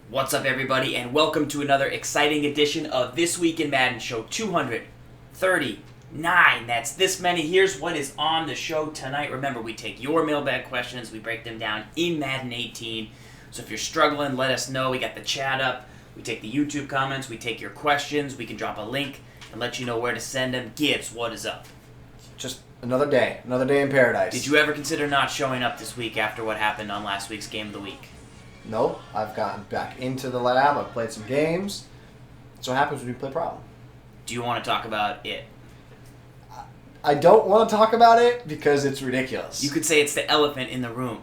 What's up, everybody, and welcome to another exciting edition of This Week in Madden, show 239. That's this many. Here's what is on the show tonight. Remember, we take your mailbag questions, we break them down in Madden 18. So if you're struggling, let us know. We got the chat up. We take the YouTube comments. We take your questions. We can drop a link and let you know where to send them. Gibbs, what is up? Just another day in paradise. Did you ever consider not showing up this week after what happened on last week's Game of the Week? Nope. I've gotten back into the lab. I've played some games. That's what happens when you play Problem. Do you want to talk about it? I don't want to talk about it because it's ridiculous. You could say it's the elephant in the room.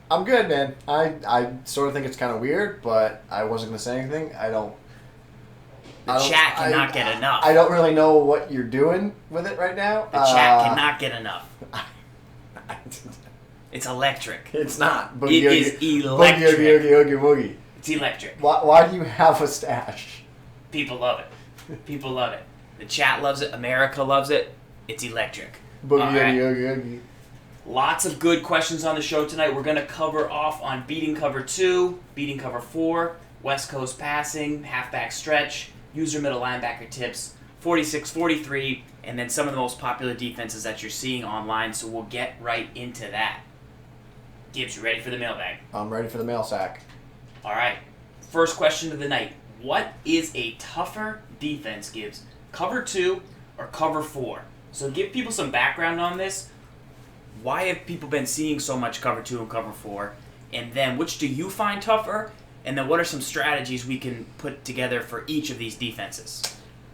I'm good, man. I sort of think it's kind of weird, but I wasn't going to say anything. The chat cannot get enough. I don't really know what you're doing with it right now. The chat cannot get enough. It's electric. It's not. It is electric. Boogie. It's electric. Why do you have a stash? People love it. People love it. The chat loves it. America loves it. It's electric. Boogie. Lots of good questions on the show tonight. We're going to cover off on beating cover 2, beating cover 4, West Coast passing, halfback stretch, user middle linebacker tips, 46-43, and then some of the most popular defenses that you're seeing online. So we'll get right into that. Gibbs, you ready for the mailbag? I'm ready for the mail sack. All right. First question of the night. What is a tougher defense, Gibbs? Cover 2 or cover 4? So give people some background on this. Why have people been seeing so much cover 2 and cover 4? And then which do you find tougher? And then what are some strategies we can put together for each of these defenses?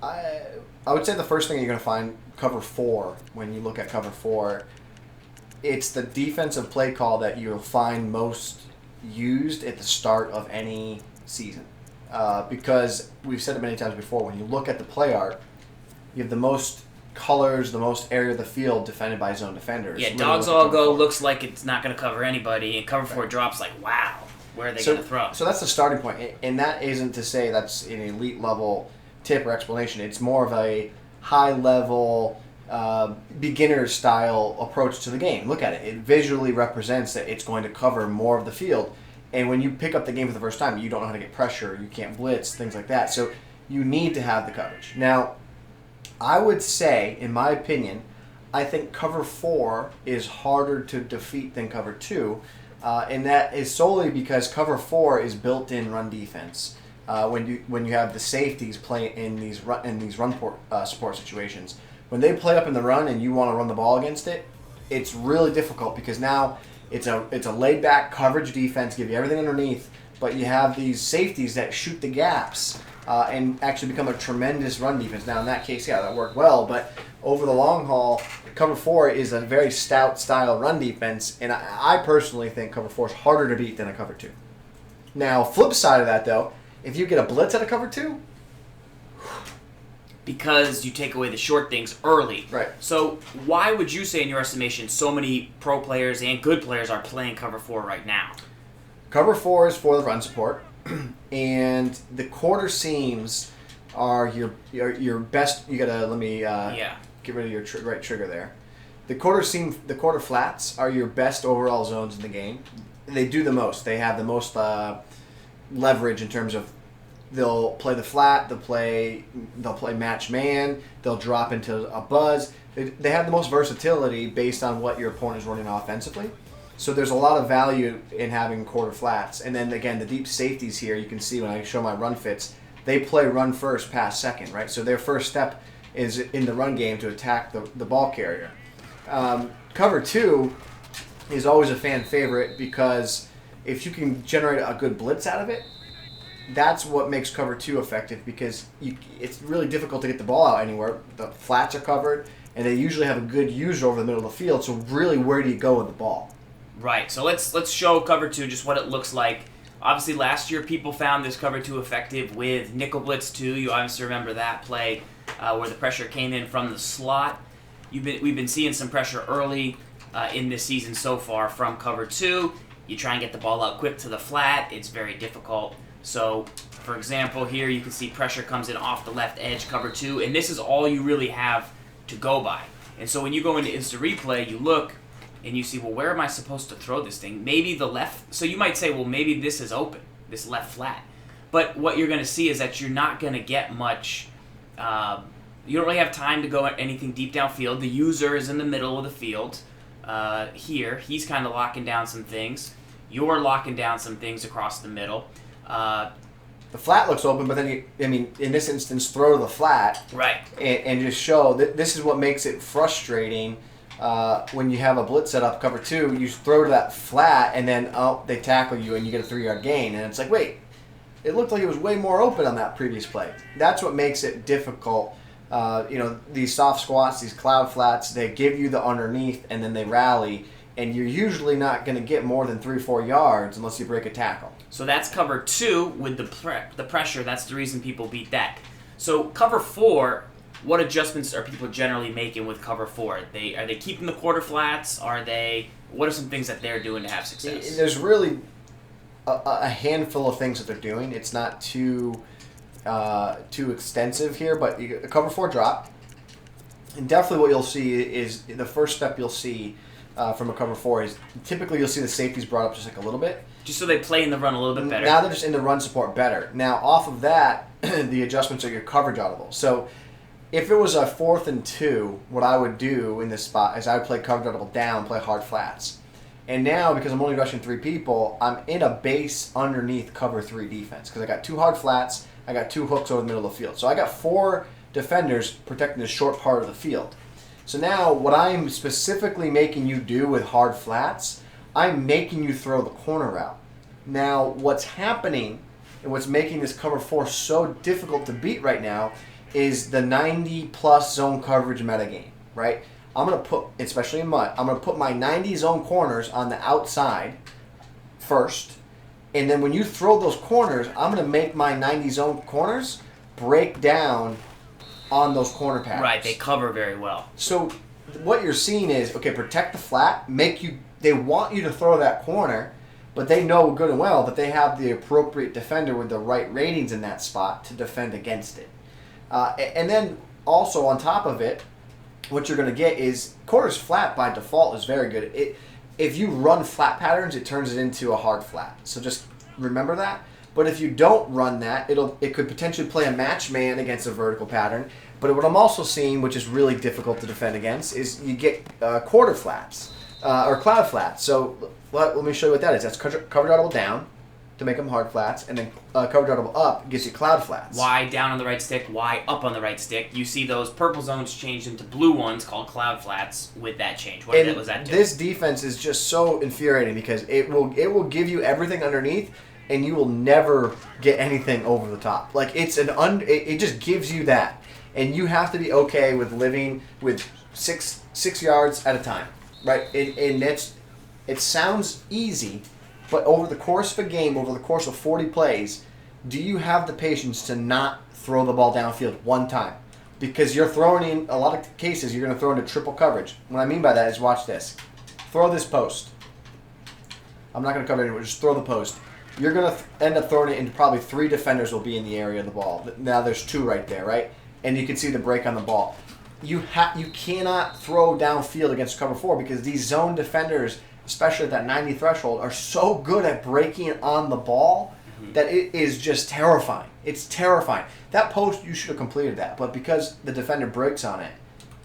I would say the first thing you're going to find cover 4 when you look at cover 4, it's the defensive play call that you'll find most used at the start of any season. Because we've said it many times before, when you look at the play art, you have the most colors, the most area of the field defended by zone defenders. Yeah, dogs all go, looks like it's not going to cover anybody, and cover 4 drops like, wow, where are they going to throw? So that's the starting point, and that isn't to say that's an elite level tip or explanation. It's more of a high level beginner style approach to the game. Look at it. It visually represents that it's going to cover more of the field. And when you pick up the game for the first time, you don't know how to get pressure, you can't blitz, things like that. So you need to have the coverage. Now, I would say, in my opinion, I think cover 4 is harder to defeat than cover 2. And that is solely because cover 4 is built-in run defense. When you have the safeties play in these run support situations. When they play up in the run and you want to run the ball against it, it's really difficult because now it's a laid back coverage defense, give you everything underneath, but you have these safeties that shoot the gaps and actually become a tremendous run defense. Now in that case, yeah, that worked well, but over the long haul, cover 4 is a very stout style run defense, and I personally think cover 4 is harder to beat than a cover 2. Now, flip side of that though, if you get a blitz at a cover 2, because you take away the short things early. Right. So why would you say, in your estimation, so many pro players and good players are playing cover 4 right now? Cover 4 is for the run support, and the quarter seams are your best. You gotta get rid of your right trigger there. The quarter flats are your best overall zones in the game. They do the most. They have the most leverage in terms of. They'll play the flat, they'll play match man, they'll drop into a buzz. They have the most versatility based on what your opponent is running offensively. So there's a lot of value in having quarter flats. And then again, the deep safeties here, you can see when I show my run fits, they play run first, pass second, right? So their first step is in the run game to attack the ball carrier. Cover 2 is always a fan favorite because if you can generate a good blitz out of it, that's what makes cover 2 effective because it's really difficult to get the ball out anywhere. The flats are covered, and they usually have a good user over the middle of the field, so really, where do you go with the ball? Right, so let's show cover 2 just what it looks like. Obviously, last year, people found this cover 2 effective with Nickel Blitz 2. You obviously remember that play where the pressure came in from the slot. We've been seeing some pressure early in this season so far from cover 2. You try and get the ball out quick to the flat. It's very difficult. So, for example, here you can see pressure comes in off the left edge, cover 2, and this is all you really have to go by. And so when you go into instant replay, you look and you see, well, where am I supposed to throw this thing? Maybe the left, so you might say, well, maybe this is open, this left flat. But what you're going to see is that you're not going to get much. You don't really have time to go at anything deep downfield. The user is in the middle of the field. Here, he's kind of locking down some things. You're locking down some things across the middle. The flat looks open, but then in this instance, throw to the flat, right, and just show that this is what makes it frustrating. When you have a blitz set up, cover 2, you throw to that flat, and then they tackle you, and you get a 3-yard gain, and it's like, wait, it looked like it was way more open on that previous play. That's what makes it difficult. These soft squats, these cloud flats, they give you the underneath, and then they rally, and you're usually not going to get more than 3-4 yards unless you break a tackle. So that's cover 2 with the pressure. That's the reason people beat that. So cover 4, what adjustments are people generally making with cover 4? Are they keeping the quarter flats? What are some things that they're doing to have success? There's really a handful of things that they're doing. It's not too extensive here, but you cover 4 drop. And definitely what you'll see is the first step you'll see from a cover 4 is typically you'll see the safeties brought up just like a little bit. Just so they play in the run a little bit better. Now they're just in the run support better. Now off of that, the adjustments are your coverage audible. So if it was a 4th and 2, what I would do in this spot is I would play coverage audible down, play hard flats. And now, because I'm only rushing 3 people, I'm in a base underneath cover 3 defense because I got 2 hard flats, I got 2 hooks over the middle of the field. So I got 4 defenders protecting the short part of the field. So now what I'm specifically making you do with hard flats, I'm making you throw the corner route. Now what's happening and what's making this cover 4 so difficult to beat right now is the 90-plus zone coverage metagame, right? I'm going to put, especially in mud, I'm going to put my 90 zone corners on the outside first. And then when you throw those corners, I'm going to make my 90 zone corners break down on those corner patterns. Right, they cover very well. So what you're seeing is, okay, protect the flat, they want you to throw that corner, but they know good and well that they have the appropriate defender with the right ratings in that spot to defend against it. And then also on top of it, what you're going to get is corners flat by default is very good. If you run flat patterns, it turns it into a hard flat. So just remember that. But if you don't run that, it could potentially play a match man against a vertical pattern. But what I'm also seeing, which is really difficult to defend against, is you get quarter flats or cloud flats. So let me show you what that is. That's coverage audible down to make them hard flats, and then coverage audible up gives you cloud flats. Y down on the right stick, Y up on the right stick. You see those purple zones changed into blue ones called cloud flats with that change. What was that do? This defense is just so infuriating because it will give you everything underneath, and you will never get anything over the top. Like it just gives you that, and you have to be okay with living with six yards at a time, right? And it sounds easy. But over the course of a game, over the course of 40 plays, do you have the patience to not throw the ball downfield one time? Because you're throwing in, a lot of cases, you're going to throw into triple coverage. What I mean by that is, watch this. Throw this post. I'm not going to cover it anymore, just throw the post. You're going to end up throwing it into probably 3 defenders will be in the area of the ball. Now there's 2 right there, right? And you can see the break on the ball. You cannot throw downfield against cover 4 because these zone defenders, especially at that 90 threshold, are so good at breaking on the ball that it is just terrifying. It's terrifying. That post, you should have completed that. But because the defender breaks on it,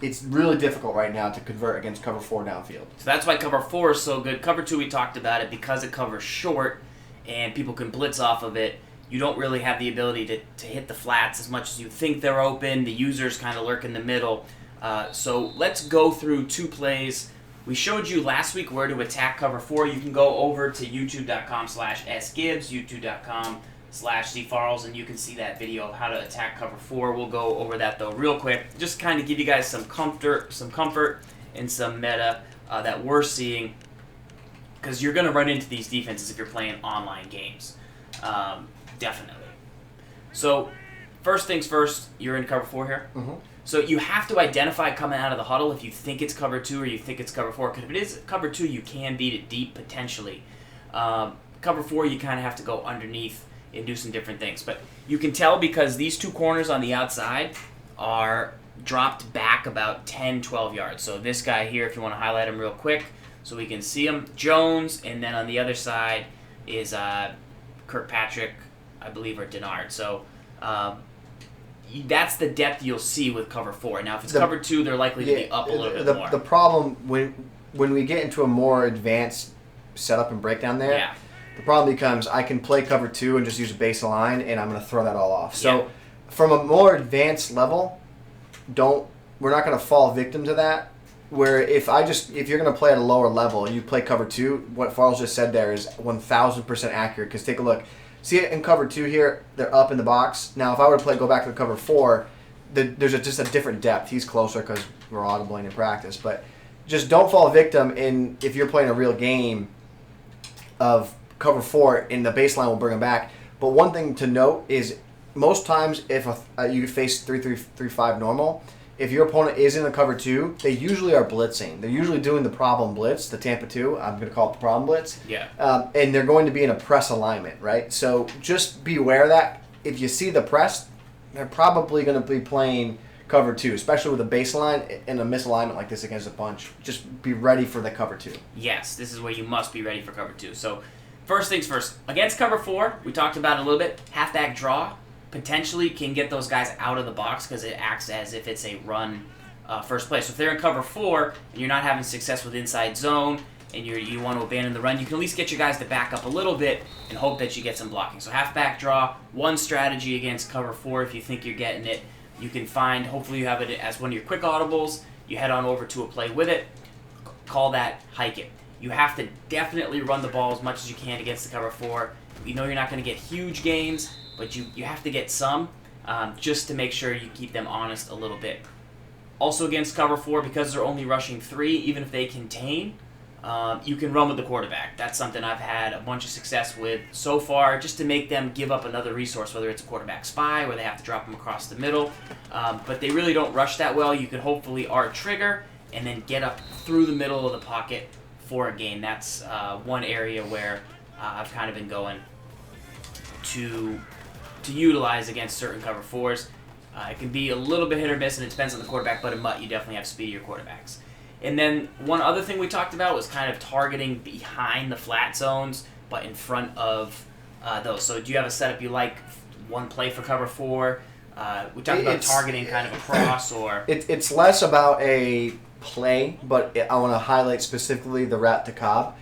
it's really difficult right now to convert against cover 4 downfield. So that's why cover 4 is so good. Cover 2, we talked about it, because it covers short and people can blitz off of it. You don't really have the ability to hit the flats as much as you think they're open. The users kind of lurk in the middle. So let's go through 2 plays. We showed you last week where to attack cover 4. You can go over to youtube.com/sgibbs, youtube.com/ZFarls, and you can see that video of how to attack cover 4. We'll go over that though real quick. Just kind of give you guys some comfort and some meta that we're seeing, because you're going to run into these defenses if you're playing online games. Definitely. So first things first, you're in cover 4 here. Mm-hmm. So you have to identify coming out of the huddle if you think it's cover 2 or you think it's cover 4. Because if it is cover 2, you can beat it deep potentially. Cover 4, you kind of have to go underneath and do some different things. But you can tell because these 2 corners on the outside are dropped back about 10, 12 yards. So this guy here, if you want to highlight him real quick so we can see him, Jones. And then on the other side is Kirkpatrick. I believe, or Denard. So that's the depth you'll see with cover 4. Now, if it's cover 2, they're likely to be up a little bit more. The problem when we get into a more advanced setup and breakdown there, the problem becomes I can play cover 2 and just use a baseline, and I'm going to throw that all off. So from a more advanced level, we're not going to fall victim to that. Where if you're going to play at a lower level and you play cover 2, what Farls just said there is 1,000% accurate. Because take a look. See it in cover 2 here? They're up in the box. Now, if I were to go back to cover 4, there's just a different depth. He's closer because we're audibling in practice. But just don't fall victim if you're playing a real game of cover 4, and the baseline will bring them back. But one thing to note is most times if you face 3-3-5 normal, if your opponent is in a cover 2, they usually are blitzing. They're usually doing the problem blitz, the Tampa 2. I'm going to call it the problem blitz. Yeah. And they're going to be in a press alignment, right? So just be aware of that. If you see the press, they're probably going to be playing cover 2, especially with a baseline and a misalignment like this against a bunch. Just be ready for the cover 2. Yes, this is where you must be ready for cover 2. So first things first, against cover 4, we talked about it a little bit, halfback draw. Potentially can get those guys out of the box because it acts as if it's a run first play. So if they're in cover 4 and you're not having success with inside zone and you want to abandon the run, you can at least get your guys to back up a little bit and hope that you get some blocking. So halfback draw, one strategy against cover 4 if you think you're getting it. You can find, hopefully you have it as one of your quick audibles. You head on over to a play with it. Call that hike it. You have to definitely run the ball as much as you can against the cover 4. You know you're not going to get huge gains, but you have to get some just to make sure you keep them honest a little bit. Also against cover 4, because they're only rushing 3, even if they contain, you can run with the quarterback. That's something I've had a bunch of success with so far, just to make them give up another resource, whether it's a quarterback spy where they have to drop them across the middle. But they really don't rush that well. You can hopefully R-trigger and then get up through the middle of the pocket for a gain. That's one area where I've kind of been going to utilize against certain cover 4s. It can be a little bit hit or miss, and it depends on the quarterback, but in MUT, you definitely have speedier quarterbacks. And then one other thing we talked about was kind of targeting behind the flat zones, but in front of those. So do you have a setup you like, one play for cover 4? We talked about targeting kind of across, or... It's less about a play, but I want to highlight specifically the route to Cobb.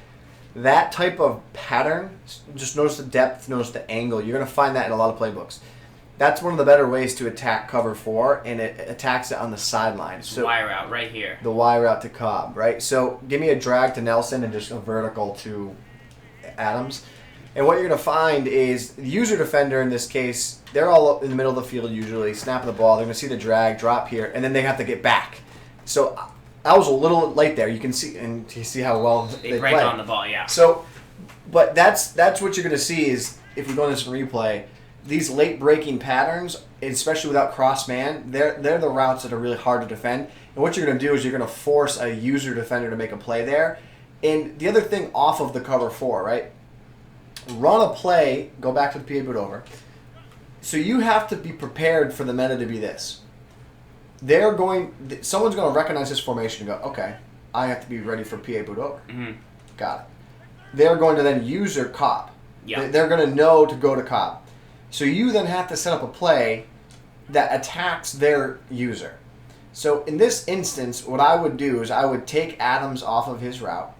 That type of pattern, just notice the depth, notice the angle. You're going to find that in a lot of playbooks. That's one of the better ways to attack cover 4, and it attacks it on the sideline. So Y route right here. The Y route to Cobb, right? So give me a drag to Nelson and just a vertical to Adams. And what you're going to find is the user defender in this case, they're all in the middle of the field usually, snapping the ball. They're going to see the drag, drop here, and then they have to get back. So I was a little late there. You can see, and you see how well they break play on the ball, yeah. So, but that's what you're going to see is, if we go into some replay, these late breaking patterns, especially without cross man, they're the routes that are really hard to defend. And what you're going to do is you're going to force a user defender to make a play there. And the other thing off of the cover 4, right? Run a play, go back to the PA boot over. So you have to be prepared for the meta to be this. Someone's going to recognize this formation and go, okay, I have to be ready for PA boot over. Mm-hmm. Got it. They're going to then use their Cobb. Yep. They're going to know to go to Cobb. So you then have to set up a play that attacks their user. So in this instance, what I would do is I would take Adams off of his route.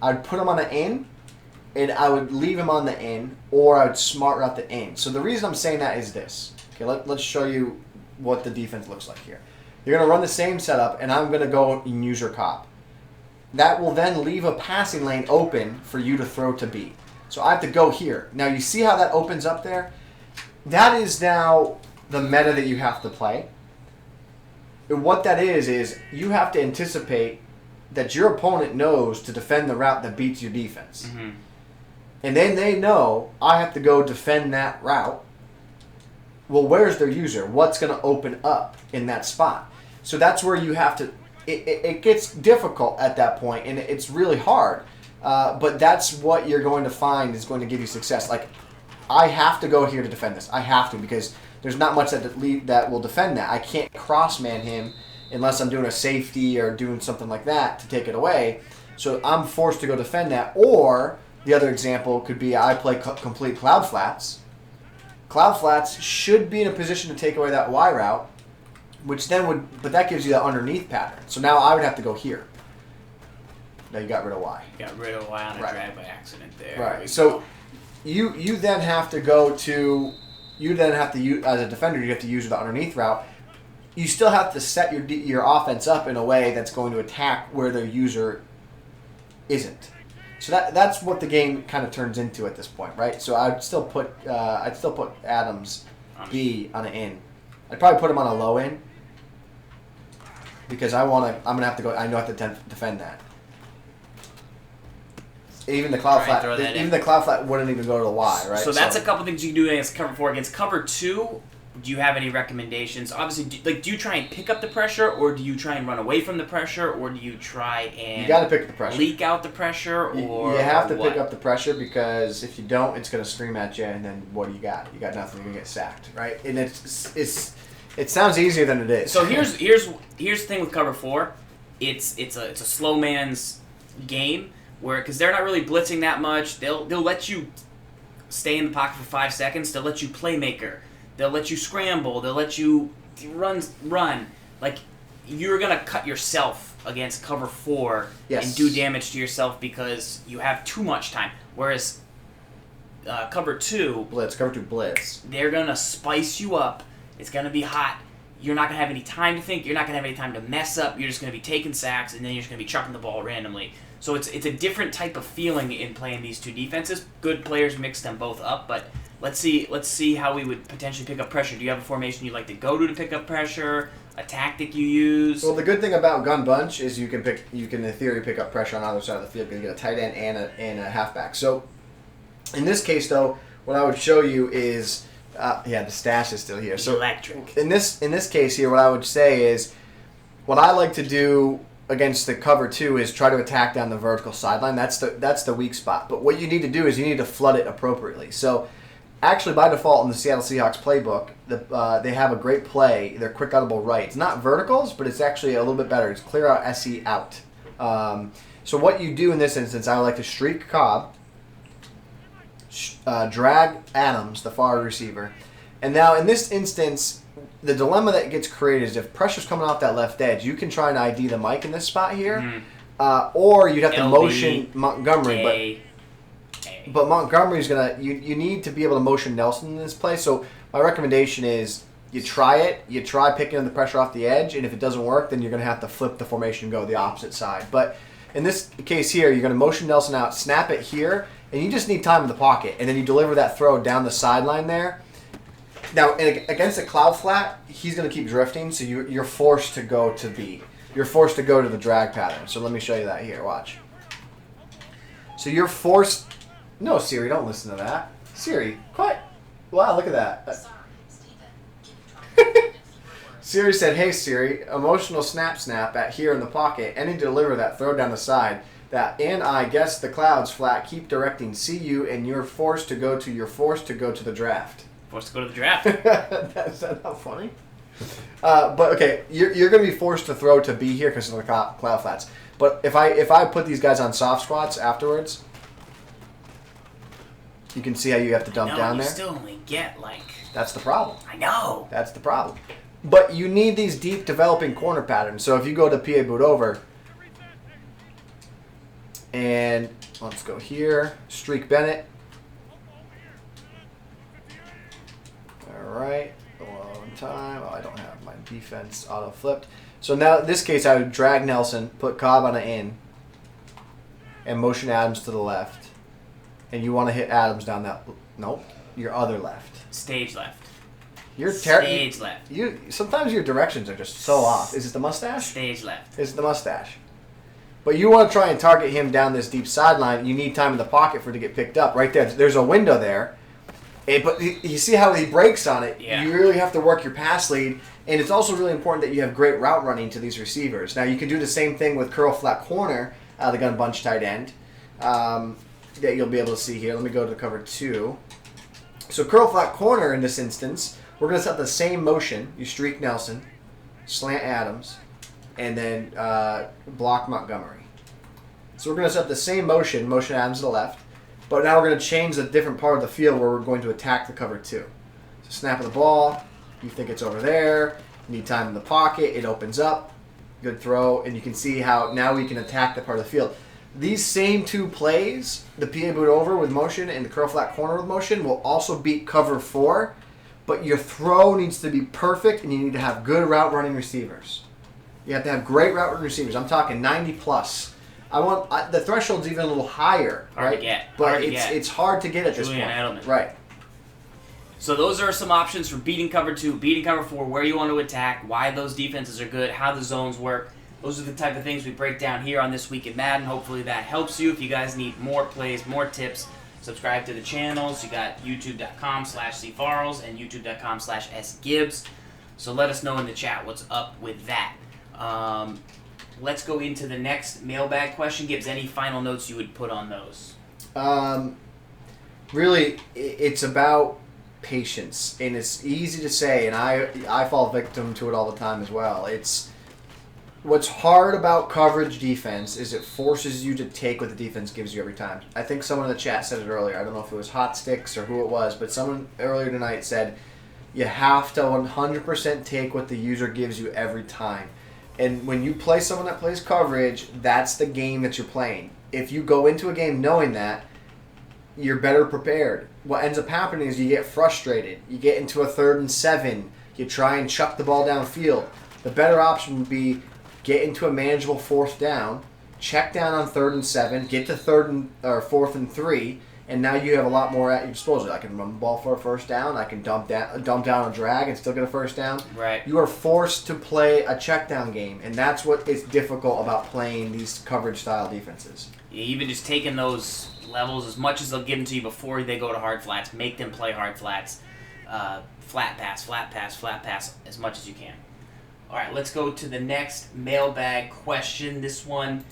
I would put him on the in, and I would leave him on the in, or I would smart route the in. So the reason I'm saying that is this. Okay, let's show you what the defense looks like here. You're going to run the same setup, and I'm going to go and use your Cobb. That will then leave a passing lane open for you to throw to B. So I have to go here. Now you see how that opens up there? That is now the meta that you have to play. And what that is you have to anticipate that your opponent knows to defend the route that beats your defense. Mm-hmm. And then they know I have to go defend that route. Well, where's their user? What's going to open up in that spot? So that's where you have to... It gets difficult at that point, and it's really hard. But that's what you're going to find is going to give you success. Like, I have to go here to defend this. I have to, because there's not much that will defend that. I can't cross-man him unless I'm doing a safety or doing something like that to take it away. So I'm forced to go defend that. Or the other example could be I play complete cloud flats, Cloud flats should be in a position to take away that Y route, which then but that gives you that underneath pattern. So now I would have to go here. Now you got rid of Y. Got rid of Y on a drag by accident there. Right. So you then have to go to, as a defender, you have to use the underneath route. You still have to set your offense up in a way that's going to attack where the user isn't. So that's what the game kind of turns into at this point, right? So I'd still put Adams B on an in. I'd probably put him on a low in because I'm gonna have to go. I know I have to defend that. Even the cloud flat wouldn't even go to the Y, right? So that's a couple things you can do against cover 4. Against cover 2, do you have any recommendations? Obviously, do you try and pick up the pressure, or do you try and run away from the pressure, or do you try and you got to pick up the pressure, leak out the pressure, or you have to pick up the pressure because if you don't, it's going to scream at you, and then what do you got? You got nothing. You're going to get sacked, right? And it sounds easier than it is. So here's the thing with cover 4, it's a slow man's game. Because they're not really blitzing that much. They'll let you stay in the pocket for 5 seconds. They'll let you playmaker. They'll let you scramble. They'll let you run. Like, you're going to cut yourself against cover 4 and do damage to yourself because you have too much time. Whereas cover 2... Blitz. They're going to spice you up. It's going to be hot. You're not going to have any time to think. You're not going to have any time to mess up. You're just going to be taking sacks, and then you're just going to be chucking the ball randomly. So it's a different type of feeling in playing these two defenses. Good players mix them both up, but let's see how we would potentially pick up pressure. Do you have a formation you'd like to go to pick up pressure? A tactic you use? Well, the good thing about gun bunch is you can in theory pick up pressure on either side of the field. You get a tight end and a halfback. So in this case, though, what I would show you is the stash is still here. So electric. In this case here, what I would say is what I like to do against the cover 2 is try to attack down the vertical sideline. That's the weak spot. But what you need to do is you need to flood it appropriately. So actually, by default in the Seattle Seahawks playbook, they have a great play. They're quick outable right. It's not verticals, but it's actually a little bit better. It's clear out SE out. So what you do in this instance, I would like to streak Cobb, drag Adams, the far receiver. And now in this instance, the dilemma that gets created is if pressure's coming off that left edge, you can try and ID the Mike in this spot here, or you'd have to motion Montgomery. But Montgomery's gonna. You need to be able to motion Nelson in this play. So my recommendation is you try it. You try picking the pressure off the edge, and if it doesn't work, then you're gonna have to flip the formation and go the opposite side. But in this case here, you're gonna motion Nelson out, snap it here, and you just need time in the pocket, and then you deliver that throw down the sideline there. Now, against a cloud flat, he's going to keep drifting, so you're forced to go to B. You're forced to go to the drag pattern. So let me show you that here. Watch. So you're forced... No, Siri, don't listen to that. Siri, quiet. Wow, look at that. Siri said, hey, Siri, emotional snap at here in the pocket, and to deliver that throw down the side. And I guess the clouds flat keep directing CU, and you're forced to go to the draft. Forced to go to the draft. That's not funny. But okay, you're going to be forced to throw to B here because of the cloud flats. But if I put these guys on soft squats afterwards, you can see how you have to dump down there. You still only get That's the problem. I know. That's the problem. But you need these deep developing corner patterns. So if you go to PA boot over, and let's go here, streak Bennett. Alright, long time. Oh, I don't have my defense auto flipped. So now in this case I would drag Nelson, put Cobb on an in, and motion Adams to the left. And you want to hit Adams down that... Nope, your other left. Stage left. Stage left. Sometimes your directions are just so off. Is it the mustache? Stage left. Is it the mustache? But you want to try and target him down this deep sideline. You need time in the pocket for it to get picked up. Right there. There's a window there. But you see how he breaks on it. Yeah. You really have to work your pass lead. And it's also really important that you have great route running to these receivers. Now, you can do the same thing with curl flat corner, the gun bunch tight end, that you'll be able to see here. Let me go to cover 2. So curl flat corner in this instance, we're going to set the same motion. You streak Nelson, slant Adams, and then block Montgomery. So we're going to set the same motion Adams to the left. But now we're going to change a different part of the field where we're going to attack the cover 2. Snap of the ball. You think it's over there. You need time in the pocket. It opens up. Good throw. And you can see how now we can attack that part of the field. These same two plays, the PA boot over with motion and the curl flat corner with motion, will also beat cover 4. But your throw needs to be perfect, and you need to have good route running receivers. You have to have great route running receivers. I'm talking 90 plus. The threshold's even a little higher, Hard right? to get. But it's hard to get at this point. Edelman. Right. So those are some options for beating cover 2, beating cover 4, where you want to attack, why those defenses are good, how the zones work. Those are the type of things we break down here on This Week in Madden. Hopefully that helps you. If you guys need more plays, more tips, subscribe to the channels. You got youtube.com/ZFarls and youtube.com/SGibbs. So let us know in the chat what's up with that. Let's go into the next mailbag question. Gibbs, any final notes you would put on those? Really, it's about patience, and it's easy to say, and I fall victim to it all the time as well. It's what's hard about coverage defense is it forces you to take what the defense gives you every time. I think someone in the chat said it earlier. I don't know if it was Hot Sticks or who it was, but someone earlier tonight said you have to 100% take what the user gives you every time. And when you play someone that plays coverage, that's the game that you're playing. If you go into a game knowing that, you're better prepared. What ends up happening is you get frustrated. You get into a 3rd and 7. You try and chuck the ball downfield. The better option would be get into a manageable 4th down, check down on 3rd and 7, get to 4th and 3, and now you have a lot more at your disposal. I can run the ball for a 1st down. I can dump down a drag and still get a 1st down. Right. You are forced to play a check down game, and that's what is difficult about playing these coverage style defenses. Yeah, even just taking those levels as much as they'll give them to you before they go to hard flats, make them play hard flats, flat pass as much as you can. All right, let's go to the next mailbag question. This one,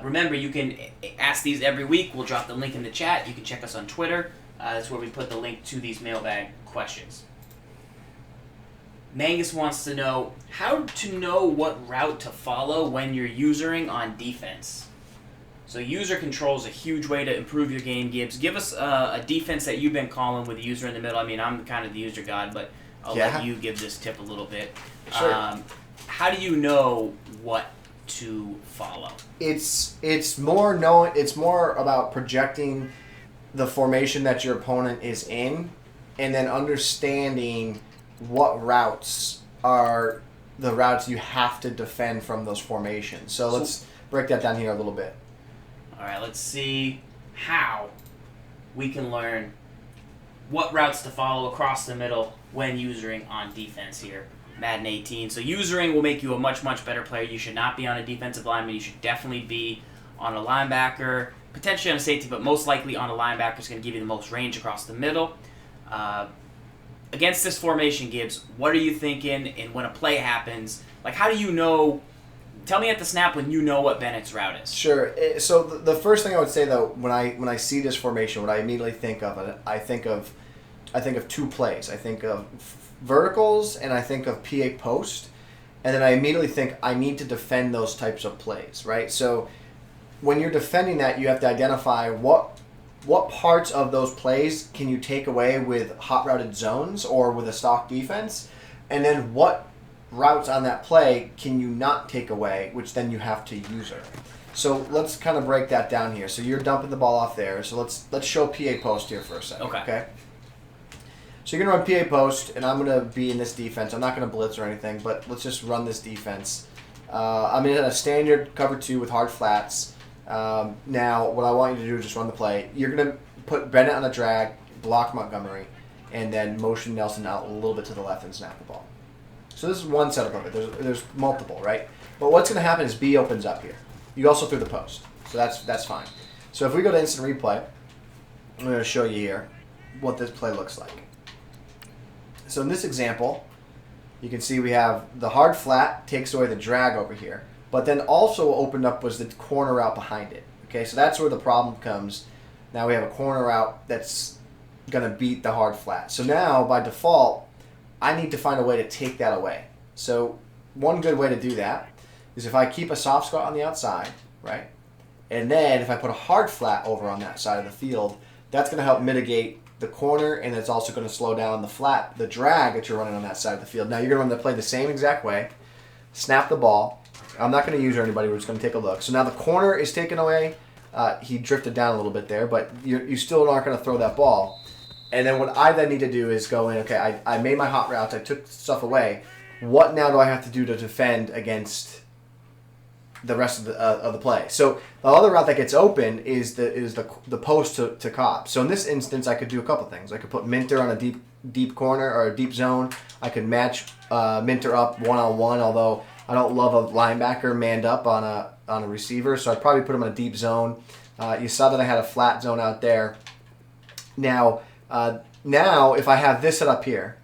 remember, you can ask these every week. We'll drop the link in the chat. You can check us on Twitter. That's where we put the link to these mailbag questions. Mangus wants to know how to know what route to follow when you're usering on defense. So user control is a huge way to improve your game, Gibbs. Give us a defense that you've been calling with the user in the middle. I mean, I'm kind of the user god, but I'll let you give this tip a little bit. Sure. How do you know what to follow? It's more about projecting the formation that your opponent is in, and then understanding what routes are the routes you have to defend from those formations. So let's break that down here a little bit. All right, let's see how we can learn what routes to follow across the middle when usering on defense here. Madden 18. So usering will make you a much, much better player. You should not be on a defensive lineman. You should definitely be on a linebacker, potentially on a safety, but most likely on a linebacker is going to give you the most range across the middle. Against this formation, Gibbs, what are you thinking? And when a play happens, like how do you know? Tell me at the snap when you know what Bennett's route is. Sure. So the first thing I would say though, when I see this formation, what I immediately think of, I think of 2 plays. I think of verticals and I think of PA post, and then I immediately think I need to defend those types of plays, right? So when you're defending that, you have to identify what parts of those plays can you take away with hot routed zones or with a stock defense, and then what routes on that play can you not take away, which then you have to user. So let's kind of break that down here. So you're dumping the ball off there. So let's show PA post here for a second. Okay. So you're going to run PA post, and I'm going to be in this defense. I'm not going to blitz or anything, but let's just run this defense. I'm in a standard cover 2 with hard flats. Now, what I want you to do is just run the play. You're going to put Bennett on a drag, block Montgomery, and then motion Nelson out a little bit to the left and snap the ball. So this is one setup of it. There's multiple, right? But what's going to happen is B opens up here. You also threw the post, so that's fine. So if we go to instant replay, I'm going to show you here what this play looks like. So in this example, you can see we have the hard flat takes away the drag over here, but then also opened up was the corner route behind it. Okay, so that's where the problem comes. Now we have a corner route that's going to beat the hard flat. So now, by default, I need to find a way to take that away. So one good way to do that is if I keep a soft spot on the outside, right? And then if I put a hard flat over on that side of the field, that's going to help mitigate the corner, and it's also going to slow down the drag that you're running on that side of the field. Now you're going to play the same exact way. Snap the ball. I'm not going to user anybody. We're just going to take a look. So now the corner is taken away. He drifted down a little bit there, but you still aren't going to throw that ball. And then what I then need to do is go in, okay, I made my hot routes. I took stuff away. What now do I have to do to defend against the rest of the play? So the other route that gets open is the post to Cobb. So in this instance, I could do a couple things. I could put Minter on a deep corner or a deep zone. I could match Minter up one-on-one, although I don't love a linebacker manned up on a receiver, so I'd probably put him in a deep zone. You saw that I had a flat zone out there. Now if I have this set up here,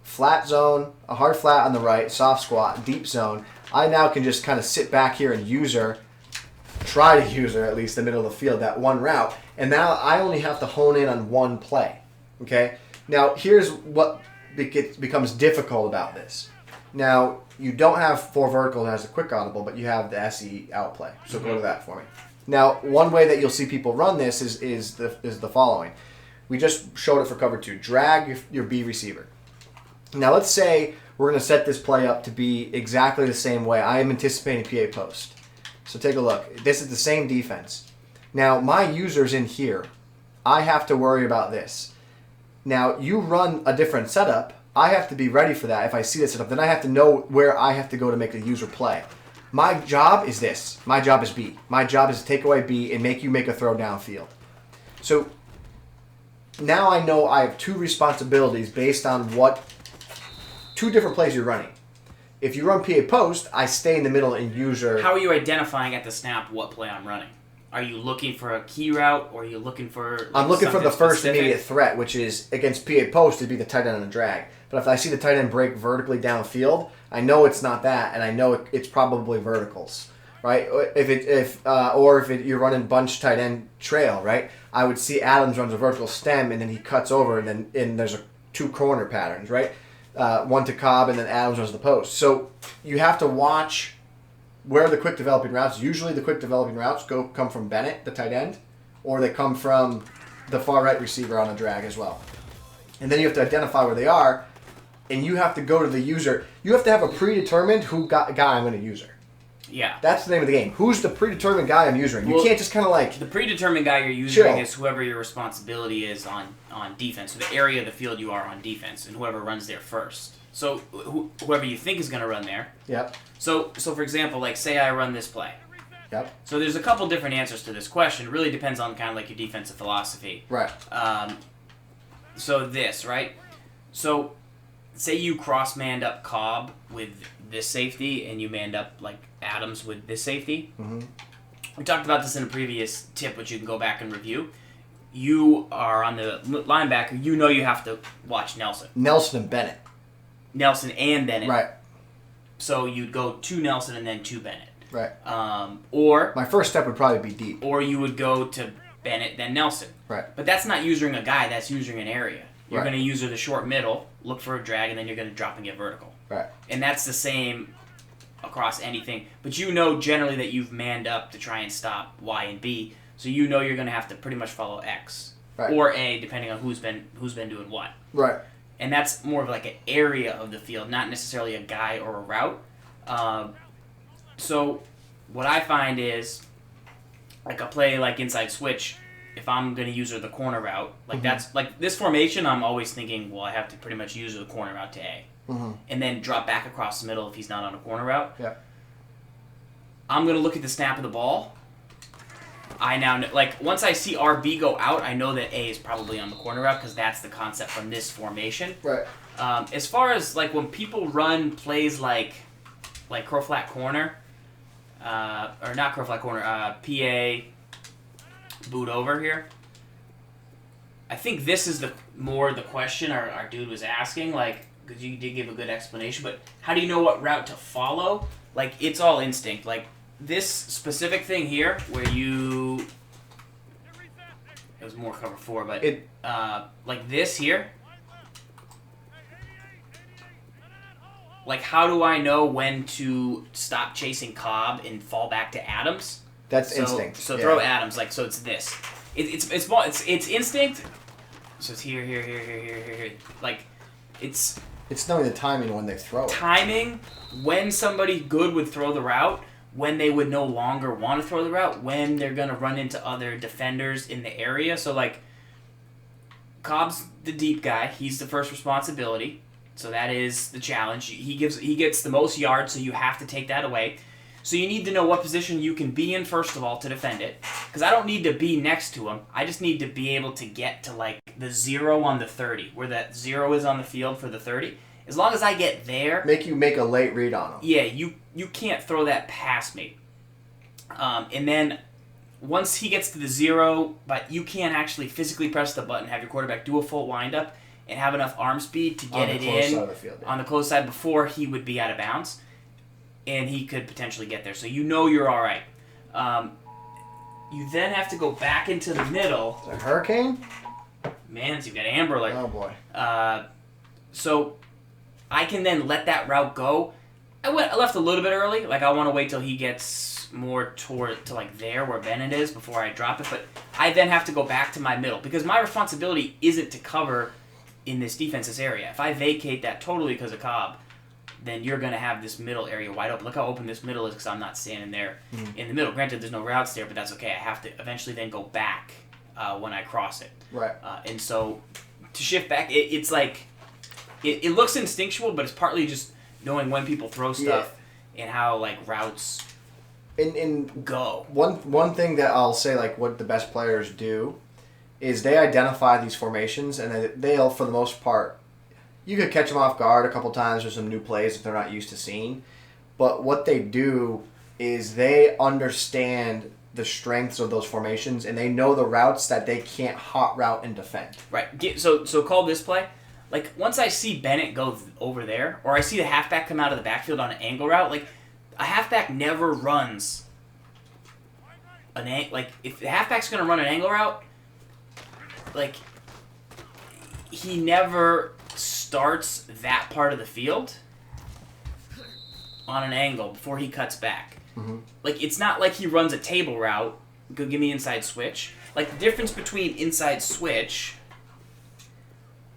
flat zone, a hard flat on the right, soft squat, deep zone, I now can just kind of sit back here and try to user at least the middle of the field, that one route. And now I only have to hone in on one play. Okay? Now, here's what becomes difficult about this. Now, you don't have 4 verticals as a quick audible, but you have the SE outplay. So go to that for me. Now, one way that you'll see people run this is the following. We just showed it for cover 2. Drag your B receiver. Now, let's say we're going to set this play up to be exactly the same way. I am anticipating PA post. So take a look. This is the same defense. Now, my user's in here. I have to worry about this. Now, you run a different setup. I have to be ready for that if I see this setup. Then I have to know where I have to go to make the user play. My job is this. My job is B. My job is to take away B and make you make a throw downfield. So now I know I have 2 responsibilities based on what 2 different plays you're running. If you run PA post, I stay in the middle and user. How are you identifying at the snap what play I'm running? Are you looking for a key route, or are you looking for? I'm looking for the first specific? immediate threat, which is against PA post, it'd be the tight end and a drag. But if I see the tight end break vertically downfield, I know it's not that, and I know it's probably verticals, right? If you're running bunch tight end trail, right? I would see Adams runs a vertical stem, and then he cuts over, and there's 2 corner patterns, right? One to Cobb, and then Adams runs the post. So you have to watch where the quick developing routes. Usually the quick developing routes come from Bennett, the tight end, or they come from the far right receiver on a drag as well. And then you have to identify where they are, and you have to go to the user. You have to have a predetermined guy I'm going to user. Yeah. That's the name of the game. Who's the predetermined guy I'm using? You can't just kind of like... The predetermined guy you're using is whoever your responsibility is on defense, so the area of the field you are on defense, and whoever runs there first. So whoever you think is going to run there. Yep. So for example, like say I run this play. Yep. So there's a couple different answers to this question. It really depends on kind of like your defensive philosophy. Right. So this, right? So say you cross-manned up Cobb with this safety, and you manned up like Adams with this safety. Mm-hmm. We talked about this in a previous tip, which you can go back and review. You are on the linebacker. You know you have to watch Nelson. Nelson and Bennett. Nelson and Bennett. Right. So you'd go to Nelson and then to Bennett. Right. Or my first step would probably be deep. Or you would go to Bennett, then Nelson. Right. But that's not using a guy. That's using an area. You're Right. going to use the short middle, look for a drag, and then you're going to drop and get vertical. Right. And that's the same across anything. But you know generally that you've manned up to try and stop Y and B, so you know you're going to have to pretty much follow X. Right. Or A, depending on who's been doing what. Right. And that's more of like an area of the field, not necessarily a guy or a route. So what I find is, like a play like inside switch, if I'm going to use the corner route, like that's like this formation, I'm always thinking, well, I have to pretty much use the corner route to A. Mm-hmm. And then drop back across the middle if he's not on a corner route. Yeah. I'm going to look at the snap of the ball. I now know, like, once I see RB go out, I know that A is probably on the corner route because that's the concept from this formation. Right. As far as, like, when people run plays like curl flat corner, or not curl flat corner, PA boot over here, I think this is the question our dude was asking, like, because you did give a good explanation, but how do you know what route to follow? Like, it's all instinct. Like, this specific thing here, where it was more cover 4, but like this here, like, how do I know when to stop chasing Cobb and fall back to Adams? That's instinct. So throw Adams, like, so it's this. It's instinct, So it's here. Like, it's knowing the timing when they throw it. Timing, when somebody good would throw the route, when they would no longer want to throw the route, when they're going to run into other defenders in the area. So, like, Cobb's the deep guy. He's the first responsibility. So that is the challenge. He gets the most yards, so you have to take that away. So you need to know what position you can be in, first of all, to defend it. Because I don't need to be next to him. I just need to be able to get to, like, the 0 on the 30, where that 0 is on the field for the 30. As long as I get there... Make a late read on him. Yeah, you can't throw that past me. And then once he gets to the 0, but you can't actually physically press the button, have your quarterback do a full windup, and have enough arm speed to get it in on the close side before he would be out of bounds, and he could potentially get there. So you know you're all right. You then have to go back into the middle. Is it a hurricane? Man, so you've got Amber. Like, oh, boy. So I can then let that route go. I left a little bit early. Like, I want to wait till he gets more to like there where Bennett is before I drop it. But I then have to go back to my middle because my responsibility isn't to cover in this defense's area. If I vacate that totally because of Cobb, then you're going to have this middle area wide open. Look how open this middle is because I'm not standing there in the middle. Granted, there's no routes there, but that's okay. I have to eventually then go back when I cross it. Right. And so to shift back, it's like, it looks instinctual, but it's partly just knowing when people throw stuff and how, like, routes go. One thing that I'll say, like, what the best players do is they identify these formations, and they'll, for the most part, you could catch them off guard a couple times with some new plays that they're not used to seeing. But what they do is they understand the strengths of those formations, and they know the routes that they can't hot route and defend. Right. So call this play. Like, once I see Bennett go over there, or I see the halfback come out of the backfield on an angle route, like, a halfback never runs like, if the halfback's going to run an angle route, like, he never starts that part of the field on an angle before he cuts back. Mm-hmm. Like, it's not like he runs a table route, go give me inside switch. Like, the difference between inside switch,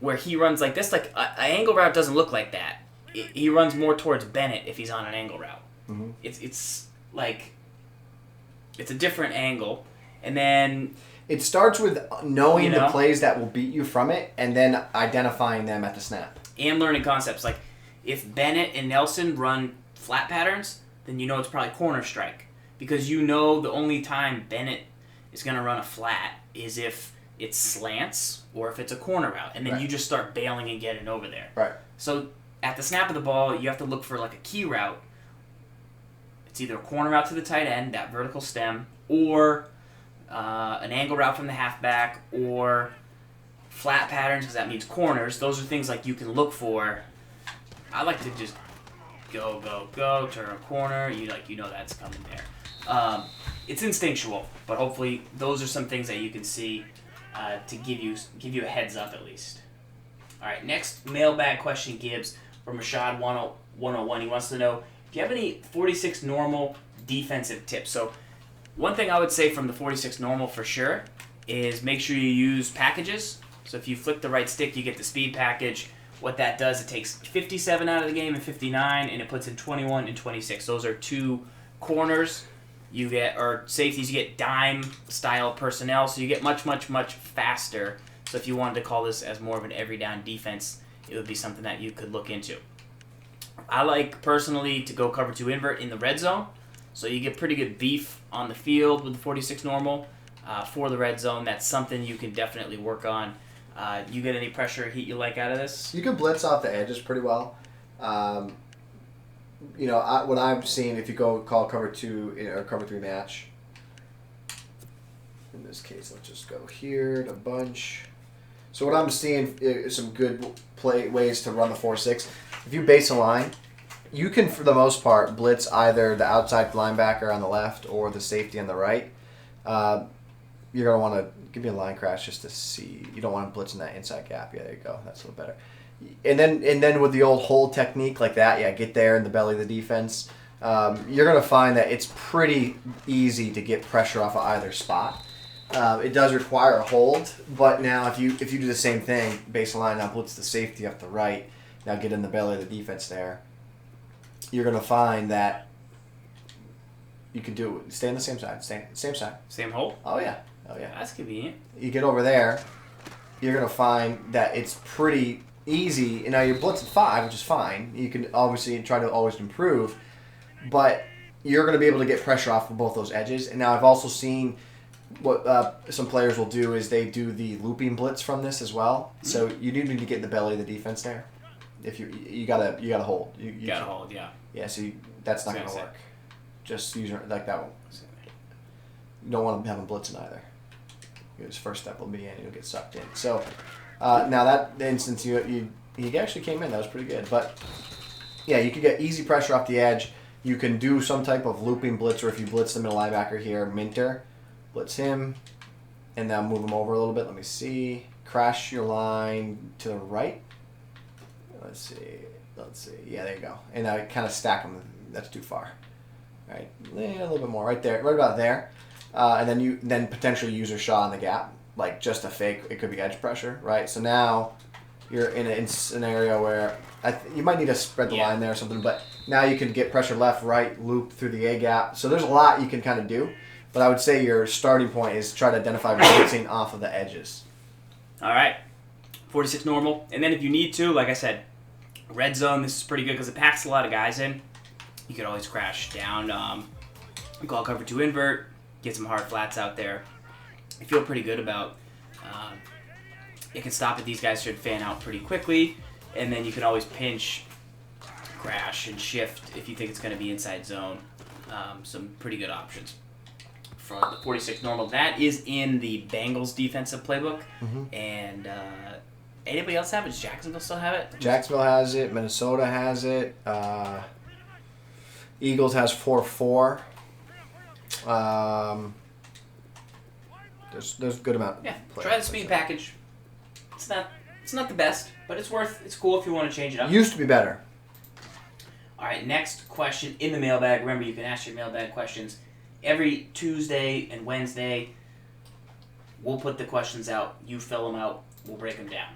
where he runs like this, like, an angle route doesn't look like that. He runs more towards Bennett if he's on an angle route. Mm-hmm. It's like, it's a different angle. And then... It starts with knowing the plays that will beat you from it, and then identifying them at the snap. And learning concepts. Like, if Bennett and Nelson run flat patterns, then you know it's probably corner strike. Because you know the only time Bennett is going to run a flat is if it's slants or if it's a corner route. And then you just start bailing and getting over there. Right. So at the snap of the ball, you have to look for, like, a key route. It's either a corner route to the tight end, that vertical stem, or... an angle route from the halfback, or flat patterns, because that means corners. Those are things like you can look for. I like to just go, turn a corner. You know that's coming there. It's instinctual, but hopefully those are some things that you can see to give you a heads up at least. All right, next mailbag question, Gibbs, from Rashad 101. He wants to know, do you have any 46 normal defensive tips? So one thing I would say from the 46 normal for sure is make sure you use packages. So if you flick the right stick, you get the speed package. What that does, it takes 57 out of the game and 59, and it puts in 21 and 26. Those are two corners you get, or safeties. You get dime-style personnel, so you get much, much, much faster. So if you wanted to call this as more of an every-down defense, it would be something that you could look into. I like, personally, to go cover 2 invert in the red zone. So you get pretty good beef on the field with the 46 normal for the red zone. That's something you can definitely work on. You get any pressure or heat you like out of this? You can blitz off the edges pretty well. What I've seen, if you go call cover 2 in a cover 3 match, in this case, let's just go here to bunch. So what I'm seeing is some good ways to run the 4-6. If you base a line, you can, for the most part, blitz either the outside linebacker on the left or the safety on the right. You're going to want to give me a line crash just to see. You don't want to blitz in that inside gap. Yeah, there you go. That's a little better. And then with the old hold technique like that, get there in the belly of the defense. You're going to find that it's pretty easy to get pressure off of either spot. It does require a hold, but now if you do the same thing, baseline, now blitz the safety up the right, now get in the belly of the defense there, you're going to find that you can do it. Stay on the same side. Same side. Same hole? Oh, yeah. Oh, yeah. That's convenient. You get over there, you're going to find that it's pretty easy. And now you're blitzing 5, which is fine. You can obviously try to always improve, but you're going to be able to get pressure off of both those edges. And now I've also seen what some players will do is they do the looping blitz from this as well. Mm-hmm. So you do need to get in the belly of the defense there. If you gotta hold. You gotta hold, yeah. Yeah, so that's not gonna work. Just use like that one. You don't want to have him blitzing either. His first step will be in, and you'll get sucked in. So now that instance, he actually came in. That was pretty good. But yeah, you could get easy pressure off the edge. You can do some type of looping blitz, or if you blitz the middle linebacker here, Minter, blitz him, and now move him over a little bit. Let me see. Crash your line to the right. Let's see. Yeah, there you go. And now kind of stack them. That's too far. Right, yeah, a little bit more. Right there, right about there. And then you potentially use a shot in the gap, like just a fake. It could be edge pressure, right? So now you're in a scenario where you might need to spread the line there or something. But now you can get pressure left, right, loop through the A gap. So there's a lot you can kind of do. But I would say your starting point is try to identify blitzing off of the edges. All right, 46 normal, and then if you need to, like I said, red zone. This is pretty good because it packs a lot of guys in. You could always crash down, call cover 2 invert, get some hard flats out there. I feel pretty good about it can stop it. These guys should fan out pretty quickly, and then you can always pinch, crash, and shift if you think it's going to be inside zone. Some pretty good options for the 46 normal. That is in the Bengals defensive playbook, and anybody else have it? Does Jacksonville still have it? Jacksonville has it. Minnesota has it. Eagles has 4-4. There's a good amount. Yeah, try the speed package. It's not the best, but it's cool if you want to change it up. Used to be better. All right, next question in the mailbag. Remember, you can ask your mailbag questions every Tuesday and Wednesday. We'll put the questions out. You fill them out. We'll break them down.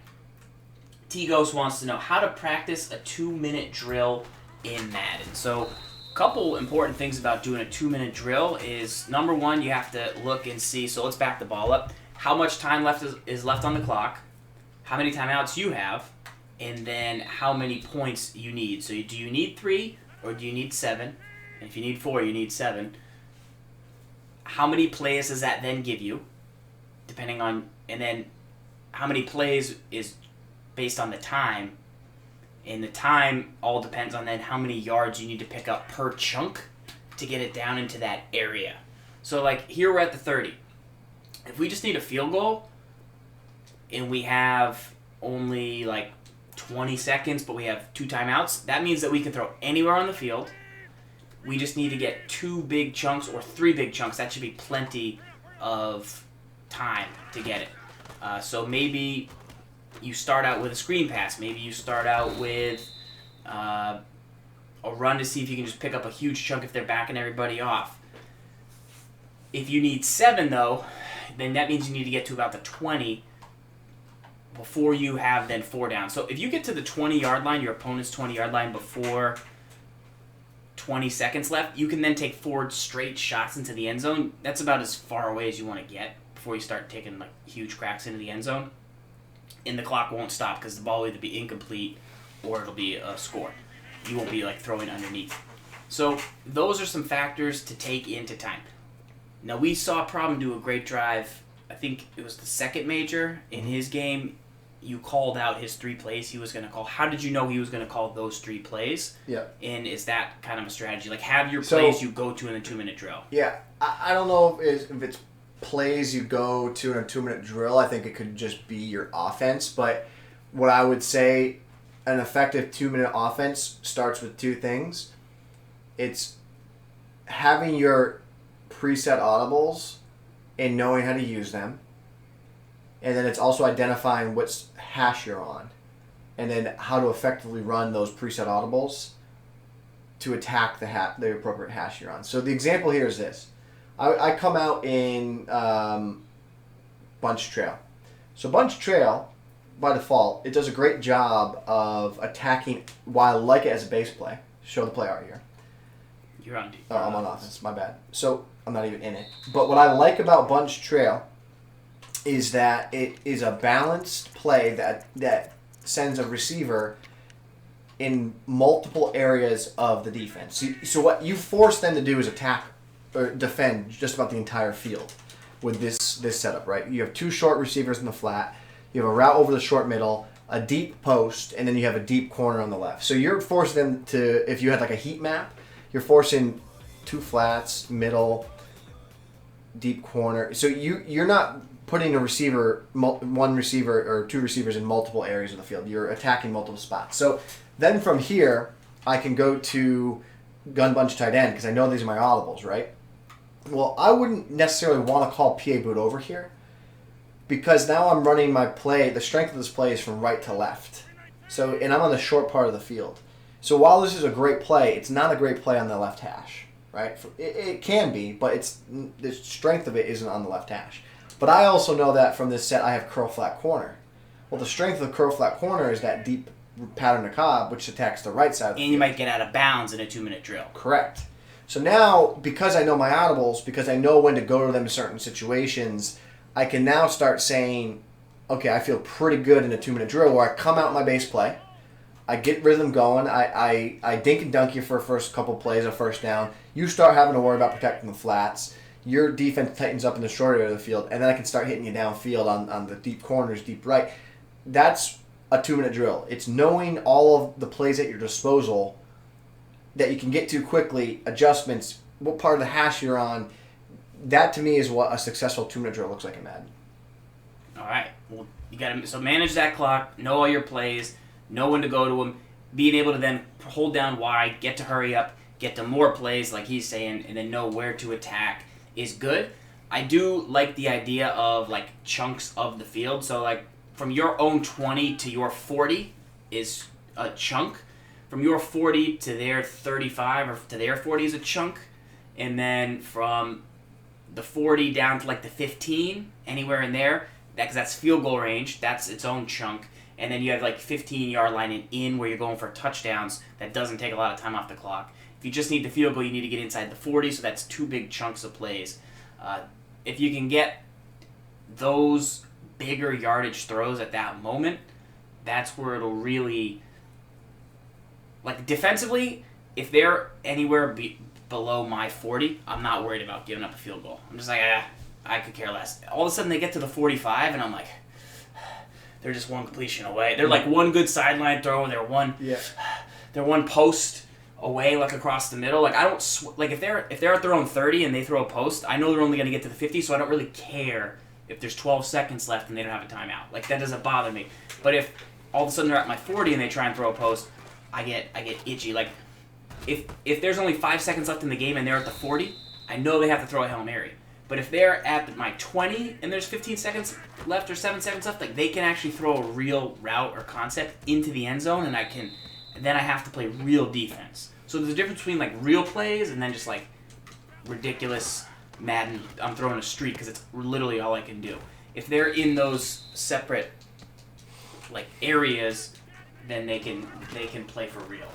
T-Ghost wants to know how to practice a 2-minute drill in Madden. So a couple important things about doing a 2-minute drill is, number one, you have to look and see, so let's back the ball up, how much time is left on the clock, how many timeouts you have, and then how many points you need. So do you need 3 or do you need 7? And if you need 4, you need 7. How many plays does that then give you, depending on, and then how many plays is based on the time, and the time all depends on then how many yards you need to pick up per chunk to get it down into that area. So like here we're at the 30. If we just need a field goal and we have only like 20 seconds but we have 2 timeouts, that means that we can throw anywhere on the field. We just need to get 2 big chunks or 3 big chunks. That should be plenty of time to get it. So maybe you start out with a screen pass. Maybe you start out with a run to see if you can just pick up a huge chunk if they're backing everybody off. If you need 7, though, then that means you need to get to about the 20 before you have then 4 down. So if you get to the 20-yard line, your opponent's 20-yard line before 20 seconds left, you can then take 4 straight shots into the end zone. That's about as far away as you want to get before you start taking like huge cracks into the end zone. And the clock won't stop because the ball will either be incomplete or it'll be a score. You won't be like throwing underneath. So those are some factors to take into time. Now we saw Problem do a great drive. I think it was the second major in his game. You called out his 3 plays he was going to call. How did you know he was going to call those 3 plays? Yeah. And is that kind of a strategy? Like have your plays you go to in a 2-minute drill. Yeah. I don't know if it's plays you go to in a 2-minute drill. I think it could just be your offense. But what I would say, an effective 2-minute offense starts with 2 things. It's having your preset audibles and knowing how to use them. And then it's also identifying which hash you're on. And then how to effectively run those preset audibles to attack the appropriate hash you're on. So the example here is this. I come out in bunch trail. So bunch trail, by default, it does a great job of attacking. While I like it as a base play, show the play art here. You're on. I'm on offense. My bad. So I'm not even in it. But what I like about bunch trail is that it is a balanced play that sends a receiver in multiple areas of the defense. So what you force them to do is attack or defend just about the entire field with this setup, right? You have 2 short receivers in the flat, you have a route over the short middle, a deep post, and then you have a deep corner on the left. So you're forcing them to, if you had like a heat map, you're forcing 2 flats, middle, deep corner. So you're not putting a receiver, 1 receiver or 2 receivers in multiple areas of the field. You're attacking multiple spots. So then from here, I can go to gun bunch tight end because I know these are my audibles, right? Well, I wouldn't necessarily want to call PA boot over here because now I'm running my play. The strength of this play is from right to left. So, and I'm on the short part of the field. So while this is a great play, it's not a great play on the left hash, right? It can be, but the strength of it isn't on the left hash. But I also know that from this set I have curl flat corner. Well, the strength of the curl flat corner is that deep pattern to cob, which attacks the right side of the field. And you might get out of bounds in a 2-minute drill. Correct. So now, because I know my audibles, because I know when to go to them in certain situations, I can now start saying, okay, I feel pretty good in a 2-minute drill where I come out my base play, I get rhythm going, I dink and dunk you for the first couple plays of first down, you start having to worry about protecting the flats, your defense tightens up in the short area of the field, and then I can start hitting you downfield on the deep corners, deep right. That's a 2-minute drill. It's knowing all of the plays at your disposal that you can get to quickly, adjustments, what part of the hash you're on. That to me is what a successful 2-minute drill looks like in Madden. All right. Well, you got to manage that clock, know all your plays, know when to go to them, being able to then hold down wide, get to hurry up, get to more plays like he's saying, and then know where to attack is good. I do like the idea of like chunks of the field. So like from your own 20 to your 40 is a chunk. From your 40 to their 35 or to their 40 is a chunk. And then from the 40 down to like the 15, anywhere in there, because that's field goal range, that's its own chunk. And then you have like 15-yard line and in where you're going for touchdowns. That doesn't take a lot of time off the clock. If you just need the field goal, you need to get inside the 40, so that's 2 big chunks of plays. If you can get those bigger yardage throws at that moment, that's where it'll really... Like, defensively, if they're anywhere below my 40, I'm not worried about giving up a field goal. I'm just like, I could care less. All of a sudden, they get to the 45, and I'm like, they're just one completion away. They're like one good sideline throw. They're one post away, like across the middle. Like I don't like if they're at their own 30 and they throw a post, I know they're only going to get to the 50, so I don't really care if there's 12 seconds left and they don't have a timeout. Like that doesn't bother me. But if all of a sudden they're at my 40 and they try and throw a post, I get itchy. Like if there's only 5 seconds left in the game and they're at the 40, I know they have to throw a Hail Mary. But if they're at my 20 and there's 15 seconds left or 7 seconds left, like they can actually throw a real route or concept into the end zone, and then I have to play real defense. So there's a difference between like real plays and then just like ridiculous Madden. I'm throwing a streak because it's literally all I can do. If they're in those separate like areas, then they can play for real.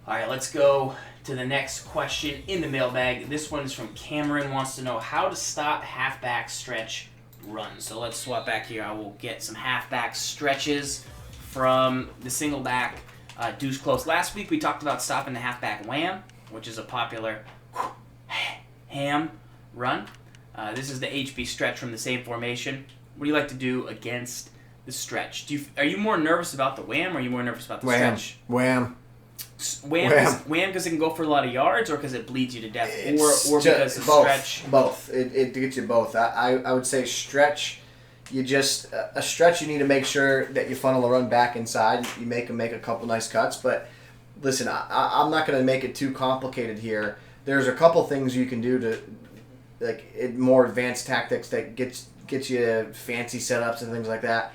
All right, let's go to the next question in the mailbag. This one is from Cameron, wants to know how to stop halfback stretch runs. So let's swap back here. I will get some halfback stretches from the single back deuce close. Last week we talked about stopping the halfback wham, which is a popular ham run. This is the HB stretch from the same formation. What do you like to do against the stretch? Are you more nervous about the wham or are you more nervous about the stretch? Wham Because it can go for a lot of yards, or because it bleeds you to death, or because the stretch. Both. It gets you both. I would say stretch. A stretch. You need to make sure that you funnel the run back inside. You make a couple nice cuts. But listen, I'm not going to make it too complicated here. There's a couple things you can do to more advanced tactics that gets you fancy setups and things like that.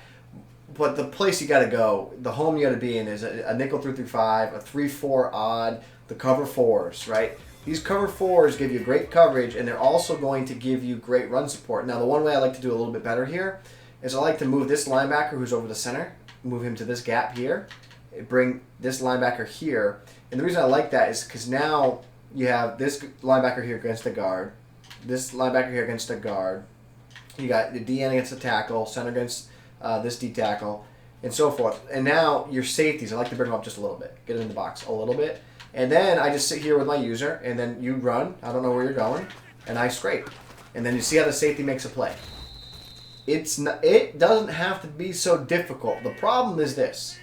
But the place you got to go, the home you got to be in is a nickel 3-5, a 3-4 odd, the cover fours, right? These cover 4s give you great coverage, and they're also going to give you great run support. Now, the one way I like to do a little bit better here is I like to move this linebacker who's over the center, move him to this gap here, bring this linebacker here. And the reason I like that is because now you have this linebacker here against the guard, this linebacker here against the guard. You got the DN against the tackle, center against this D tackle, and so forth. And now your safeties, I like to bring them up just a little bit, get them in the box a little bit. And then I just sit here with my user, and then you run. I don't know where you're going, and I scrape. And then you see how the safety makes a play. It doesn't have to be so difficult. The problem is this.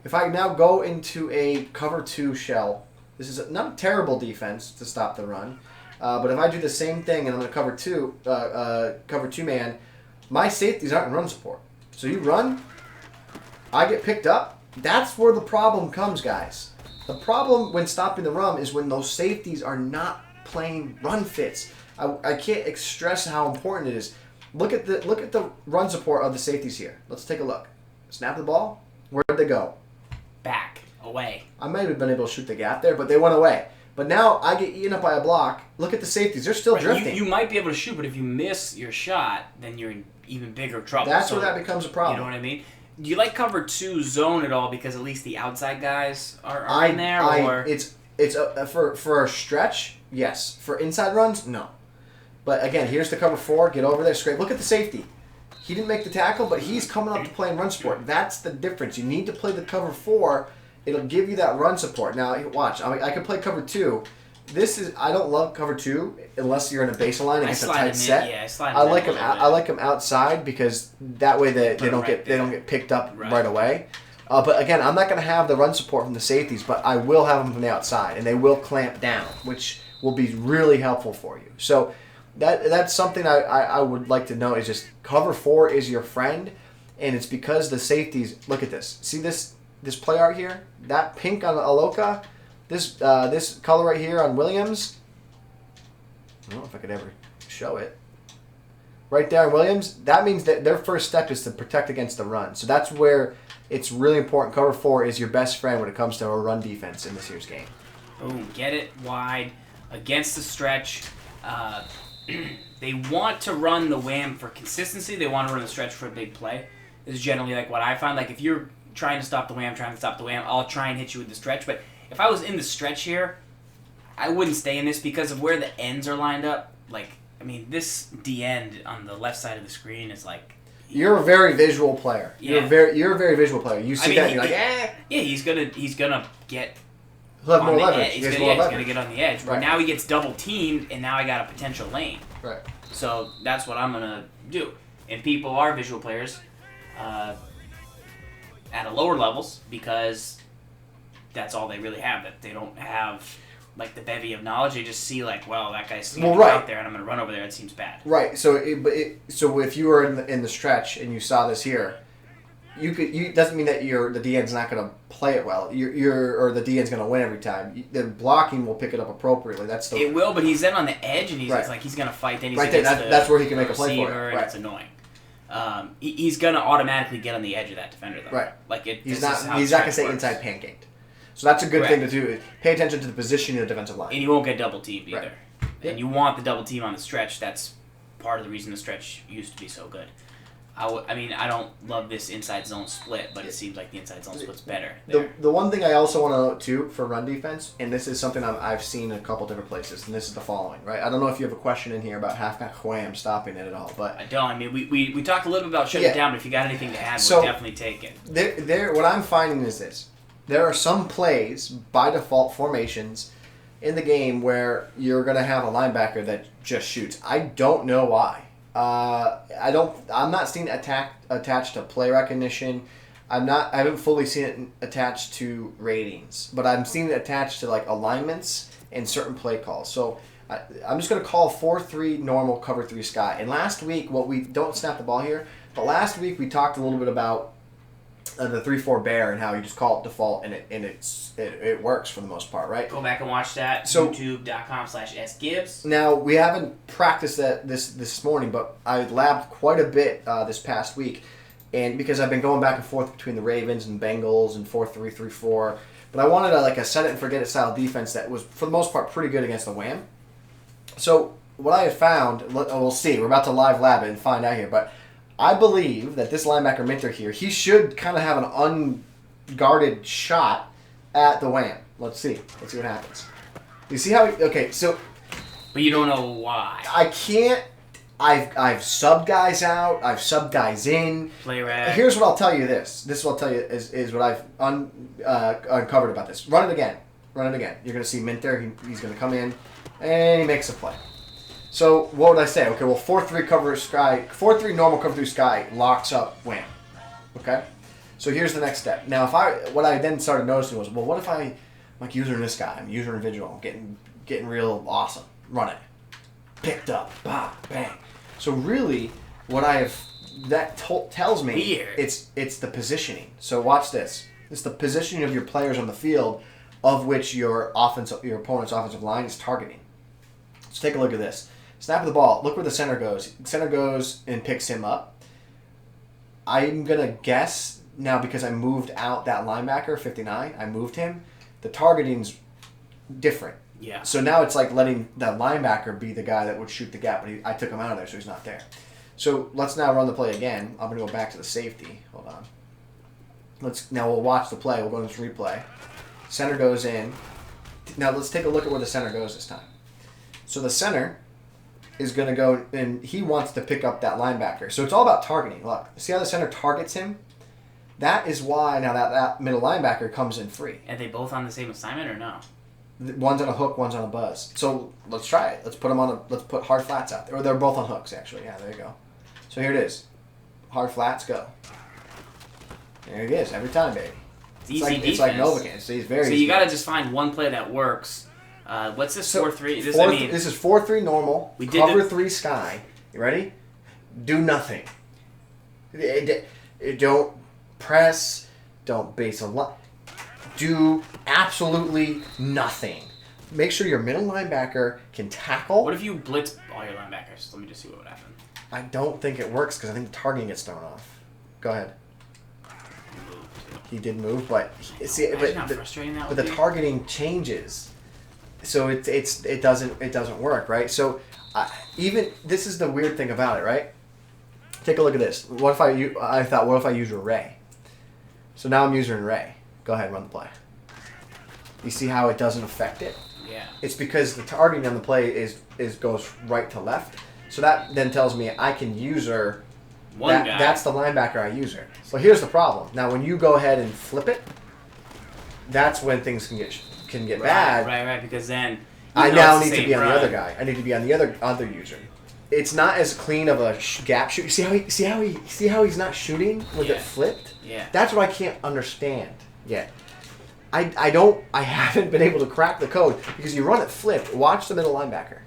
If I now go into a cover 2 shell, this is not a terrible defense to stop the run, but if I do the same thing and I'm going to cover 2 man, my safeties aren't in run support. So you run, I get picked up. That's where the problem comes, guys. The problem when stopping the run is when those safeties are not playing run fits. I can't stress how important it is. Look at the run support of the safeties here. Let's take a look. Snap the ball. Where'd they go? Back. Away. I might have been able to shoot the gap there, but they went away. But now I get eaten up by a block. Look at the safeties. They're still drifting. You might be able to shoot, but if you miss your shot, then you're in even bigger trouble. That's where that becomes a problem. You know what I mean? Do you like cover 2 zone at all because at least the outside guys are in there? Or it's for a stretch, yes. For inside runs, no. But again, here's the cover 4. Get over there, scrape. Look at the safety. He didn't make the tackle, but he's coming up to play in run support. That's the difference. You need to play the cover 4. It'll give you that run support. Now, watch. I can play cover 2. I don't love cover 2 unless you're in a baseline and it's a tight set. Yeah, I slide I like them outside because that way they don't get picked up right away. But again, I'm not going to have the run support from the safeties, but I will have them from the outside, and they will clamp down, which will be really helpful for you. So that's something I would like to know is just cover 4 is your friend, and it's because the safeties. Look at this. See this play art here? That pink on Aloka. This color right here on Williams, I don't know if I could ever show it. Right there on Williams, that means that their first step is to protect against the run. So that's where it's really important. Cover 4 is your best friend when it comes to a run defense in this year's game. Boom, get it wide against the stretch. They want to run the Wham for consistency. They want to run the stretch for a big play. This is generally like what I find. Like if you're trying to stop the Wham, I'll try and hit you with the stretch. But if I was in the stretch here, I wouldn't stay in this because of where the ends are lined up. Like, I mean, this D end on the left side of the screen is like. You're a very visual player. Yeah. You're a very visual player. You see that and you're like, eh. Yeah, he's gonna get. He'll have more leverage. He's gonna get on the edge. But Right. now he gets double teamed, and now I got a potential lane. Right. So that's what I'm gonna do. And people are visual players at a lower levels because that's all they really have. That they don't have like the bevy of knowledge. They just see like, well, that guy's out there, and I'm gonna run over there. It seems bad. Right. So so if you were in the stretch and you saw this here, you doesn't mean that the DN's not going to play it well. Or the DN's going to win every time. The blocking will pick it up appropriately. It will, but he's then on the edge, and he's right. like he's going to fight. Then he's right there. That's where he can make a play for it. And right. it's annoying. He's going to automatically get on the edge of that defender, though. Right. Like he's not going to stay inside pancaked. So that's a good thing to do. Pay attention to the position of the defensive line. And you won't get double teamed either. Right. And you want the double team on the stretch. That's part of the reason the stretch used to be so good. I mean, I don't love this inside zone split, but it seems like the inside zone split's better. The one thing I also want to note, too, for run defense, and this is something I've seen in a couple different places, and this is the following, right? I don't know if you have a question in here about halfback Wham stopping it at all, but... I don't. I mean, we talked a little bit about shutting it down, but if you got anything to add, we'll definitely take it. What I'm finding is this. There are some plays, by default formations, in the game where you're going to have a linebacker that just shoots. I don't know why. I'm not seeing it attached to play recognition. I haven't fully seen it attached to ratings, but I'm seeing it attached to like alignments and certain play calls. So I'm just going to call 4-3 normal cover 3 sky. And last week, don't snap the ball here, but last week we talked a little bit about the 3-4 bear and how you just call it default and it works for the most part, right? Go back and watch that. So, YouTube.com/sgibbs. Now we haven't practiced that this morning, but I labbed quite a bit this past week, and because I've been going back and forth between the Ravens and Bengals and 4-3-3-4, But I wanted a set it and forget it style defense that was, for the most part, pretty good against the Wham. So what I have found, we'll see. We're about to live lab it and find out here. But I believe that this linebacker Minter here, he should kind of have an unguarded shot at the Wham. Let's see. Let's see what happens. You see how okay, so... But you don't know why. I can't... I've subbed guys out. I've subbed guys in. Play rag. Here's what I'll tell you this. This is what I'll tell you is what I've uncovered about this. Run it again. Run it again. You're going to see Minter. He's going to come in, and he makes a play. So what would I say? Okay, well, 4-3 cover sky, 4-3 normal cover through sky locks up Wham. Okay, so here's the next step. Now, what I then started noticing was, well, what if I'm like using this guy? I'm user individual, getting real awesome. Run it, picked up, bah, bang. So really, what tells me Weird. it's the positioning. So watch this. It's the positioning of your players on the field, of which your opponent's offensive line is targeting. Let's take a look at this. Snap of the ball. Look where the center goes. Center goes and picks him up. I'm going to guess now, because I moved out that linebacker, 59. I moved him. The targeting's different. Yeah. So now it's like letting that linebacker be the guy that would shoot the gap, but I took him out of there, so he's not there. So let's now run the play again. I'm going to go back to the safety. Hold on. Now we'll watch the play. We'll go to this replay. Center goes in. Now let's take a look at where the center goes this time. So the center is going to go, and he wants to pick up that linebacker. So it's all about targeting. Look, see how the center targets him? That is why now that middle linebacker comes in free. Are they both on the same assignment or no? One's on a hook, one's on a buzz. So let's try it. Let's put hard flats out there. Or they're both on hooks, actually. Yeah, there you go. So here it is. Hard flats, go. There it is, every time, baby. It's easy defense. It's like Novocaine. It's very so easy. you got to just find one play that works. What's this 4-3? This is 4-3 normal. We did cover 3 sky. You ready? Do nothing. Don't press. Don't base a lot. Do absolutely nothing. Make sure your middle linebacker can tackle. What if you blitz all your linebackers? Let me just see what would happen. I don't think it works because I think the targeting gets thrown off. Go ahead. He did move, but the targeting changes. So it doesn't work, right? So even this is the weird thing about it, right? Take a look at this. What if I use Ray? So now I'm using Ray. Go ahead, run the play. You see how it doesn't affect it? Yeah. It's because the targeting on the play goes right to left. So that then tells me I can use her. One guy. That's the linebacker I use her. But here's the problem. Now when you go ahead and flip it, that's when things can get bad. Right. Because then I now need to be on the other guy. I need to be on the other user. It's not as clean of a gap shoot. See how he's not shooting with it flipped? Yeah. That's what I can't understand yet. I haven't been able to crack the code because you run it flipped. Watch the middle linebacker.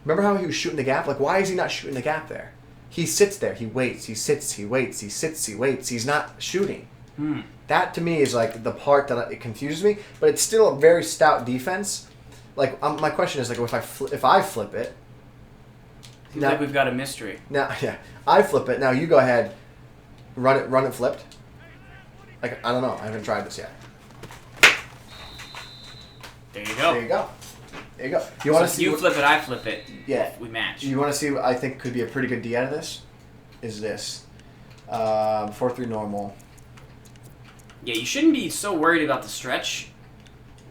Remember how he was shooting the gap? Like, why is he not shooting the gap there? He sits there. He waits. He sits. He waits. He sits. He waits. He's not shooting. That to me is like the part that it confuses me. But it's still a very stout defense. Like my question is like, if I flip it. Seems like we've got a mystery. Now, yeah, I flip it. Now you go ahead. Run it flipped. Like I don't know. I haven't tried this yet. There you go. There you go. There you go. You want to see? You flip it, I flip it. Yeah, we match. You want to see what I think could be a pretty good D out of this? Is this 4-3 normal? Yeah, you shouldn't be so worried about the stretch.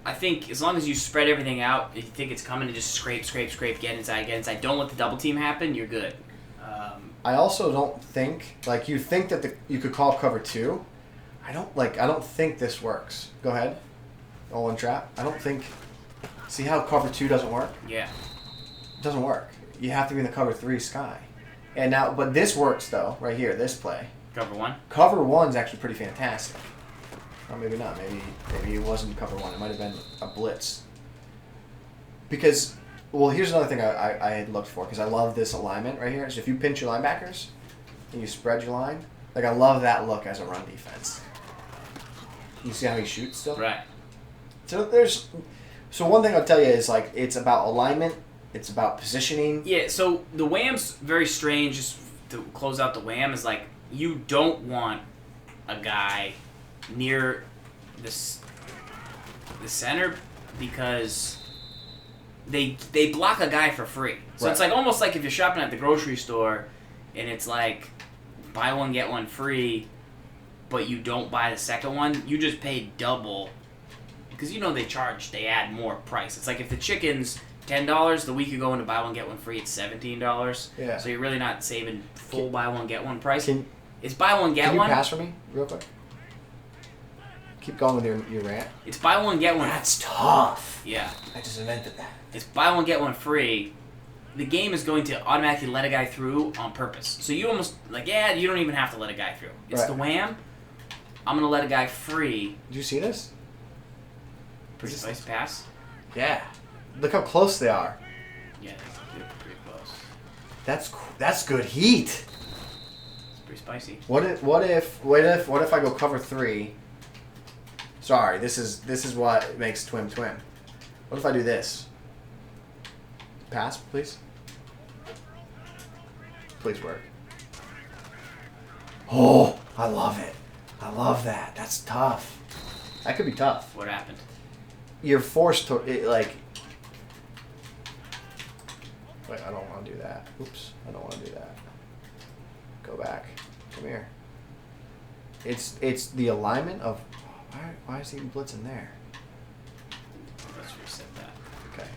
I think as long as you spread everything out, if you think it's coming, and just scrape, get inside. Don't let the double team happen. You're good. I also don't think you think that you could call cover 2. I don't think this works. Go ahead. All in trap. I don't think. See how cover 2 doesn't work? Yeah. It doesn't work. You have to be in the cover 3 sky. And now, but this works though, right here, this play. Cover 1? Cover 1's actually pretty fantastic. Or maybe not. Maybe it wasn't cover 1. It might have been a blitz. Because, well, here's another thing I had looked for, because I love this alignment right here. So if you pinch your linebackers and you spread your line, like I love that look as a run defense. You see how he shoots still? Right. So one thing I'll tell you is like it's about alignment, it's about positioning. Yeah, so the Wham's very strange. Just to close out the Wham is like you don't want a guy near this the center because they block a guy for free. So Right. it's like almost like if you're shopping at the grocery store and it's like buy one get one free, but you don't buy the second one, you just pay double because they add more price. It's like if the chicken's $10, the week you go into buy one get one free, it's $17. Yeah. So you're really not saving full buy one get one price. Can It's buy one get you one. pass for me real quick? Keep going with your rant. It's buy one get one. That's tough. Yeah. I just invented that. It's buy one get one free. The game is going to automatically let a guy through on purpose. So you almost you don't even have to let a guy through. It's Right. the Wham. I'm gonna let a guy free. Did you see this? Pretty spicy pass. Yeah. Look how close they are. Yeah, they're pretty close. That's good heat. It's pretty spicy. What if I go cover 3? Sorry, this is what makes TWIM TWIM. What if I do this? Pass, please. Please work. Oh, I love it. I love that. That's tough. That could be tough. What happened? You're forced to Wait, I don't want to do that. Oops, I don't want to do that. Go back. Come here. It's the alignment of why is he blitzing there? Let's reset that. Okay.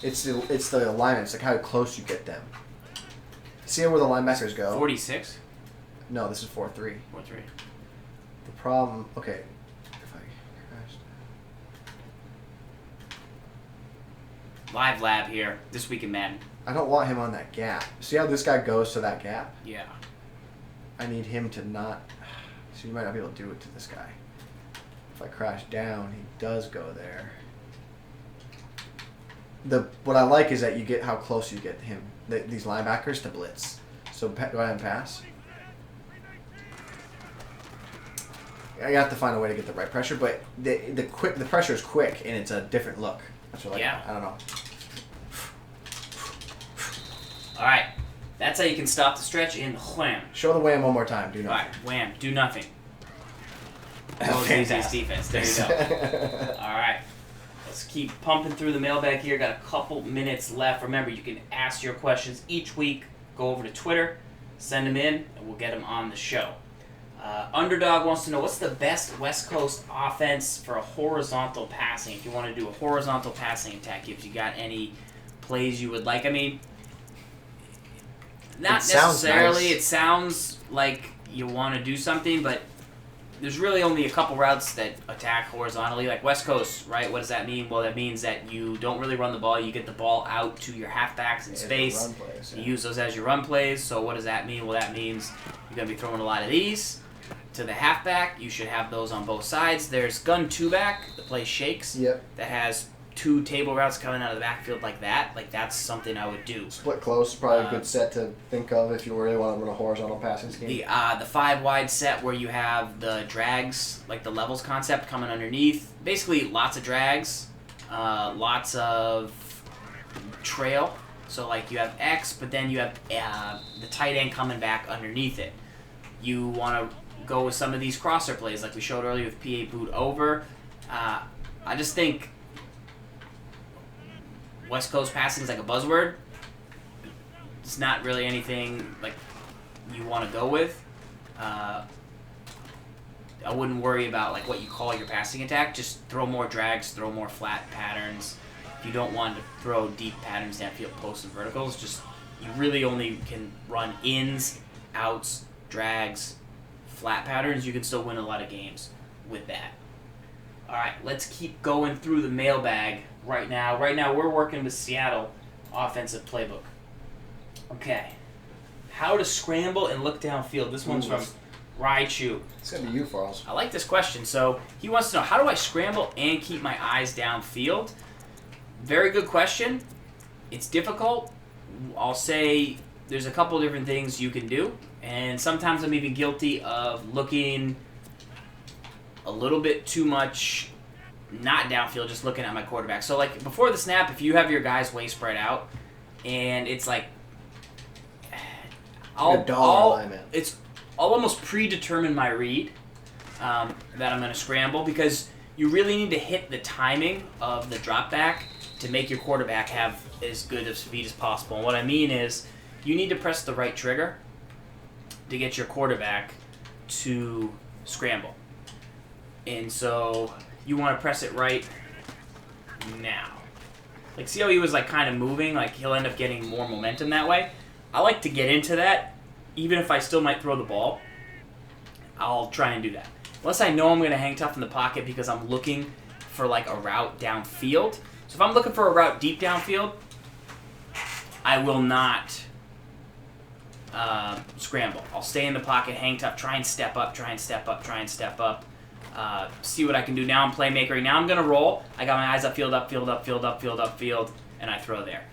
It's the alignment. It's like how close you get them. See where the linebackers go? 46? No, this is 4-3. 4-3. The problem. Okay. If I crashed. Live lab here this week in Madden. I don't want him on that gap. See how this guy goes to that gap? Yeah. I need him to not. So you might not be able to do it to this guy. If I crash down, he does go there. What I like is that you get how close you get him, these linebackers to blitz. So go ahead and pass. I have to find a way to get the right pressure, but the pressure is quick and it's a different look. That's what I don't know. All right. That's how you can stop the stretch in Wham. Show the Wham one more time. Do All nothing. right, Wham. Do nothing. Easiest defense. There you go. All right. Let's keep pumping through the mailbag here. Got a couple minutes left. Remember, you can ask your questions each week. Go over to Twitter, send them in, and we'll get them on the show. Underdog wants to know, what's the best West Coast offense for a horizontal passing? If you want to do a horizontal passing attack, if you got any plays you would like. I mean, not necessarily. Nice. It sounds like you want to do something, but there's really only a couple routes that attack horizontally. Like West Coast, right? What does that mean? Well, that means that you don't really run the ball. You get the ball out to your halfbacks in space. Run plays, yeah. You use those as your run plays. So what does that mean? Well, that means you're going to be throwing a lot of these to the halfback. You should have those on both sides. There's gun two-back, the play shakes, Yep. that has 2 table routes coming out of the backfield like that. Like, that's something I would do. Split close is probably a good set to think of if you really want to run a horizontal passing scheme. The 5-wide set where you have the drags, like the levels concept coming underneath. Basically, lots of drags, lots of trail. So, like, you have X, but then you have the tight end coming back underneath it. You want to go with some of these crosser plays, like we showed earlier with PA boot over. I just think West Coast passing is like a buzzword. It's not really anything like you want to go with. I wouldn't worry about like what you call your passing attack. Just throw more drags, throw more flat patterns. If you don't want to throw deep patterns downfield, posts and verticals, just you really only can run ins, outs, drags, flat patterns. You can still win a lot of games with that. All right, let's keep going through the mailbag right now. Right now, we're working with Seattle offensive playbook. Okay. How to scramble and look downfield. This one's from Raichu. It's going to be you, Farls. I like this question. So he wants to know, how do I scramble and keep my eyes downfield? Very good question. It's difficult. I'll say there's a couple different things you can do. And sometimes I'm even guilty of looking a little bit too much, not downfield, just looking at my quarterback. So, like, before the snap, if you have your guys way spread out, and it's like, I'll almost predetermine my read that I'm going to scramble, because you really need to hit the timing of the drop back to make your quarterback have as good of speed as possible. And what I mean is you need to press the right trigger to get your quarterback to scramble. And so you want to press it right now. Like, see how he was like kind of moving? Like, he'll end up getting more momentum that way. I like to get into that, even if I still might throw the ball. I'll try and do that. Unless I know I'm going to hang tough in the pocket because I'm looking for like a route downfield. So if I'm looking for a route deep downfield, I will not scramble. I'll stay in the pocket, hang tough, try and step up, see what I can do. Now I'm playmaker. Now I'm going to roll. I got my eyes upfield, and I throw there.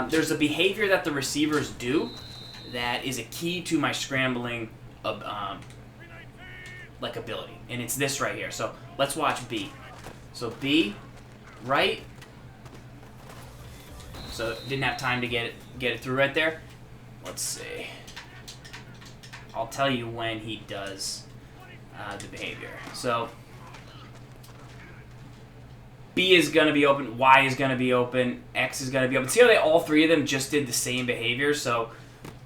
There's a behavior that the receivers do that is a key to my scrambling like ability, and it's this right here. So let's watch B. So B, right. So didn't have time to get it through right there. Let's see. I'll tell you when he does the behavior. So B is going to be open, Y is going to be open, X is going to be open. See how all three of them just did the same behavior? So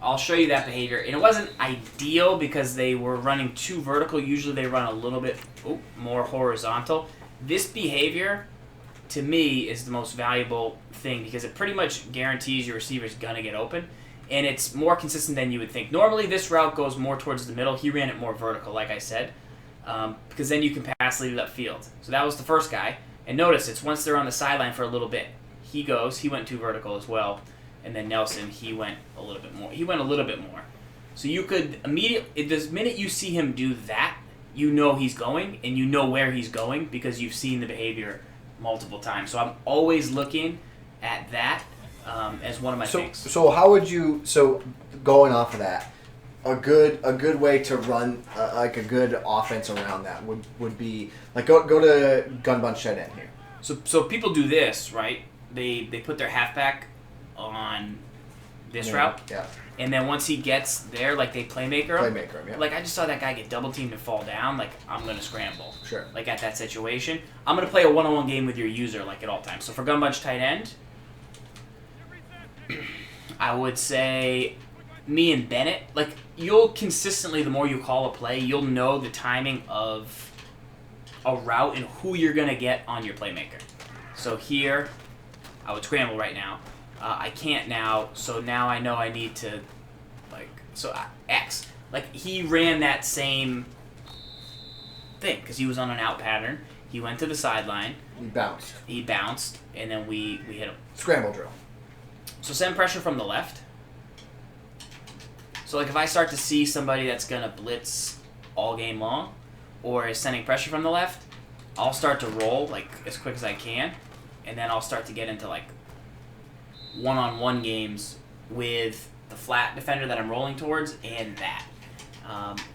I'll show you that behavior. And it wasn't ideal because they were running too vertical. Usually they run a little bit more horizontal. This behavior, to me, is the most valuable thing because it pretty much guarantees your receiver's going to get open. And it's more consistent than you would think. Normally this route goes more towards the middle. He ran it more vertical, like I said, because then you can pass lead it upfield. So that was the first guy. And notice, it's once they're on the sideline for a little bit. He went too vertical as well. And then Nelson, he went a little bit more. So you could immediately, the minute you see him do that, you know he's going, and you know where he's going because you've seen the behavior multiple times. So I'm always looking at that as one of my things. So how would you, going off of that, a good way to run like a good offense around that would be like go to gun bunch tight end here. So people do this, right? They put their halfback on this route. Yeah. And then once he gets there, like they playmaker him. Yeah. Like I just saw that guy get double teamed and fall down. Like I'm gonna scramble. Sure. Like at that situation, I'm gonna play a one-on-one game with your user like at all times. So for gun bunch tight end, I would say me and Bennett. Like you'll consistently, the more you call a play, you'll know the timing of a route and who you're gonna get on your playmaker. So here, I would scramble right now. I can't now, so now I know I need to, X. Like, he ran that same thing, because he was on an out pattern. He went to the sideline. He bounced, and then we hit him. Scramble drill. So send pressure from the left. So, like, if I start to see somebody that's going to blitz all game long, or is sending pressure from the left, I'll start to roll, like, as quick as I can, and then I'll start to get into, like, one-on-one games with the flat defender that I'm rolling towards and that.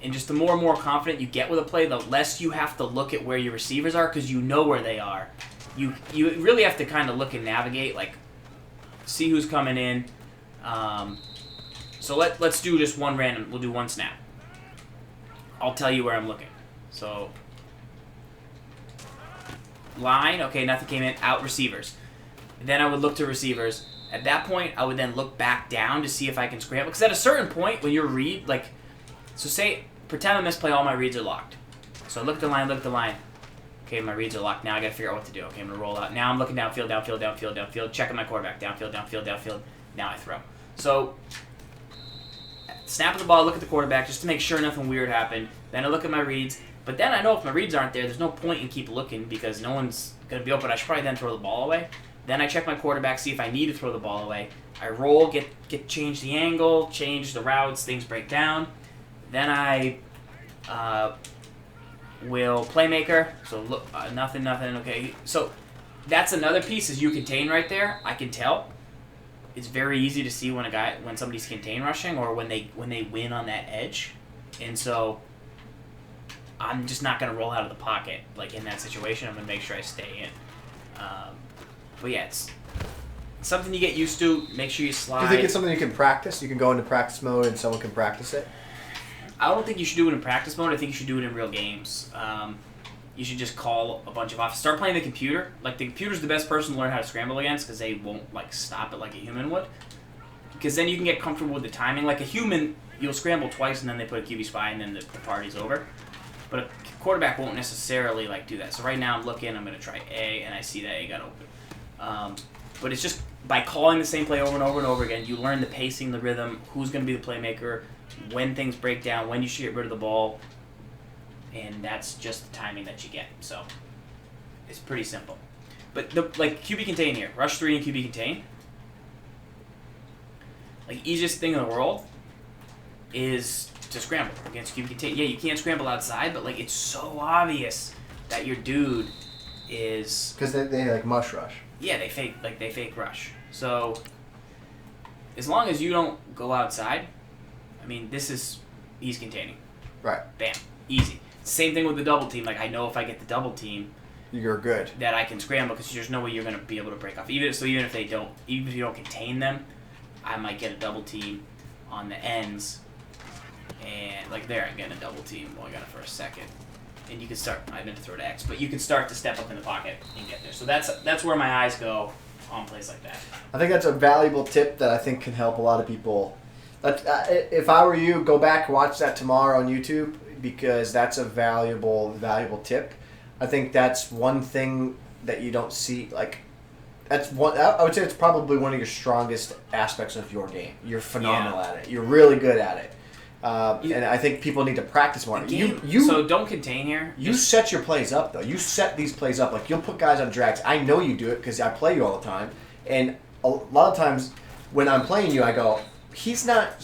And just the more and more confident you get with a play, the less you have to look at where your receivers are because you know where they are. You really have to kind of look and navigate, like see who's coming in. So let's do just one random. We'll do one snap. I'll tell you where I'm looking. So line, okay, nothing came in. Out receivers. Then I would look to receivers. At that point, I would then look back down to see if I can scramble. Because at a certain point, when you're read, like, so say, pretend I misplay, all my reads are locked. So I look at the line. Okay, my reads are locked. Now I got to figure out what to do. Okay, I'm going to roll out. Now I'm looking downfield, checking my quarterback. Downfield. Now I throw. So, snap of the ball, look at the quarterback just to make sure nothing weird happened. Then I look at my reads. But then I know if my reads aren't there's no point in keep looking because no one's going to be open. I should probably then throw the ball away. Then I check my quarterback, see if I need to throw the ball away. I roll, change the angle, change the routes, things break down. Then I will playmaker. So look, nothing. Okay, so that's another piece is you contain right there. I can tell. It's very easy to see when somebody's contain rushing or when they win on that edge, and so I'm just not gonna roll out of the pocket like in that situation. I'm gonna make sure I stay in. But yeah, it's something you get used to. Make sure you slide. Do you think it's something you can practice? You can go into practice mode and someone can practice it? I don't think you should do it in practice mode. I think you should do it in real games. you should just call a bunch of off. Start playing the computer. Like, the computer's the best person to learn how to scramble against because they won't, like, stop it like a human would. Because then you can get comfortable with the timing. Like a human, you'll scramble twice and then they put a QB spy and then the party's over. But a quarterback won't necessarily like do that. So right now I'm looking, I'm going to try A, and I see that A got open. But it's just by calling the same play over and over and over again, you learn the pacing, the rhythm, who's going to be the playmaker, when things break down, when you should get rid of the ball, and that's just the timing that you get. So it's pretty simple. But like QB contain here, rush 3 and QB contain. Like, easiest thing in the world is to scramble against QB contain. Yeah, you can't scramble outside, but like it's so obvious that your dude is because they like mush rush. Yeah, they fake rush. So as long as you don't go outside, I mean, he's containing. Right. Bam, easy. Same thing with the double team. Like, I know if I get the double team, you're good. That I can scramble because there's no way you're gonna be able to break off. Even if you don't contain them, I might get a double team on the ends. And, like, there, I'm getting a double team. Well, I got it for a second. And you can start, I meant to throw it to X, but you can start to step up in the pocket and get there. So that's where my eyes go on plays like that. I think that's a valuable tip that I think can help a lot of people. If I were you, go back and watch that tomorrow on YouTube because that's a valuable tip. I think that's one thing that you don't see, like, that's one. I would say it's probably one of your strongest aspects of your game. You're phenomenal at it. You're really good at it. And I think people need to practice more. So don't contain here. You set your plays up, though. You set these plays up. Like, you'll put guys on drags. I know you do it because I play you all the time. And a lot of times when I'm playing you, I go, he's not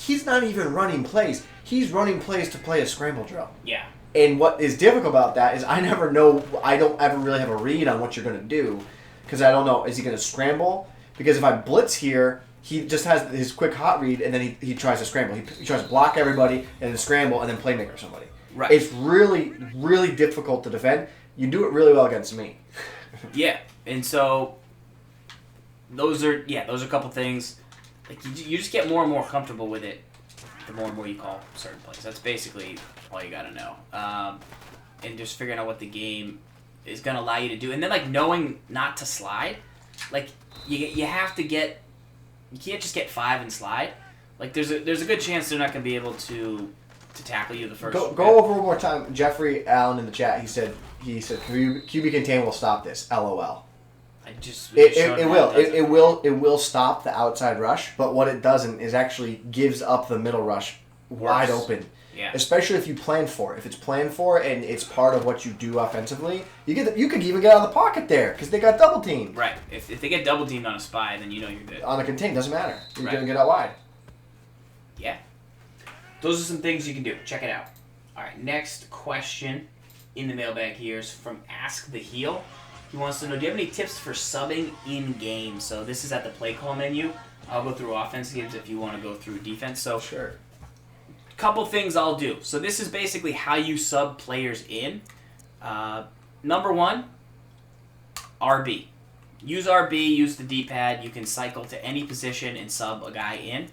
even running plays. He's running plays to play a scramble drill. Yeah. And what is difficult about that is I never know. I don't ever really have a read on what you're going to do because I don't know. Is he going to scramble? Because if I blitz here, he just has his quick hot read, and then he tries to scramble. He tries to block everybody, and then scramble, and then playmaker somebody. Right. It's really, really difficult to defend. You do it really well against me. Yeah, and so those are a couple things. Like, you just get more and more comfortable with it the more and more you call certain plays. That's basically all you got to know. And just figuring out what the game is going to allow you to do. And then, like, knowing not to slide. Like, you have to get... You can't just get 5 and slide. Like, there's a good chance they're not going to be able to tackle you the first. Go over one more time. Jeffrey Allen in the chat. He said QB contain will stop this. LOL. It will stop the outside rush, but what it doesn't is actually gives up the middle rush wide open. Yeah. Especially if you plan for it. If it's planned for and it's part of what you do offensively, you could even get out of the pocket there because they got double teamed. Right. If they get double teamed on a spy, then you know you're good. On a contain, doesn't matter. You're going to get out wide. Yeah. Those are some things you can do. Check it out. All right. Next question in the mailbag here is from Ask the Heel. He wants to know, do you have any tips for subbing in game? So this is at the play call menu. I'll go through offense games if you want to go through defense. So sure. Couple things I'll do. So this is basically how you sub players in. Number 1, RB. Use RB, use the D-pad. You can cycle to any position and sub a guy in.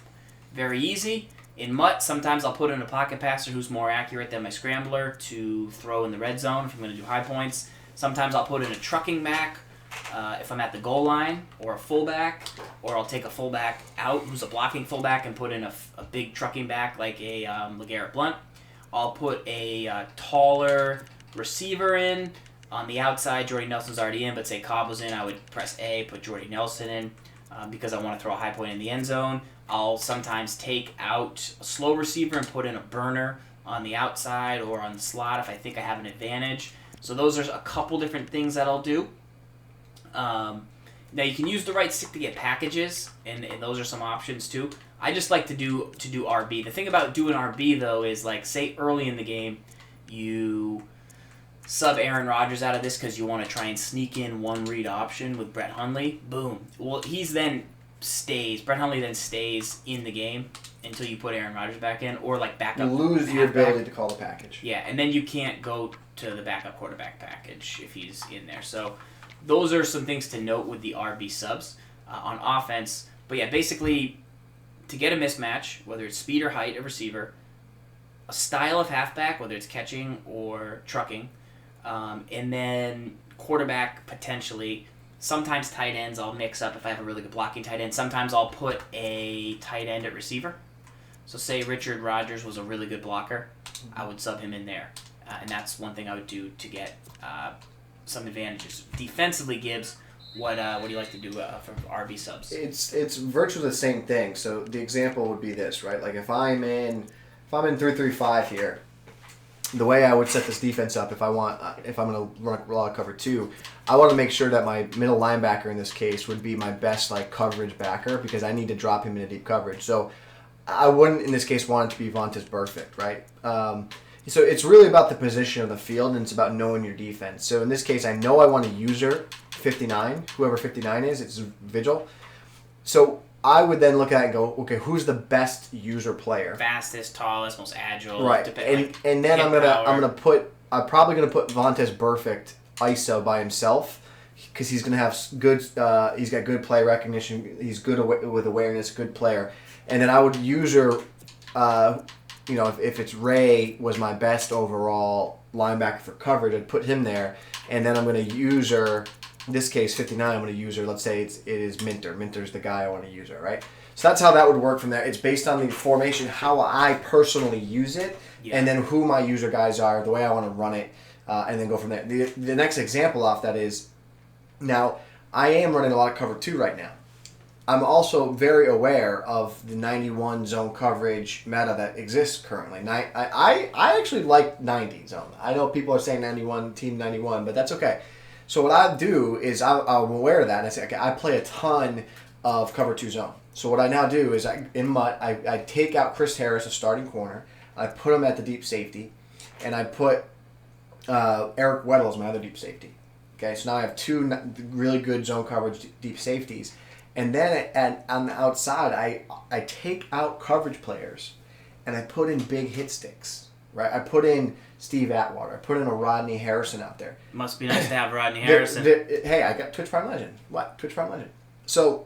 Very easy. In MUT, sometimes I'll put in a pocket passer who's more accurate than my scrambler to throw in the red zone if I'm going to do high points. Sometimes I'll put in a trucking back if I'm at the goal line, or a fullback, or I'll take a fullback out who's a blocking fullback and put in a big trucking back like a LeGarrette Blount. I'll put a taller receiver in on the outside. Jordy Nelson's already in, but say Cobb was in, I would press A, put Jordy Nelson in because I want to throw a high point in the end zone. I'll sometimes take out a slow receiver and put in a burner on the outside or on the slot if I think I have an advantage. So those are a couple different things that I'll do. Now you can use the right stick to get packages, and those are some options too. I just like to do RB. The thing about doing RB though is, like, say early in the game you sub Aaron Rodgers out of this because you want to try and sneak in one read option with Brett Hundley. Boom. Well, Brett Hundley then stays in the game until you put Aaron Rodgers back in, or like backup. You lose your ability to call the package. Yeah, and then you can't go to the backup quarterback package if he's in there. So those are some things to note with the RB subs on offense. But yeah, basically, to get a mismatch, whether it's speed or height of receiver, a style of halfback, whether it's catching or trucking, And then quarterback, potentially. Sometimes tight ends I'll mix up if I have a really good blocking tight end. Sometimes I'll put a tight end at receiver. So say Richard Rodgers was a really good blocker, I would sub him in there. And that's one thing I would do to get some advantages. Defensively, Gibbs, what do you like to do for RB subs? It's virtually the same thing. So the example would be this, right? Like if I'm in 3-3-5 here, the way I would set this defense up, if I'm going to run a lot of cover 2, I want to make sure that my middle linebacker in this case would be my best like coverage backer because I need to drop him into deep coverage. So I wouldn't in this case want it to be Vontaze Burfict, right? So it's really about the position of the field and it's about knowing your defense. So in this case, I know I want a user 59, whoever 59 is, it's Vigil. So I would then look at it and go, okay, who's the best user player? Fastest, tallest, most agile. Right, and then I'm probably gonna put Vontaze Burfict ISO by himself because he's gonna have good. He's got good play recognition. He's good with awareness. Good player. And then I would user, if it's Ray was my best overall linebacker for coverage, I'd put him there. And then I'm gonna user. In this case, 59, I'm going to use her. Let's say it is Minter. Minter's the guy I want to use her, right? So that's how that would work from there. It's based on the formation, how I personally use it, and then who my user guys are, the way I want to run it, and then go from there. The next example off that is, now, I am running a lot of cover 2 right now. I'm also very aware of the 91 zone coverage meta that exists currently. I actually like 90 zone. I know people are saying 91, team 91, but that's okay. So what I do is I'm aware of that, and I say, okay, I play a ton of cover 2 zone. So what I now do is I take out Chris Harris, a starting corner, I put him at the deep safety, and I put Eric Weddle as my other deep safety. Okay, so now I have 2 really good zone coverage deep safeties. And then on the outside, I take out coverage players, and I put in big hit sticks. Right, I put in Steve Atwater. I put in a Rodney Harrison out there. Must be nice to have Rodney Harrison. Hey, I got Twitch Prime Legend. What? Twitch Prime Legend. So,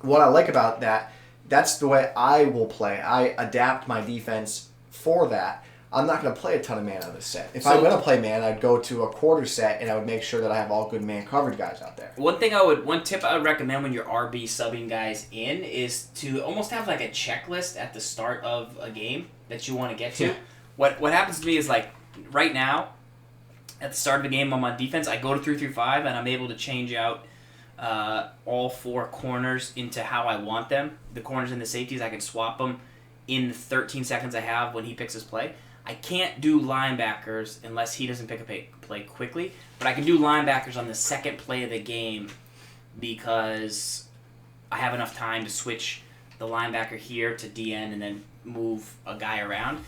what I like about that, that's the way I will play. I adapt my defense for that. I'm not going to play a ton of man out of this set. If I'm going to play man, I'd go to a quarter set and I would make sure that I have all good man coverage guys out there. One tip I would recommend when you're RB subbing guys in is to almost have like a checklist at the start of a game that you want to get to. Yeah. What happens to me is like right now, at the start of the game I'm on defense, I go to 3-5 and I'm able to change out all 4 corners into how I want them. The corners and the safeties, I can swap them in the 13 seconds I have when he picks his play. I can't do linebackers unless he doesn't pick a play quickly, but I can do linebackers on the second play of the game because I have enough time to switch the linebacker here to DN and then move a guy around.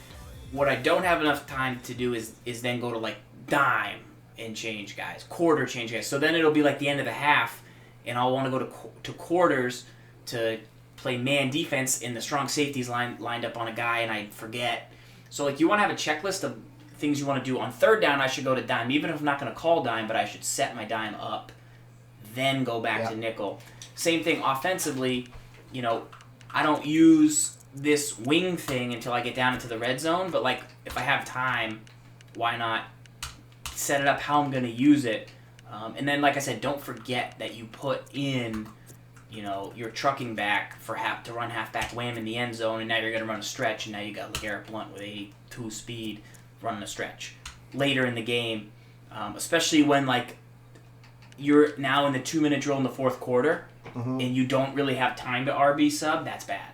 What I don't have enough time to do is then go to like dime and change guys, quarter change guys. So then it'll be like the end of the half, and I'll want to go to quarters to play man defense, and the strong safeties lined up on a guy, and I forget. So like you want to have a checklist of things you want to do. On third down, I should go to dime, even if I'm not going to call dime, but I should set my dime up, then go back to nickel. Same thing offensively. I don't use this wing thing until I get down into the red zone, but like if I have time, why not set it up how I'm going to use it? And then, like I said, don't forget that you put in, your trucking back to run halfback wham in the end zone, and now you're going to run a stretch, and now you got LeGarrette Blount with 82 speed running a stretch later in the game, especially when like you're now in the 2-minute drill in the fourth quarter, and you don't really have time to RB sub. That's bad.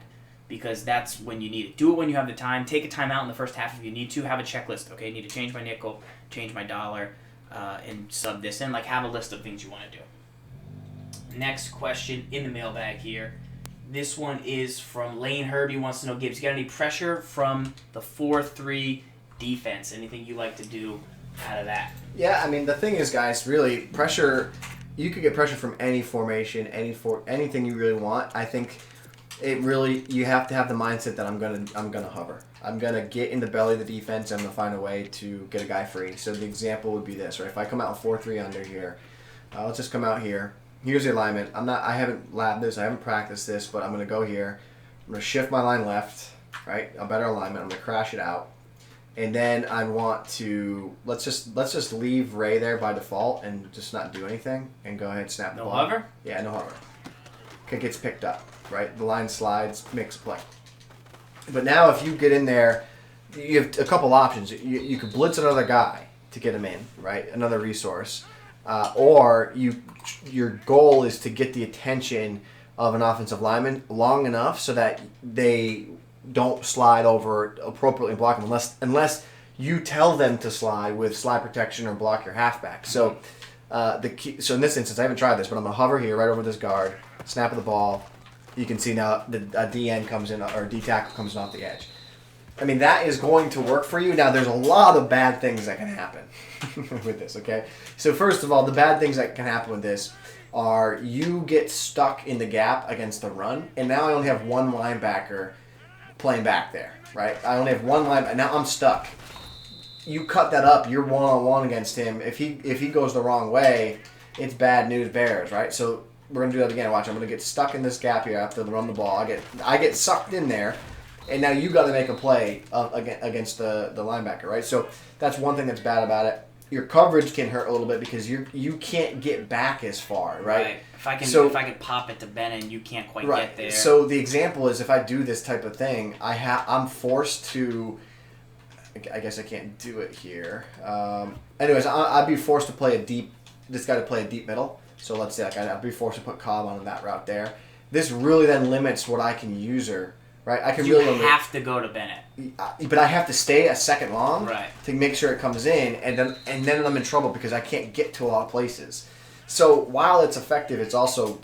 Because that's when you need it. Do it when you have the time. Take a timeout in the first half if you need to. Have a checklist. Okay, I need to change my nickel, change my dollar, and sub this in. Like, have a list of things you want to do. Next question in the mailbag here. This one is from Lane Herbie. Wants to know, Gibbs, you got any pressure from the 4-3 defense? Anything you like to do out of that? Yeah, I mean, the thing is, guys, really, pressure, you could get pressure from any formation, anything you really want. I think you have to have the mindset that I'm gonna hover. I'm gonna get in the belly of the defense. I'm gonna find a way to get a guy free. So the example would be this, right? If I come out 4-3 under here, let's just come out here. Here's the alignment. I haven't labbed this. I haven't practiced this, but I'm gonna go here. I'm gonna shift my line left, right? A better alignment. I'm gonna crash it out, And then I want to let's just leave Ray there by default and just not do anything and go ahead and snap the ball. No hover? Yeah, no hover. It gets picked up, right? The line slides, makes a play. But now if you get in there, you have a couple options. You could blitz another guy to get him in, right? Another resource. Or your goal is to get the attention of an offensive lineman long enough so that they don't slide over appropriately and block them unless you tell them to slide with slide protection or block your halfback. So so in this instance, I haven't tried this, but I'm going to hover here right over this guard, snap of the ball. You can see now a DN comes in, or D tackle comes in off the edge. I mean, that is going to work for you. Now, there's a lot of bad things that can happen with this, okay? So first of all, the bad things that can happen with this are you get stuck in the gap against the run, and now I only have one linebacker playing back there, right? I only have one linebacker. Now I'm stuck. You cut that up, you're one-on-one against him. If he goes the wrong way, it's bad news bears, right? So we're going to do that again. Watch, I'm going to get stuck in this gap here after the run the ball. I get sucked in there, and now you got to make a play against the linebacker, right? So that's one thing that's bad about it. Your coverage can hurt a little bit because you can't get back as far, right? If I can pop it to Bennett, you can't quite get there. So the example is if I do this type of thing, I'm forced to. I guess I can't do it here. Anyways, I'd be forced to play this guy to play a deep middle. So let's say I'd be forced to put Cobb on that route there. This really then limits what I can use her. Right, I can you really have to go to Bennett, but I have to stay a second long right, to make sure it comes in, and then I'm in trouble because I can't get to a lot of places. So while it's effective, it's also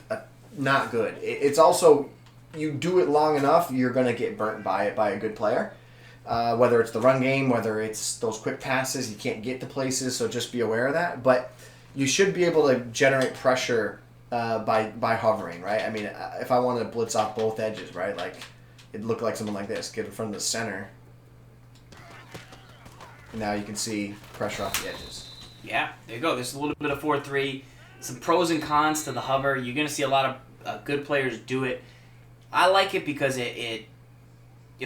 not good. It's also, you do it long enough, you're going to get burnt by it by a good player. Whether it's the run game, whether it's those quick passes, you can't get to places, so just be aware of that. But you should be able to generate pressure by hovering, right? I mean, if I want to blitz off both edges, right, like. It'd look like something like this. Get in front of the center. And now you can see pressure off the edges. Yeah, there you go. There's a little bit of 4-3. Some pros and cons to the hover. You're going to see a lot of good players do it. I like it because it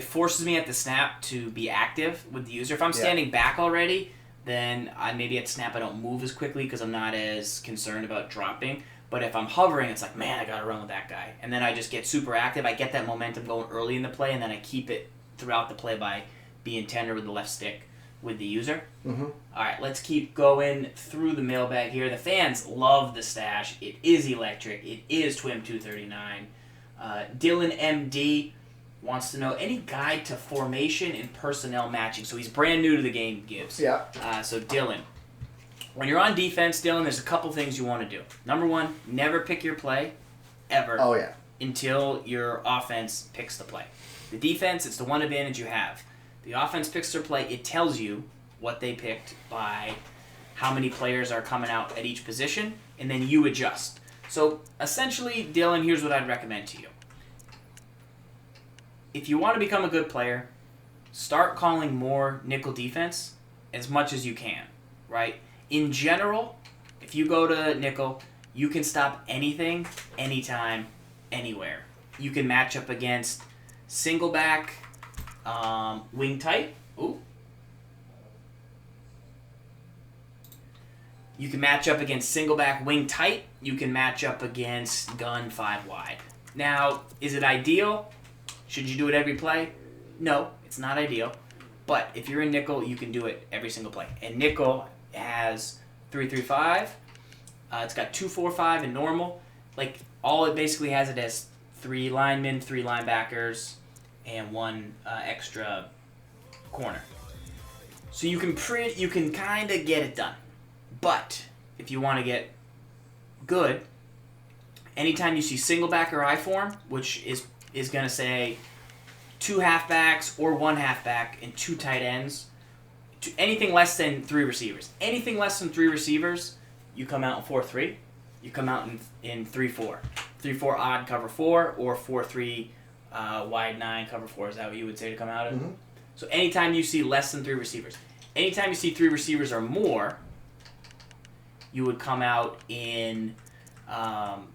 forces me at the snap to be active with the user. If I'm standing back already, then maybe at snap I don't move as quickly because I'm not as concerned about dropping. But if I'm hovering, it's like, man, I got to run with that guy. And then I just get super active. I get that momentum going early in the play, and then I keep it throughout the play by being tender with the left stick with the user. Mm-hmm. All right, let's keep going through the mailbag here. The fans love the stash. It is electric. It is TWIM 239. Dylan MD wants to know any guide to formation and personnel matching. So he's brand new to the game, Gibbs. Yeah. So Dylan. When you're on defense, Dylan, there's a couple things you want to do. Number one, never pick your play, ever. Oh, yeah. Until your offense picks the play. The defense, it's the one advantage you have. The offense picks their play. It tells you what they picked by how many players are coming out at each position, and then you adjust. So, essentially, Dylan, here's what I'd recommend to you. If you want to become a good player, start calling more nickel defense as much as you can, right? In general, if you go to nickel, you can stop anything, anytime, anywhere. You can match up against single back, wing tight. Ooh. You can match up against single back, wing tight. You can match up against gun 5 wide. Now, is it ideal? Should you do it every play? No, it's not ideal. But if you're in nickel, you can do it every single play. And nickel has 3-3-5. It's got 2-4-5 in normal. Like, all it basically has, it has 3 linemen, 3 linebackers, and 1 extra corner. So you can kind of get it done. But if you want to get good, anytime you see single back or I form, which is going to say 2 halfbacks or 1 halfback and 2 tight ends, to anything less than 3 receivers. Anything less than 3 receivers, you come out in 4-3. You come out in 3-4. 3-4 odd cover 4 or 4-3 wide 9 cover 4. Is that what you would say to come out of? Mm-hmm. So anytime you see less than 3 receivers. Anytime you see 3 receivers or more, you would come out in... and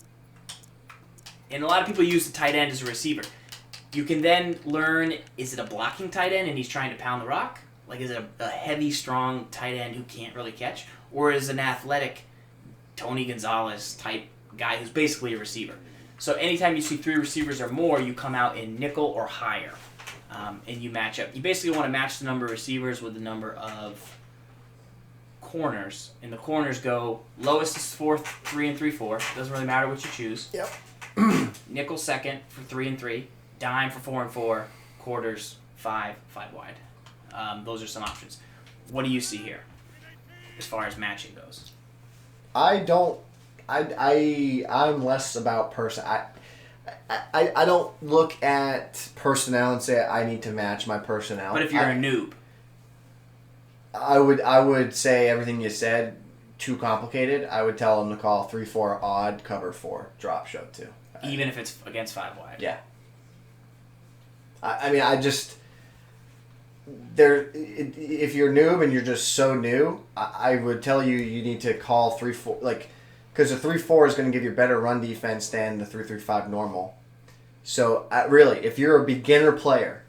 a lot of people use the tight end as a receiver. You can then learn, is it a blocking tight end and he's trying to pound the rock? Like, is it a heavy, strong tight end who can't really catch? Or is it an athletic Tony Gonzalez type guy who's basically a receiver? So anytime you see 3 receivers or more, you come out in nickel or higher. And you match up. You basically want to match the number of receivers with the number of corners. And the corners go, lowest is 4, 3, and 3, 4. Doesn't really matter what you choose. Yep. Nickel second for 3 and 3. Dime for 4 and 4. Quarters 5, 5 wide. Those are some options. What do you see here as far as matching goes? I'm less about person. I don't look at personnel and say I need to match my personnel. But if you're a noob, I would say everything you said too complicated. I would tell them to call 3-4 odd, cover 4, drop show 2. Even if it's against 5 wide. Yeah. I mean, if you're noob and you're just so new, I would tell you need to call 3-4, like, because the 3-4 is going to give you better run defense than the 3-3-5 normal. So really, if you're a beginner player,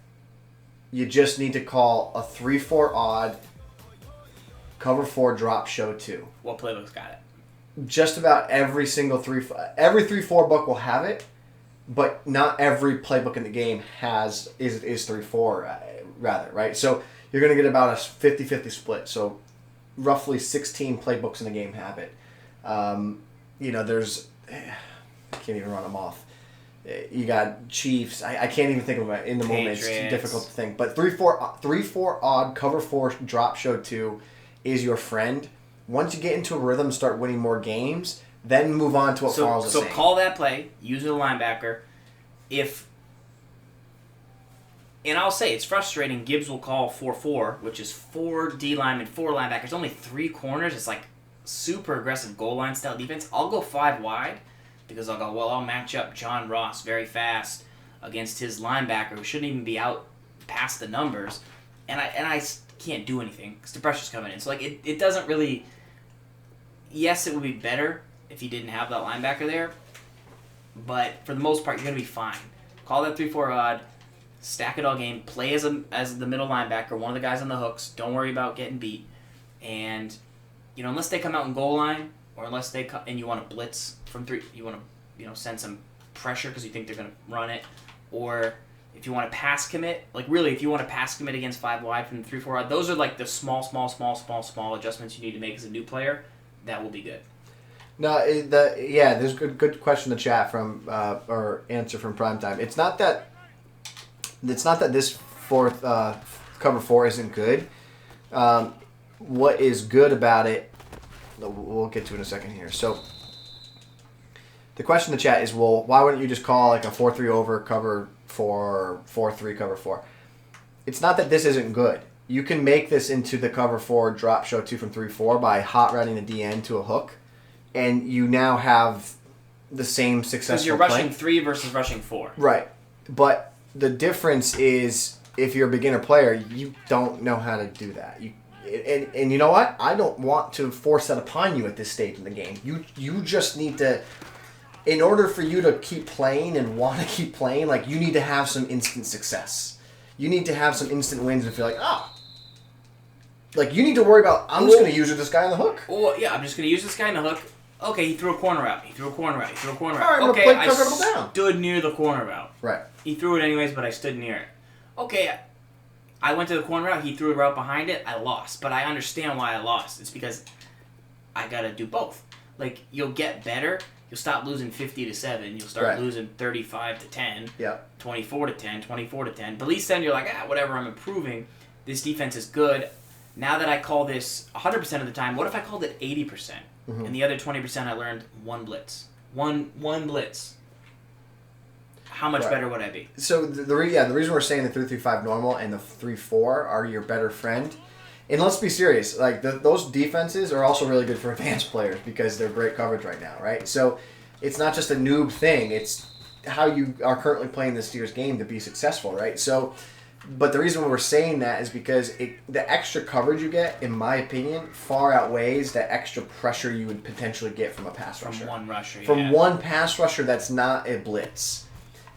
you just need to call a 3-4 odd, cover 4, drop show 2. What playbook's got it? Just about every single 3-4 book will have it, but not every playbook in the game is 3-4 rather, right? So you're going to get about a 50-50 split. So roughly 16 playbooks in the game have it. There's I can't even run them off. You got Chiefs. I can't even think of it in the moment. It's too difficult to think. But 3-4 odd, cover 4, drop show 2 is your friend. Once you get into a rhythm, start winning more games, then move on to what Farls is saying. So call that play, use a linebacker. And I'll say, it's frustrating. Gibbs will call 4-4, which is 4 D linemen, 4 linebackers, only 3 corners. It's like super aggressive goal line style defense. I'll go 5 wide because I'll go, well, I'll match up John Ross very fast against his linebacker who shouldn't even be out past the numbers. And I can't do anything because the pressure's coming in. So, like, it doesn't really... Yes, it would be better if you didn't have that linebacker there, but for the most part, you're going to be fine. Call that 3-4 odd, stack it all game, play as the middle linebacker, one of the guys on the hooks. Don't worry about getting beat. And, unless they come out in goal line, or unless they and you want to blitz from 3, you want to, send some pressure because you think they're going to run it, or if you want to pass commit, like really, if you want to pass commit against 5 wide from the 3-4 odd, those are like the small adjustments you need to make as a new player. That will be good. No, there's good question in the chat from or answer from Primetime. It's not that this fourth cover 4 isn't good. What is good about it? We'll get to it in a second here. So the question in the chat is, well, why wouldn't you just call like a 4-3 over cover 4, 4-3 cover 4? It's not that this isn't good. You can make this into the cover 4 drop show 2 from 3-4 by hot routing the DN to a hook, and you now have the same successful because you're rushing 3 versus rushing 4. Right. But the difference is if you're a beginner player, you don't know how to do that. And you know what? I don't want to force that upon you at this stage in the game. You just need to, in order for you to keep playing and want to keep playing, like, you need to have some instant success. You need to have some instant wins and feel like, like, you need to worry about, I'm just going to use this guy on the hook. Oh, yeah, I'm just going to use this guy on the hook. Okay, he threw a corner out. All right, okay, I stood near the corner route. Right. He threw it anyways, but I stood near it. Okay, I went to the corner route. He threw a route behind it. I lost, but I understand why I lost. It's because I got to do both. Like, you'll get better. You'll stop losing 50-7. You'll start losing 35-10. Yeah. 24-10, 24-10. But at least then you're like, whatever, I'm improving. This defense is good. Now that I call this 100% of the time, what if I called it 80%? Mm-hmm. And the other 20% I learned one blitz. One blitz. How much better would I be? So the reason we're saying the 3-3-5 normal and the 3-4 are your better friend. And let's be serious, like those defenses are also really good for advanced players because they're great coverage right now, right? So it's not just a noob thing; it's how you are currently playing this year's game to be successful, right? So, but the reason we're saying that is because the extra coverage you get, in my opinion, far outweighs the extra pressure you would potentially get from a pass rusher. From one rusher, From one pass rusher that's not a blitz.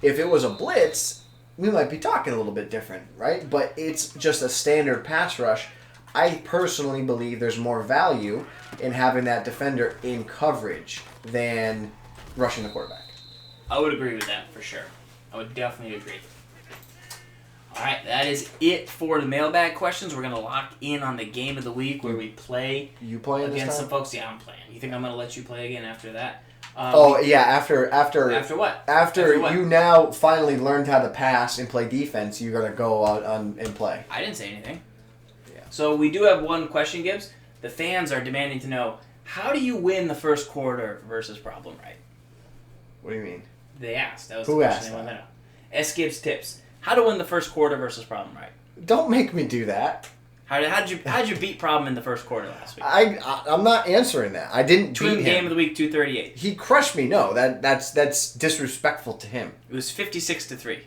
If it was a blitz, we might be talking a little bit different, right? But it's just a standard pass rush. I personally believe there's more value in having that defender in coverage than rushing the quarterback. I would agree with that for sure. I would definitely agree. All right, that is it for the mailbag questions. We're going to lock in on the game of the week where we play You playing against this some time? folks. Yeah, I'm playing. You think I'm going to let you play again after that? After what? After what? you now finally learned how to pass and play defense, you're going to go out and play. I didn't say anything. Yeah. So we do have one question, Gibbs. The fans are demanding to know, how do you win the first quarter versus problem right? What do you mean? They asked. That was Who the question asked they wanted to that? know. S. Gibbs tips. How to win the first quarter versus problem right? Don't make me do that. How'd you beat problem in the first quarter last week? I'm not answering that. I didn't beat TWIM him. game of the week 238. He crushed me. No, that's disrespectful to him. It was 56-3.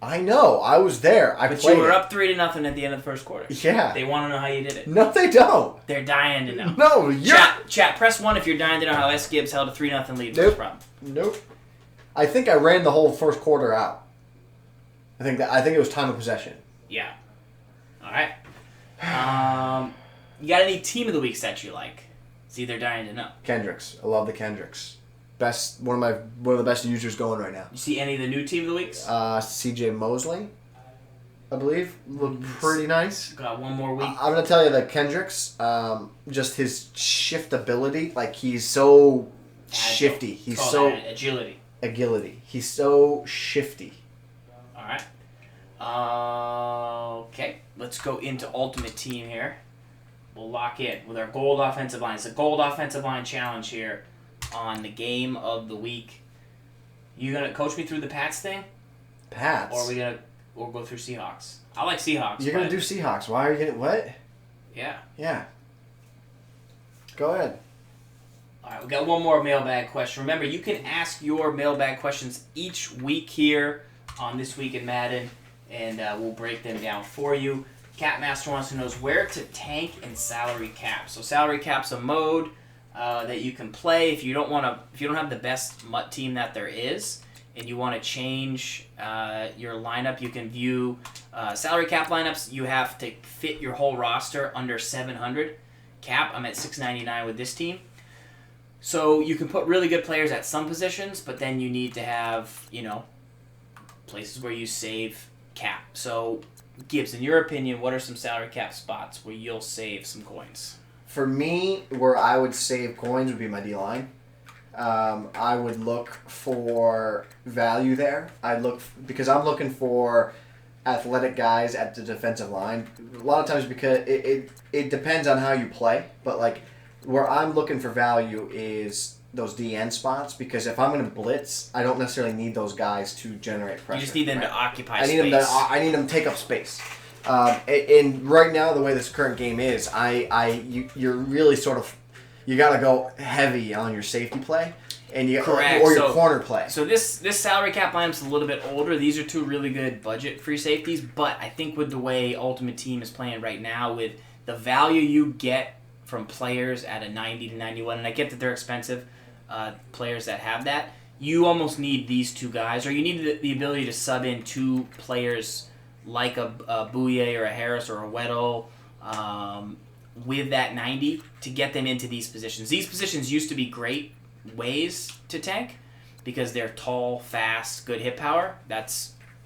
I know. I was there. But you were up 3-0 at the end of the first quarter. Yeah. They want to know how you did it. No, they don't. They're dying to know. No, you're... Chat, press 1 if you're dying to know how S. Gibbs held a 3-0 lead Nope. versus problem. Nope. I think I ran the whole first quarter out. I think it was time of possession. Yeah. All right. You got any team of the weeks that you like? See, they're dying to know. Kendricks. I love the Kendricks. One of the best users going right now. You see any of the new team of the weeks? CJ Mosley, I believe, looked pretty nice. Got one more week. I'm gonna tell you that Kendricks, just his shift ability, like he's so shifty. He's Call so that agility. He's so shifty. All right. Okay. Let's go into Ultimate Team here. We'll lock in with our gold offensive line. It's a gold offensive line challenge here on the game of the week. You gonna coach me through the Pats thing? Pats? Or we'll go through Seahawks. I like Seahawks. You're gonna do Seahawks. Why are you gonna what? Yeah. Yeah. Go ahead. All right, we got one more mailbag question. Remember, you can ask your mailbag questions each week here on This Week in Madden, and we'll break them down for you. Capmaster wants to know where to tank and salary cap. So salary cap's a mode that you can play if you don't have the best MUT team that there is, and you want to change your lineup. You can view salary cap lineups. You have to fit your whole roster under 700 cap. I'm at 699 with this team. So you can put really good players at some positions, but then you need to have, places where you save cap. So, Gibbs, in your opinion, what are some salary cap spots where you'll save some coins? For me, where I would save coins would be my D-line. I would look for value there. Because I'm looking for athletic guys at the defensive line. A lot of times because it depends on how you play, but like where I'm looking for value is those DN spots, because if I'm going to blitz, I don't necessarily need those guys to generate pressure. You just need them to occupy space. I need them to take up space. And right now, the way this current game is, you're really sort of, you got to go heavy on your safety play, and or your corner play. So this salary cap lineup's a little bit older. These are two really good budget free safeties, but I think with the way Ultimate Team is playing right now, with the value you get from players at a 90 to 91, and I get that they're expensive, players that have that, you almost need these two guys, or you need the ability to sub in two players like a Bouye or a Harris or a Weddle with that 90 to get them into these positions. These positions used to be great ways to tank because they're tall, fast, good hit power.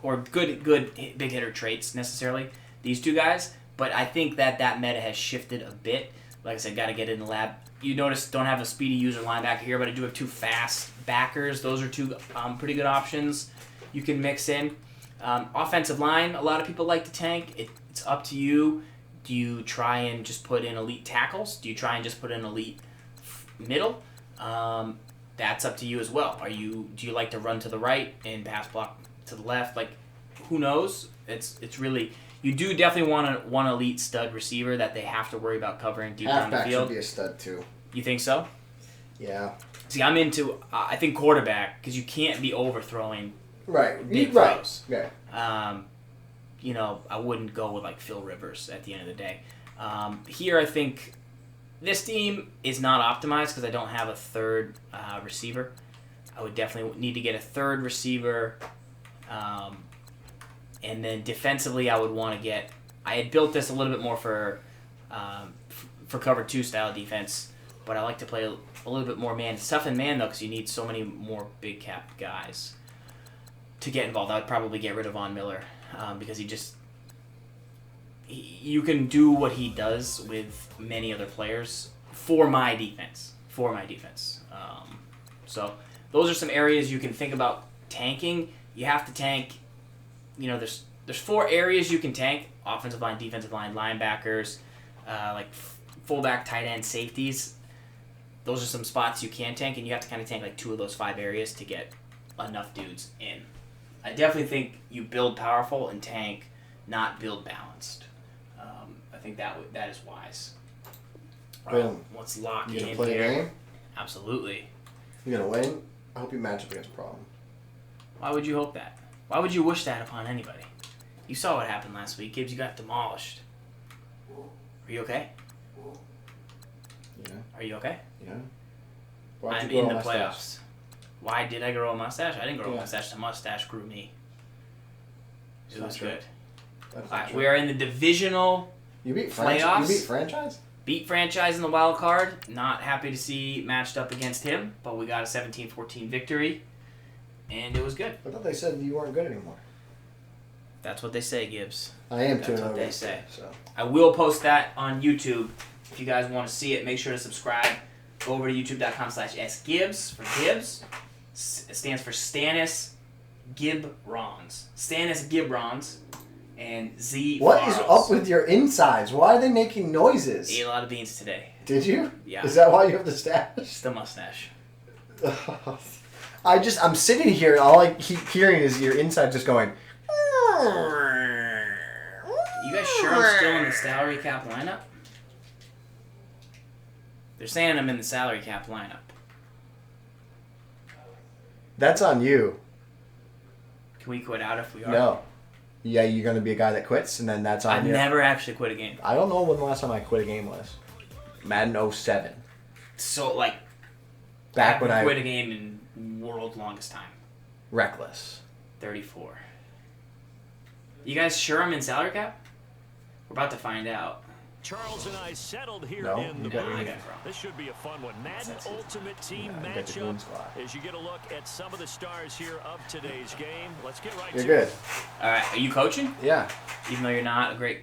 Or good big hitter traits necessarily, these two guys. But I think that meta has shifted a bit. Like I said, got to get in the lab. You notice don't have a speedy user linebacker here, but I do have two fast backers. Those are two pretty good options you can mix in. Offensive line, a lot of people like to tank. It's up to you. Do you try and just put in elite tackles? Do you try and just put in elite middle? That's up to you as well. Do you like to run to the right and pass block to the left? Like, who knows? It's really... You do definitely want one elite stud receiver that they have to worry about covering deep down the field. Halfback should be a stud too. You think so? Yeah. See, I'm into, I think quarterback, because you can't be overthrowing big right. throws. Right. I wouldn't go with like Phil Rivers at the end of the day. Here, I think this team is not optimized because I don't have a third receiver. I would definitely need to get a third receiver And then defensively, I would want to get... I had built this a little bit more for cover 2 style defense, but I like to play a little bit more man. It's tough in man, though, because you need so many more big cap guys to get involved. I would probably get rid of Von Miller because you can do what he does with many other players for my defense. So those are some areas you can think about tanking. You have to tank. There's 4 areas you can tank: offensive line, defensive line, linebackers, like fullback, tight end, safeties. Those are some spots you can tank, and you have to kind of tank like 2 of those 5 areas to get enough dudes in. I definitely think you build powerful and tank, not build balanced. I think that is wise. Let's lock in. You gonna play a game? Absolutely. You gonna win? I hope you match up against a problem. Why would you hope that? Why would you wish that upon anybody? You saw what happened last week, Gibbs. You got demolished. Are you okay? Yeah. Are you okay? Yeah. I'm in the playoffs. Why did I grow a mustache? I didn't grow a mustache. The mustache grew me. It was good. Alright, we are in the divisional playoffs. You beat franchise? Beat franchise in the wild card. Not happy to see matched up against him, but we got a 17-14 victory, and it was good. I thought they said you weren't good anymore. That's what they say, Gibbs. I am That's what they say. So. I will post that on YouTube. If you guys want to see it, make sure to subscribe. Go over to youtube.com/sgibbs for Gibbs. It stands for Stannis Gibrons. Stannis Gibrons and ZFarls. What is up with your insides? Why are they making noises? Ate a lot of beans today. Did you? Yeah. Is that why you have the stash? Just the mustache. I'm sitting here and all I keep hearing is your inside just going. You guys sure I'm still in the salary cap lineup? They're saying I'm in the salary cap lineup. That's on you. Can we quit out if we are? No. Yeah, you're going to be a guy that quits, and then that's on you. I've never actually quit a game. I don't know when the last time I quit a game was. Madden 07. So, like, Back when I quit a game in world's longest time. Reckless. 34. You guys sure I'm in salary cap? We're about to find out. Charles and I settled here No, in the you got booth. it. This should be a fun one. Madden Ultimate Team Yeah, you got the green matchup. squad. As you get a look at some of the stars here of today's game, let's get right You're to good. it. All right, are you coaching? Yeah. Even though you're not a great...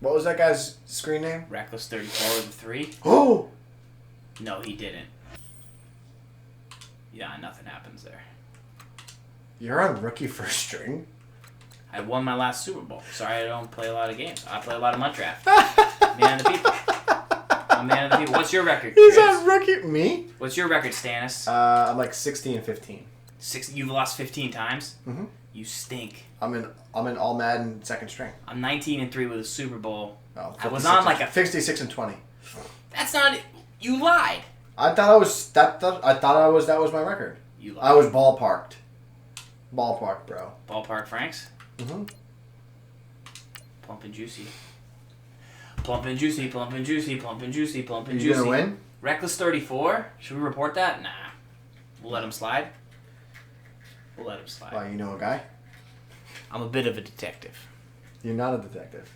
What was that guy's screen name? Reckless 34 with a 3? Oh! No, he didn't. Yeah, nothing happens there. You're on rookie first string? I won my last Super Bowl. Sorry, I don't play a lot of games. I play a lot of Mutt Draft. Man of the people. I'm man of the people. What's your record, He's Chris? on rookie. Me? What's your record, Stannis? I'm like 60-15. You've lost 15 times? Mm-hmm. You stink. I'm in all Madden second string. I'm 19-3 with a Super Bowl. Oh, I was on like a 66-20. That's not. You lied. I thought I was that was my record. You lied. I was ballparked. Ballpark, bro. Ballpark Franks. Mm-hmm. Plump and juicy. Plump and juicy. Plump and juicy. Plump and juicy. Plump and You juicy. gonna win? Reckless 34. Should we report that? Nah. We'll let him slide. We'll let him slide. Why, you know a guy? I'm a bit of a detective. You're not a detective.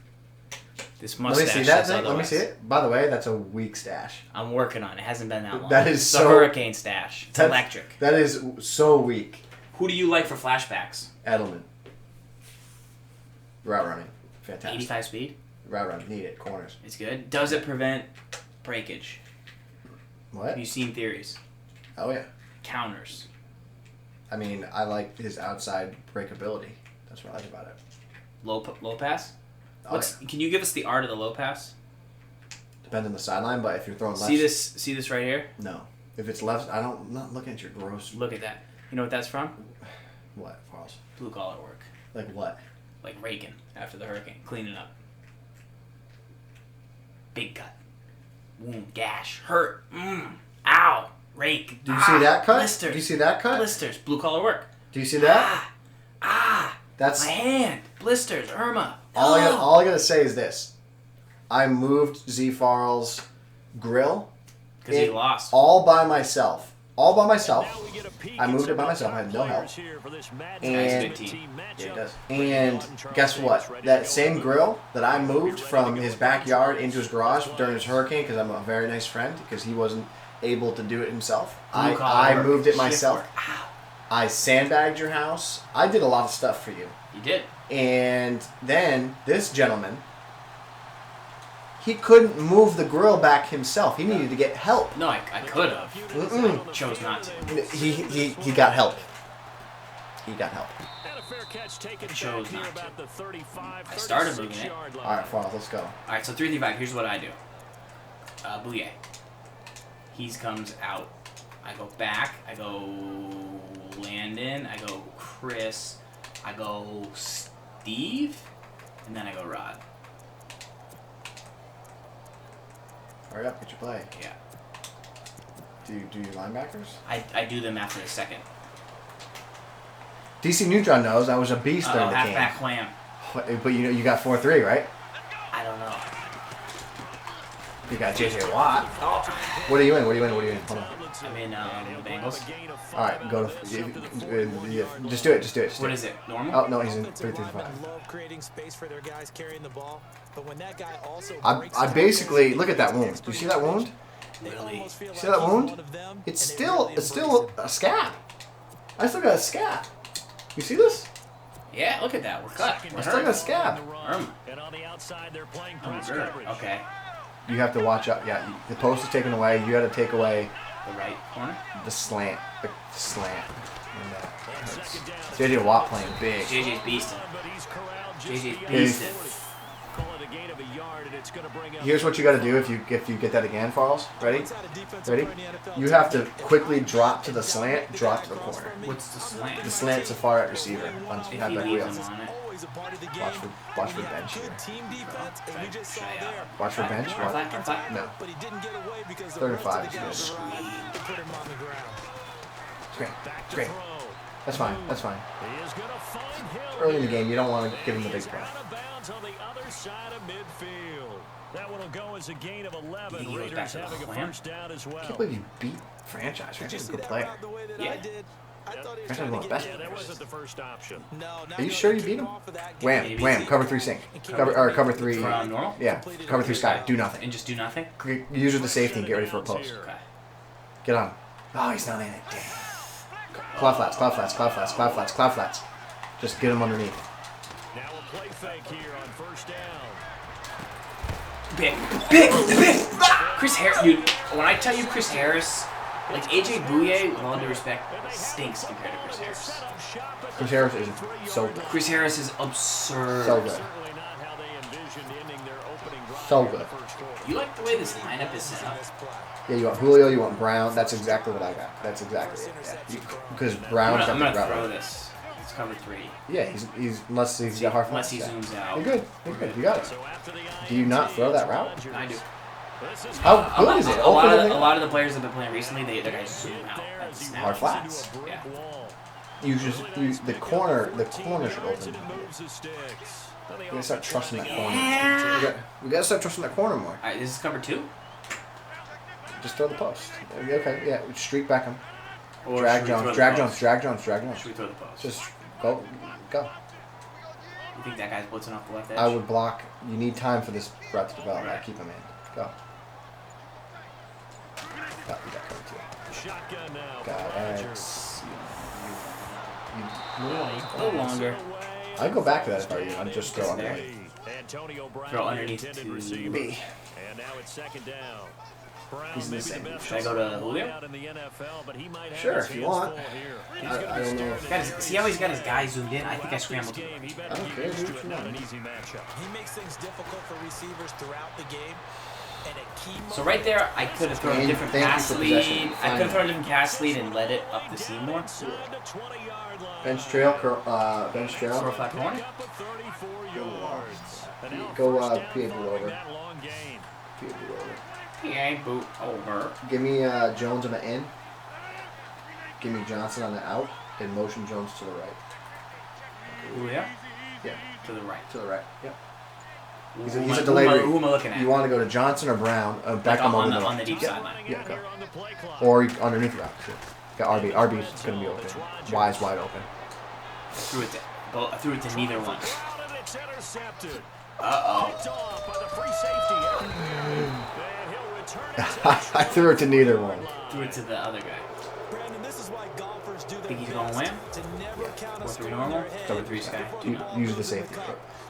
This Let mustache. me see that says thing. Let me otherwise. see it. By the way, that's a weak stash. I'm working on it. It hasn't been that long. That is it's so- a hurricane stash. It's That's- electric. That is so weak. Who do you like for flashbacks? Edelman. Route running. Fantastic. 85 speed. Route running. Need it. Corners. It's good. Does it prevent breakage? What? Have you seen theories? Oh, yeah. Counters. I mean, I like his outside breakability. That's what I like about it. Low pass? Oh, yeah. Can you give us the art of the low pass? Depends on the sideline, but if you're throwing left... See this right here? No. If it's left, I'm not looking at your gross... Look at that. You know what that's from? What, Farls? Blue collar work. Like what? Like Reagan after the hurricane. Cleaning up. Big cut. Wound, gash, hurt. Ow. Rake. Do you see that cut? Blisters. Do you see that cut? Blisters. Blue collar work. Do you see that? That's... My hand. Blisters. Irma. All I gotta say is this. I moved ZFarls' grill Because he lost. All by myself. All by myself. I moved it by myself. I had no help. And, Good team. and guess what? That same grill that I moved from his backyard into his garage during his hurricane, because I'm a very nice friend, because he wasn't able to do it himself. I moved it myself. I sandbagged your house. I did a lot of stuff for you. You did. And then this gentleman, he couldn't move the grill back himself. He needed to get help. No, I could have. Chose not to. He got help. He got help. I chose not to. I started moving it. All right, Farls, let's go. All right, so 3-3-5. Here's what I do. Bouye. He comes out. I go back. I go Landon. I go Chris. I go Steve. And then I go Rod. Hurry up, get your play. Yeah. Do you do your linebackers? I do them after the second. DC Neutron knows I was a beast during the game. Halfback Wham. But you got 4-3, right? I don't know. You got JJ Watt. What are you in? Hold on. I'm in the Bengals. All right, go to. Just do it. What is it? Normal? Oh no, he's in 3-3-5. I basically look at that wound. Do you see that wound? Really? See that wound? It's still a scab. I still got a scab. You see this? Yeah, look at that. We're cut. I still got a scab. And on the outside, they're playing Oh, press good. coverage. Okay. You have to watch out. Yeah, the post is taken away. You got to take away The right corner. the slant. The slant. And that hurts. JJ Watt playing big. JJ's beasting. But he's corralled just JJ's beyond beasting. 40. Call it a gain of a yard, and it's gonna bring up Here's what you got to do if you get that again, Farls. Ready? You have to quickly drop to the slant, drop to the corner. What's the slant? The slant's a far out receiver. On If he halfback leaves wheel. him on it. Watch for bench here. Watch for bench. What? No. 35 is good. It's great. That's fine. He is gonna find Hill. Early in the game, you don't want to give him the big play. Out of bounds on the other side of midfield. That one will go as a gain of 11. He goes back Raiders to the having a Wham. first down as well. I can't believe you beat Franchise. Franchise is a good player. Yeah. Franchise is one of the best Yeah, that players. wasn't the first option. Are you sure you beat him? Wham. Cover 3 sink. Cover 3. From normal? Yeah. Cover 3 sky. Do nothing. And just do nothing? Use with the safety and get ready for a post. Okay. Get on. Oh, he's not in it. Damn. Cloud flats. Just get him underneath. Now a play fake here on first down. Big. Chris Harris, dude. When I tell you Chris Harris, like AJ Bouye, with all due respect, stinks compared to Chris Harris. Chris Harris is so good. Chris Harris is absurd. So good. Certainly not how they envisioned ending their opening drive So in the good. first quarter. You like the way this lineup is set up? Yeah, you want Julio, you want Brown. That's exactly what I got. That's exactly it. Yeah. Because Brown's I'm got gonna the throw route. this. It's cover 3. Yeah, he's unless he's got hard Unless flats. he Yeah. zooms out. You're good. You got it. So after the Do you not throw that route? I do. How good is it? A lot of the players that have been playing recently, their guys zoom out at the snap. Hard flats. Yeah. The corner should open. We gotta start trusting that corner. We gotta start trusting that corner more. Alright, this is cover 2? Just throw the post. Okay, yeah. Streak back him. Or Drag should we throw Jones. the Drag post? Jones. Should we throw the post? Just go. You think that guy's blitzing off the left edge? I would block. You need time for this route to develop. I keep him in. Go. You got covered too. Shotgun now. Got X. A little longer. I'd go back to that if I were you. I'd just throw There. underneath. Antonio Brown, Throw the underneath intended to receiver. B. And now it's second down. Brown He's maybe insane. the best Should I go to Julio? out in the NFL, but he might have Sure, his if you hands want. full here. He's I gonna don't know. stare See how he's got his guy zoomed in? I think I Last scrambled week's too game, much. he I better don't get care, used do to what it. you Not want. an easy matchup. He makes things difficult for receivers throughout the game. And a key So right there, I could have thrown a Thank different you pass for possession. lead. I could have thrown a different pass lead and let it up the seam more. Inside the 20-yard line. Bench trail. Bench Throw trail. flat corner. Up at 34 yards. And now Go, first down PA following over. that long gain. PA boot over. Give me Jones on the in. Give me Johnson on the out. And motion Jones to the right. Julio Yeah, to the right. to the right. Yep. He's Who a am I- delayed read. Who am I looking at? You want to go to Johnson or Brown? Like Beckham on over the deep sideline. Yeah, go. Or underneath the route. Sure. Got RB. RB's going to be open. Y's wide open. Threw it to neither one. It's intercepted. Uh-oh. Picked off by the free safety. And he'll return it I threw it to neither one. Threw it to the other guy. Brandon, this is why golfers do their Think he's going best Wham? to never count a 4-3 score in normal? their head Double 3 sky. Use the safety.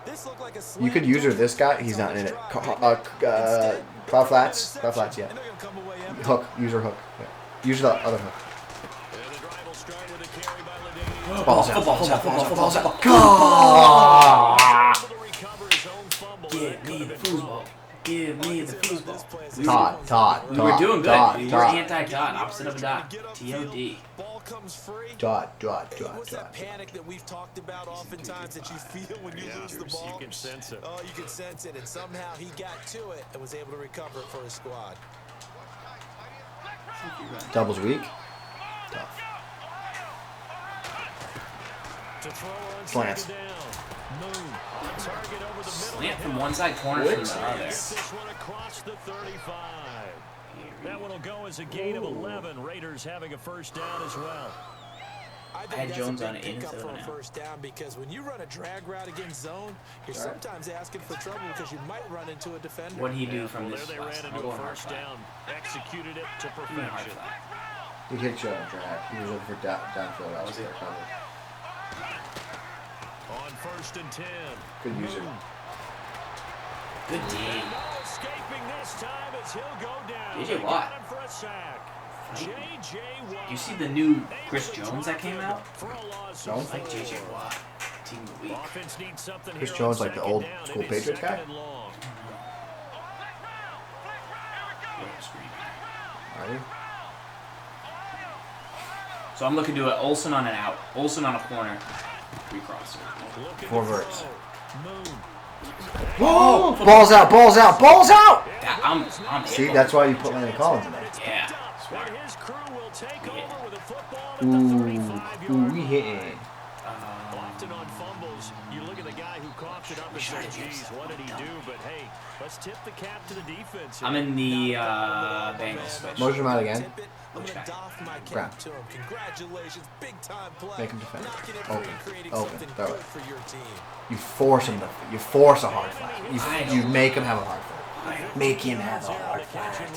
This looked like a You could use her this guy. He's not in it. Cloud flats. Cloud flats, yeah. And they're gonna come away empty. Hook. Use her hook. Yeah. Use the other hook. And the drive will start with a carry by Ladini. Balls out. Balls out. Balls out. Able to recover his own fumble. Give me the foosball. Give me the foosball. Todd. We were doing good. Todd. We were Todd. anti-Todd, opposite of a dot. TOD. Ball comes free. Todd. What's that panic that we've talked about oftentimes that you feel when you lose the ball? You can sense it. Oh, you can sense it, and somehow he got to it and was able to recover it for his squad. Double's weak. Tough. To throw on Slants. second down. Moon. Target over the middle. Slant from one side, corner from the other. This one across the 35. That one will go as a gain of 11. Raiders having a first down as well. I had think that's Jones a on big it in pickup instead for of a an out. first down because when you run a drag route against zone, you're sometimes asking for trouble because you might run into a defender. What did he do from Well, this there they last ran time? into I'm a going hard first flat. down. Executed it to I'm going hard perfection. flat. He hit you on a drag. He was looking for downfield. That was there covered. On first and 10. Good user. Good D. No escaping this time as he'll go down. J.J. They got Watt. him for a sack. J.J. Watt. You see the new Chris Jones that came out? For a loss No? of Like 4. J.J. Watt. Team of the week. Offense needs something Chris here Jones, on like the second old down. school It is Patriots second guy? and long. Are you? So I'm looking to do it. Olsen on an out. Olsen on a corner. Recrosser. Looking Four to verts. throw. Moon. Whoa! Balls out! Balls out! Balls out! That, I'm See, that's why you put Landon Collins in there. Yeah. And his crew will take over with a football at the Ooh, 35-yard we line. hitting. Often on fumbles, you look at the guy who coughed it up and say, geez, what did he do? But hey, let's tip the cap to the defense. I'm in the Bengals switch. Motion him out again. I'm Which gonna guy? doff my Brown. cap to him. Congratulations, big time play. Make him defend. Knocking it free Open. and creating Open. something Throw good it. for your team. You force him to. You force a hard flat. You make him have a hard flat. Make him have a hard flat.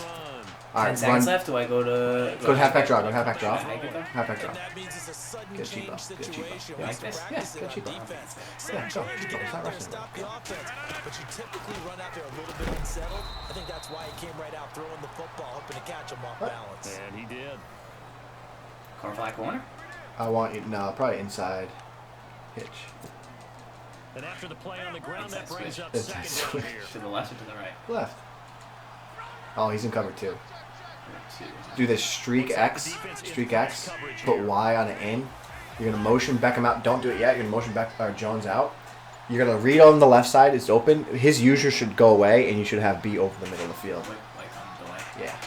All 10 right, seconds run. left. Do I go to... Go to halfback draw. Go to halfback draw. Can I get there? Halfback draw. And that means it's a sudden Good change cheapo. Good cheapo. situation. Yeah, Like this. Yeah, practice good it on cheapo. defense. Yeah, Sometimes go. you Cheapo. get It's out not there and wrestling. stop the offense, but you typically run out there a little bit unsettled. I think that's why he came right out throwing the football, hoping to catch him off balance. And he did. Corner flat corner? I want you. No, probably inside. Hitch. And after the play on the ground, that Inside brings switch. up Inside second down here. To the left or to the right? Left. Oh, he's in cover two. Two. Do this streak X. Streak X. Put Y on an in. You're gonna motion Beckham out. Don't do it yet. You're gonna motion Jones out. You're gonna read on the left side. It's open. His user should go away, and you should have B over the middle of the field. Like on delay. Yeah.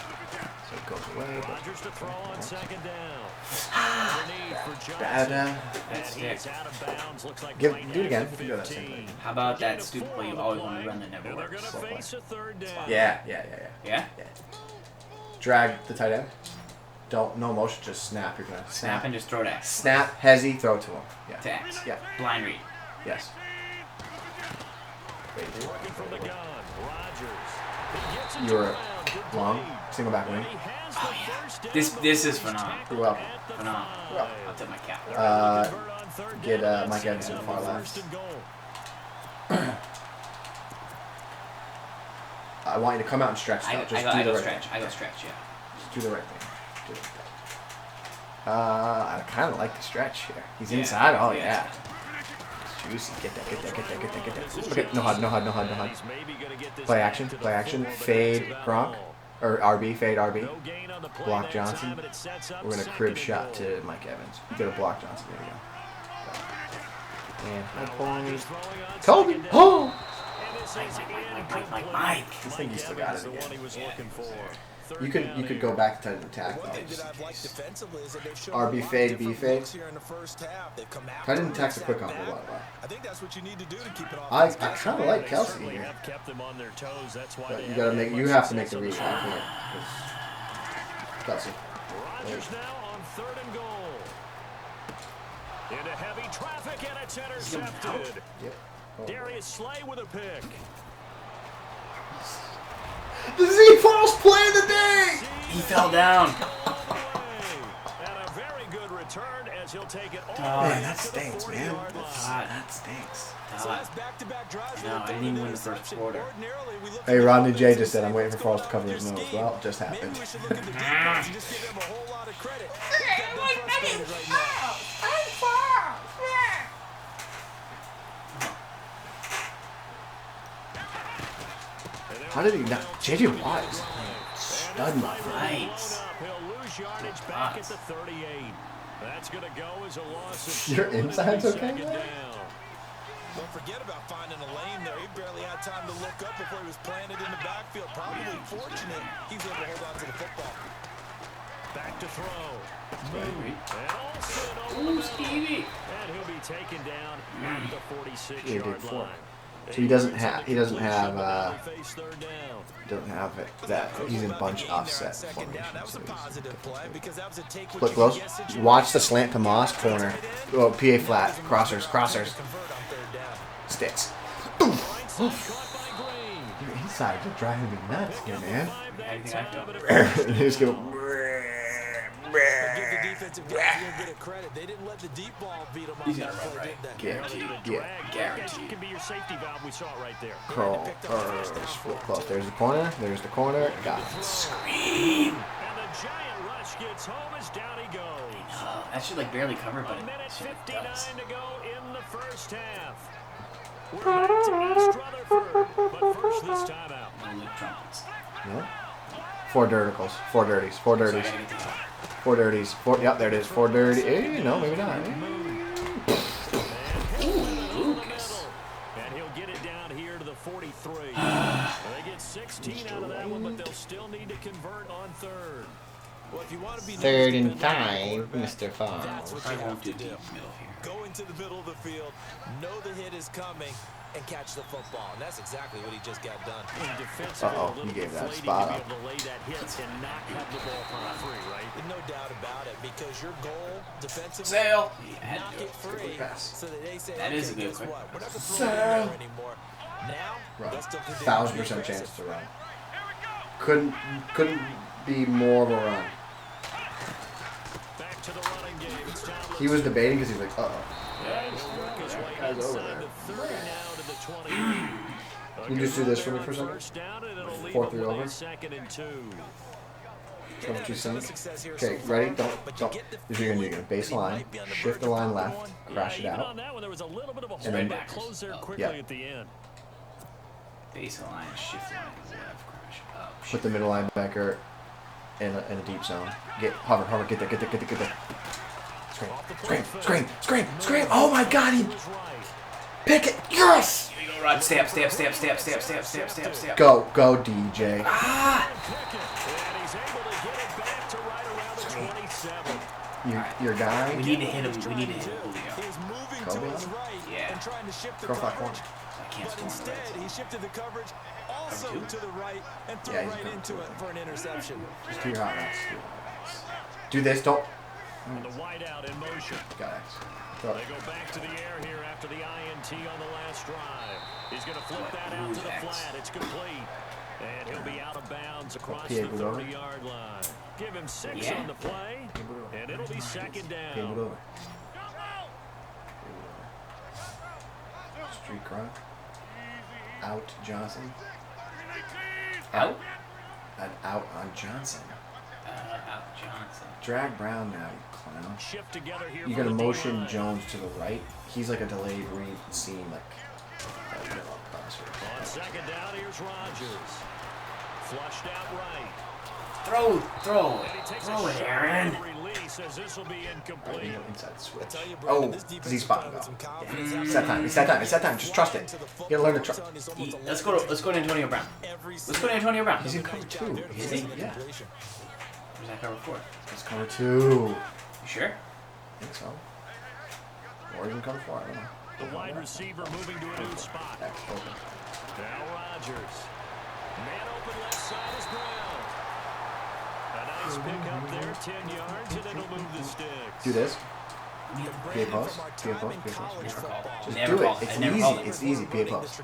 So it goes away. Rodgers to throw on second down. Underneath for Johnson. Bad. That's He's it. out of bounds. Looks like Do play it again. at You can do that same 15. thing. How about that stupid play you always want to run that never And they're works? going to face a third down. Yeah. Yeah? Drag the tight end. Don't no motion. Just snap. You're gonna Snap and just throw it X. Snap. Hezzy. Throw it to him. Yeah. To X. Yeah. Blind read. Yes. Working from the gun. Rodgers. He gets it You're to Brown. Good long. play. Single back And wing. he has Oh, the yeah. first down This is before he's phenomenal. tackled You're welcome. at the Phenomenal. five. I'll tip my cap. Convert on third get, down. Mike Evans Sets in up far a left. first and goal. I want you to come out and stretch. I Just go do the right stretch. thing. I go stretch, yeah. Just do the right thing. Do the right thing. I kind of like the stretch here. He's Yeah. inside. Oh Yeah. yeah. It's juicy. Get that. Okay. No HUD. He's maybe gonna get this Play back action. to the Play action. four, but Fade it's about Gronk. all. Or RB. Fade RB. No gain on the play Block that Johnson. time, and it sets up We're gonna second crib and shot goal. to Mike Evans. You gotta block Johnson. There you go. And Rodgers throwing on Kobe. second down. Oh. And this is Mike. incomplete. This thing you still got it Evans, the again. one he was looking for. You could go back to attack One though. thing that I've liked defensively is that they've shown RB a lot fade, of B different fade. looks here in the first half. They've come out Tight end and attacks a quick sat on for a back. while. I think that's what you need to do to keep it off. I kind of like Kelsey Certainly here, have kept them on their toes. That's why but they you gotta haven't make had you much have to make success the on read. the I can't. 'Cause Kelsey. Rodgers now on 3rd and goal. Into heavy traffic, and it's intercepted. Yep. Oh. Darius Slay with a pick. The ZFarls play of the day! He fell down. And a very good return as he'll take it all Oh, the way Man, that to the stinks, 40-yard man. line. That stinks. So that's back-to-back drives. No, I didn't even win the first quarter. Ordinarily, we look Hey, at the Rodney J offense just said, and I'm say, waiting for Farls what's to going cover on his with nose. their scheme? Well, it just Maybe happened. we should look at the defense and just give them a whole lot of credit. They've got them frustrated right now. How did he not? J.J. Watt is stud my friend. Right. He'll lose yardage back at the 38. That's going to go as a loss of Your 2 and inside's it's okay, second man? down. Don't forget about finding a lane there. He barely had time to look up before he was planted in the backfield. Probably fortunate he was able to hold on to the football. Back to throw. Right. And Olsen over Ooh, the Stevie. middle. And he'll be taken down at the Yeah, he did 46-yard 4. line. So he doesn't have it that he's in bunch offset formation. That was So a positive play because that was a take what look you close. can get situation. Watch the slant to Moss corner. Oh, PA flat. Crossers. Convert on 3rd down. Sticks. Caught by Green. Your insides are driving me nuts here, man. Anything I do. Just go. But give the defensive guys a little bit of credit. They didn't let the deep ball beat them on He's that gonna run play, right. did they? Guaranteed. Yeah. Guaranteed. Can be your safety valve. We saw it right there. Crawl. Flip close. There's the corner. There's the corner. Got it. Scream. And the giant rush gets home as down he goes. That should like barely cover, but A it minute sort of 59 does. to go in the first half. We're back to East Rutherford, but first this time out. No lick trumpets. No. 4 dirticals. 4 dirties. 4 So I dirties. gotta get the top. 4 dirties. 4. Yep, there it is. 4 dirty. No, maybe not. Ooh, Lucas. And he'll get it down here to the 43. They get 16 out of that one, but they'll still need to convert on 3rd. Well, if you want to be 3rd and known as the 5, quarterback, Mr. Farls. That's what I you won't have do to deep do. middle here. Go into the middle of the field, know the hit is coming, and catch the football. And that's exactly what he just got done. Uh-oh, he gave that spot up. To be able to lay that hit and not have the ball come free, right? No doubt about it, because your goal defensively, Sail. He had knock to it go. free, pass. so that they say, That okay, is a good guess quick what? We're not pass. going to throw it in there anymore. Now, Run. let's still continue to be 1000% chance aggressive. to run. Couldn't be more of a run. Back to the running game. It's down He was debating because he was like, uh-oh. and he'll work his way Guy's over inside there. the 30 now to the 20. Can you just do this for me for a second? First down, and it'll leave 4-3 them with a over. 2nd and 2. Show what you think. Success here Okay, so ready? far, Don't. but you This get the is what you're feeling gonna do. Base that he line, might be on the shift the verge of line popping left, one. crash it Even out. on that one, there was a little bit of a And then hold, but backwards. closed there Oh. quickly Yeah. at the end. Baseline, shift line, left crash. Oh, Put shit. the middle linebacker in a deep zone. Hover, get there. Scream. Oh my God, he pick it. Yes. Here you go, Rod. Stab. Go, DJ. Ah! And he's able to get it back to right around the 27. Your guy. We need to hit him. We need to hit Julio. He's moving Go to beyond. his right Yeah. and trying to shift the Go flat coverage. I can't But score on the instead, right he shifted the coverage also Cover two? to the right and threw Yeah, he's right going into to it for an interception. Just do your hot routes. Do this. Don't. And the wideout in motion. Got it. They go back to the air here after the INT on the last drive. He's going to flip that out to the flat. It's complete. And he'll be out of bounds across the 30-yard line. Give him 6 on the play, and it'll be 2nd Game it down. over. Street crime. Out Johnson. Out? An out on Johnson. Out Johnson. Drag Brown now, you clown. Shift together here. You're for gonna the motion D-line. Jones to the right. He's like a delayed read seam, like. On 2nd down, here's Rodgers. Flushed out right. Throw And he takes it, a shot Aaron. at the release. He says this will be incomplete. Inside switch. I tell you, Oh, Brandon, this because defense he's spotting with go. some confidence Yeah. after It's that time. It's that time. It's that time. Just trust it. You gotta learn to trust. Let's go to Antonio Brown. Let's go to Antonio Brown. He's in cover 2. Is he? Yeah. Where's that cover 4? He's cover 2. You sure? I think so. Or even cover 4. I don't know. The wide receiver moving to a new spot. X open. Now Rodgers. Man open left side is Brown. A nice pick up there, 10 yards, and it'll move the sticks. Do this. PA post. PA post. PA post. Just do it. It's easy. It's easy. PA post.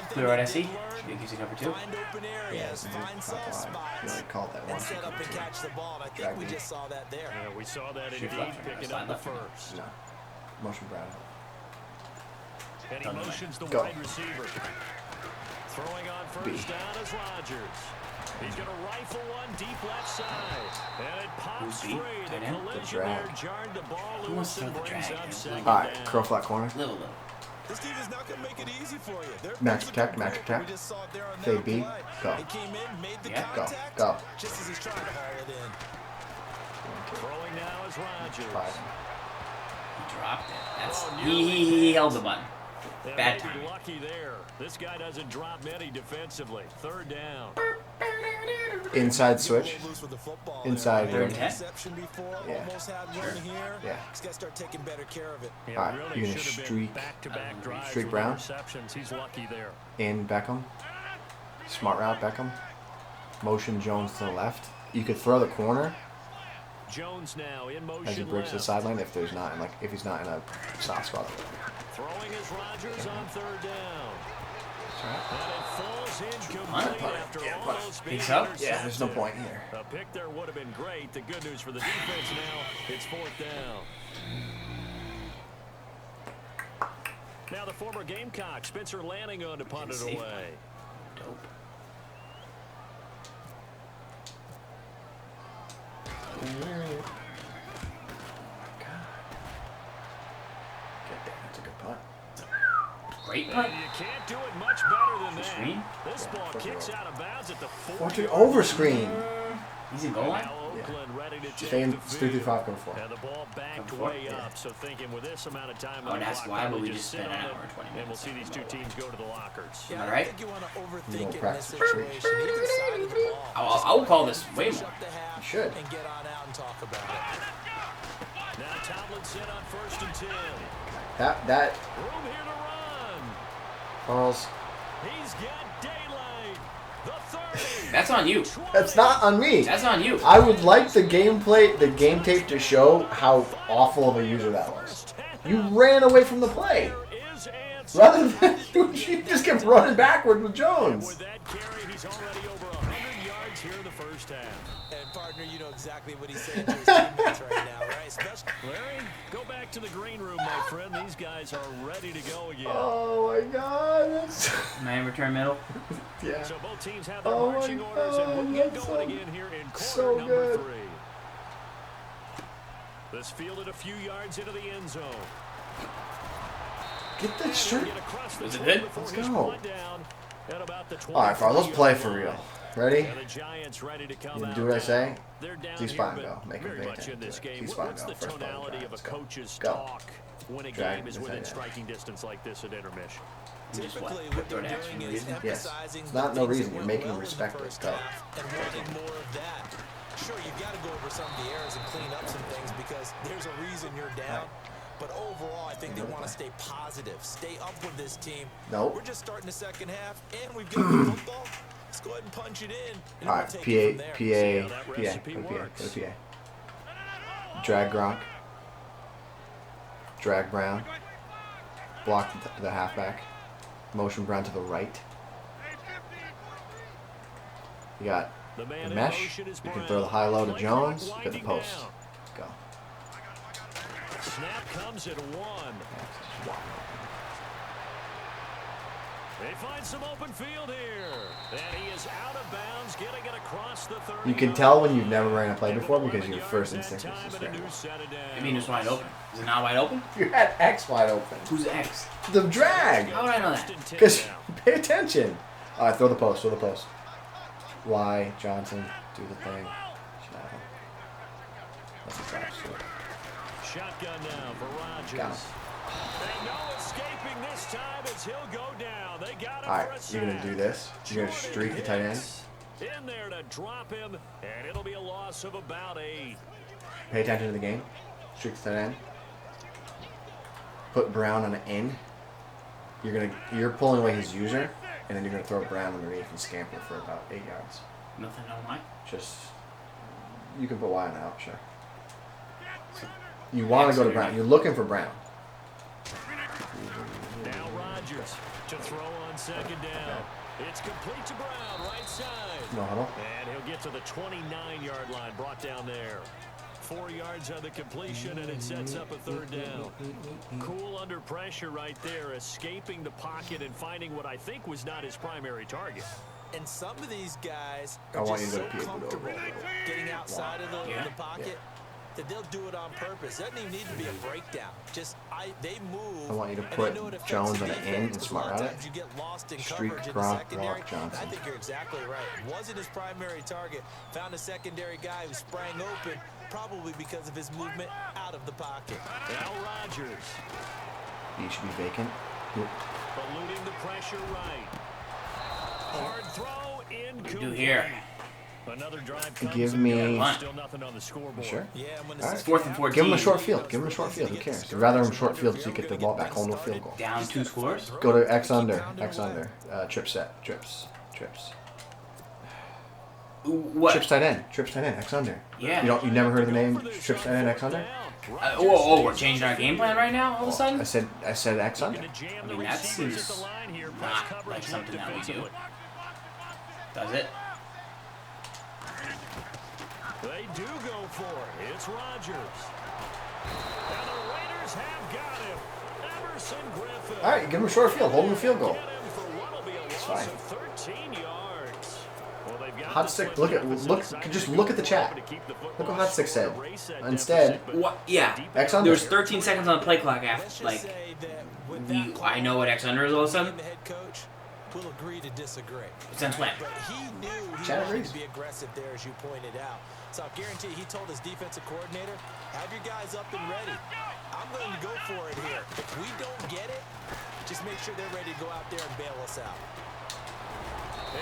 Clear right SC. Easy cover 2. Find open Yeah, areas, find soft you spots, already called that one. and set up and catch the ball. And I think we just saw that there. Yeah, we saw that Shoot indeed, left, picking slide up the left. first. No. Motion Brown. And he motions the Go. wide receiver. Throwing on first down is Rodgers. He's going to rifle one deep left side. And it pops Who's free. deep? The Tight end? collision The there drag. jarred the ball Who wants loose to and throw the brings drag, up man? second Alright, down. curl flat corner. Little. This team is not going to make it easy for you. They're Max physical attack, max grit. attack. We just saw it there on Fade that B, play. go. He came in, made the Yeah. contact, Go. just as he's trying to haul it in. Throwing now is Rodgers. 5. He dropped it. That's Oh, he held the button. They Bad may be timing. lucky there. This guy doesn't drop many defensively. Third down. Inside switch. Get a little loose with the football Inside there. ring. Interception before, Yeah. almost had one here. Yeah. He's got to start taking better care of it. Yeah, Alright, really you're gonna should have streak- been back-to-back drives streak with Brown? interceptions. He's lucky there. In Beckham. Smart route Beckham. Motion Jones to the left. You could throw the corner Jones now in motion as he breaks the left. sideline if there's not if he's not in a soft spot. Throwing is Rodgers on third down. Right. And it falls incomplete Punt. after Yeah, almost being Think so? Yeah, there's no intercepted. point here. A pick there would have been great. The good news for the defense now, it's fourth down. Now the former Gamecock, Spencer Lanning on to punt it Safe. away. Dope. That's a good punt. Great And punt. you can't do it much better than that. Screen? This Yeah, ball flip it kicks over. out of bounds at the 4. Watch it over screen. He's in goal line. Now Oakland ready to take Stay in the 3-3-5, field. go for it. And the ball backed Come forward, way yeah. up, so thinking with this amount of time Oh, on the that's clock, why, but probably we just sit spent an on it, hour and 20 and we'll minutes see these two talking teams go to the lockers. Yeah, Am I I right? don't think you want to You overthink don't it in this practice. situation. Either side of the ball. I'll call this way Finish more. up the half You should. And get on out and talk about it. Now Tomlinson on 1st and 10. That Room here to run. Farls. He's got daylight. The 30. That's on you. That's not on me. That's on you. I would like the game tape to show how awful of a user that was. You ran away from the play. There is answer. Rather than you just kept running backward with Jones. With that carry, he's already over 100 yards here in the first half. And partner, you know exactly what he's saying to his teammates right now, right? Especially Larry, go back to the green room, my friend. These guys are ready to go again. Oh my God. That's, Man, return middle. yeah. So both teams have their Oh my marching orders, and we'll God, get that's going so- again here in quarter so number good. 3. This fielded a few yards into the end zone. Get that And straight. he'll get across the Was it 20 good? before Let's he's go. brought down at about the All right, Farl, let's play for 23-yard real. line. Ready? And the Giants ready to come You out do what I now. say? They're down See here, spot but go. Make him very pay much in attention this to it. game. See spot What's go. the First play, tonality drive. of a Let's go. coach's Go. talk when a Drag game is this within in. striking distance like this at intermission? typically what? what they're Throw it doing for is reason? Yes. emphasizing It's the not no things reason. that You're went making well them in the respect it. first Go. half and wanting more of that. Sure, you've got to go over some of the errors and clean up some things because there's a reason you're down. But overall, I think they want to stay positive, stay up with this team. Nope. We're just starting the second half, and we've got the football. Let's go ahead and punch it in. And All we'll right, take it from there. See how that PA, recipe go to works. PA. Drag Gronk. Drag Brown. Block the halfback. Motion Brown to the right. You got The man the in mesh. motion is You can Brown. throw the high low to Play Jones. clock You got the winding post. down. Go. Snap comes at 1. They find some open field here. And he is out of bounds, getting it across the 30. You can tell when you've never ran a play before because your first instinct is to scramble. I mean, it's wide open. Is it not wide open? You had X wide open. Who's X? The drag. How would I know that? Because pay attention. All right, throw the post. Throw the post. Y Johnson, do the thing. Should have him. That's a trap. Shotgun now for Rodgers. Got him. And no escaping this time as he'll go down. They got him All for a right, sack. you're gonna do this. You're gonna streak the tight end. In there to drop him, and it'll be a loss of about 8. Pay attention to the game. Streak the tight end. Put Brown on the end. You're pulling away his user, and then you're gonna throw Brown underneath and scamper for about 8 yards. Nothing on mine. Just you can put Y on out, sure. You want to go to Brown. You're looking for Brown. Now Rodgers to throw on second down. It's complete to Brown, right side. No huddle. And he'll get to the 29-yard line, brought down there. 4 yards on the completion, and it sets up a third down. Cool under pressure right there, escaping the pocket and finding what I think was not his primary target. And some of these guys I are want just you so to go comfortable getting outside of the Yeah. pocket that they'll do it on purpose. Doesn't even need to be a breakdown. Just they move. I want you to and put they know it affects Jones the on the defense, end and 'cause a smart lot of on it. times you get lost in Streak coverage in the Gronk, secondary. Rock Johnson. I think you're exactly right. Wasn't his primary target. Found a secondary guy who sprang open, probably because of his movement out of the pocket. Now Rodgers He should be vacant. eluding the pressure right. Hard throw incomplete. Do here. Another drive comes Give and me- goes. Still nothing on the scoreboard. Sure. Yeah, when the All right. second 4th and half- 14. Give him a short field. Give him a short field. Who cares? I'd rather him short field so you get the ball back home to a field goal. Down 2 scores. Go to X under. X under. Trip set. Trips. What? Trips tight end. Trips tight end. X under. Yeah. You never heard of the name Trips tight end X under? We're changing our game plan right now all of a sudden? I said X under. I mean, that seems not like something that we do. Does it? They do go for it. It's Rodgers. And the Raiders have got him. Emerson Griffin. All right, give him a short field. Hold him a field goal. Get him for what'll be a loss fine. of 13 yards. Well, they've got Hot the stick. switch Just position look at the chat. to keep the Look football what Hot Stick said. short, erase that Instead, deficit, but What? Yeah. X There under. was 13 seconds on the play clock Let's after, just like, say that with that I know what X under is all of a sudden. the head coach will agree to disagree. Since when? But he knew he Chad wanted agrees. to be aggressive there, as you pointed out. So I guarantee he told his defensive coordinator, have your guys up and ready. I'm going to go for it here. If we don't get it, just make sure they're ready to go out there and bail us out.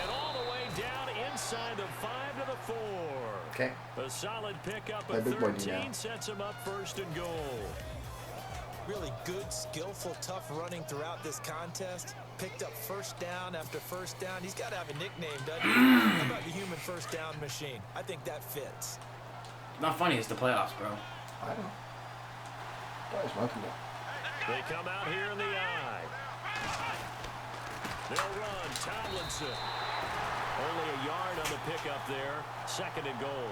And all the way down inside the 5 to the 4. Okay. A solid pickup That of big boy D now. 13 sets him up first and goal. Really good, skillful, tough running throughout this contest. Picked up first down after first down. He's got to have a nickname, doesn't he? How about the human first down machine? I think that fits. Not funny, it's the playoffs, bro. I don't know. Guys, monkey ball. They come out here in the eye. They'll run. Tomlinson. Only a yard on the pickup there. 2nd and goal.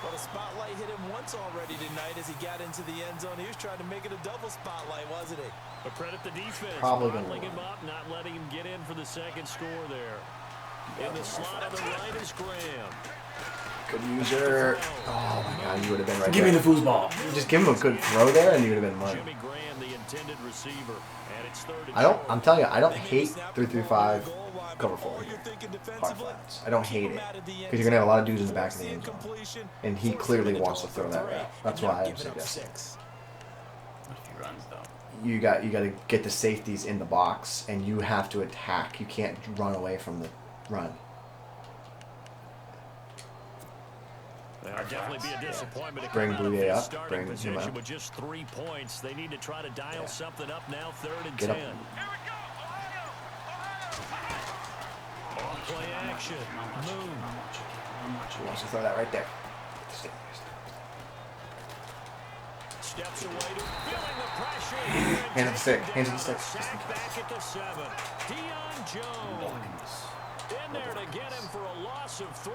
Well, the spotlight hit him once already tonight as he got into the end zone. He was trying to make it a double spotlight, wasn't he? But credit the defense. Probably gonna bottling him run. up, not letting him get in for the second score there. In the slot on the right is Graham. Good user. Oh my God, you would have been right Give me there. the foosball. Just give him a good throw there, and you would have been money. Jimmy Graham, the intended receiver. And it's 3rd and I'm telling you, I don't hate Snap 3-3-5 goal line, cover but all 4 you're here. thinking Hard defensively, flats. I don't hate keep it him out of the end because you're gonna have a lot of dudes in the back of force the end zone, incompletion, and he force clearly him to wants go to throw for that three, route. That's and why not I'm giving up suggesting. 6. What if he runs, though? You got to get the safeties in the box, and you have to attack. You can't run away from the run. That'll definitely be a disappointment to Bring come out of Bouye his up, starting bring him position up. with just 3 points. They need to try to dial something up now. 3rd and Get 10. up. On play action. Moon. He wants to throw that right there. Steps away to feeling the pressure. Hands on the stick. Hands on the stick. Sack back at the 7. Deion Jones. In there to get him for a loss of 3,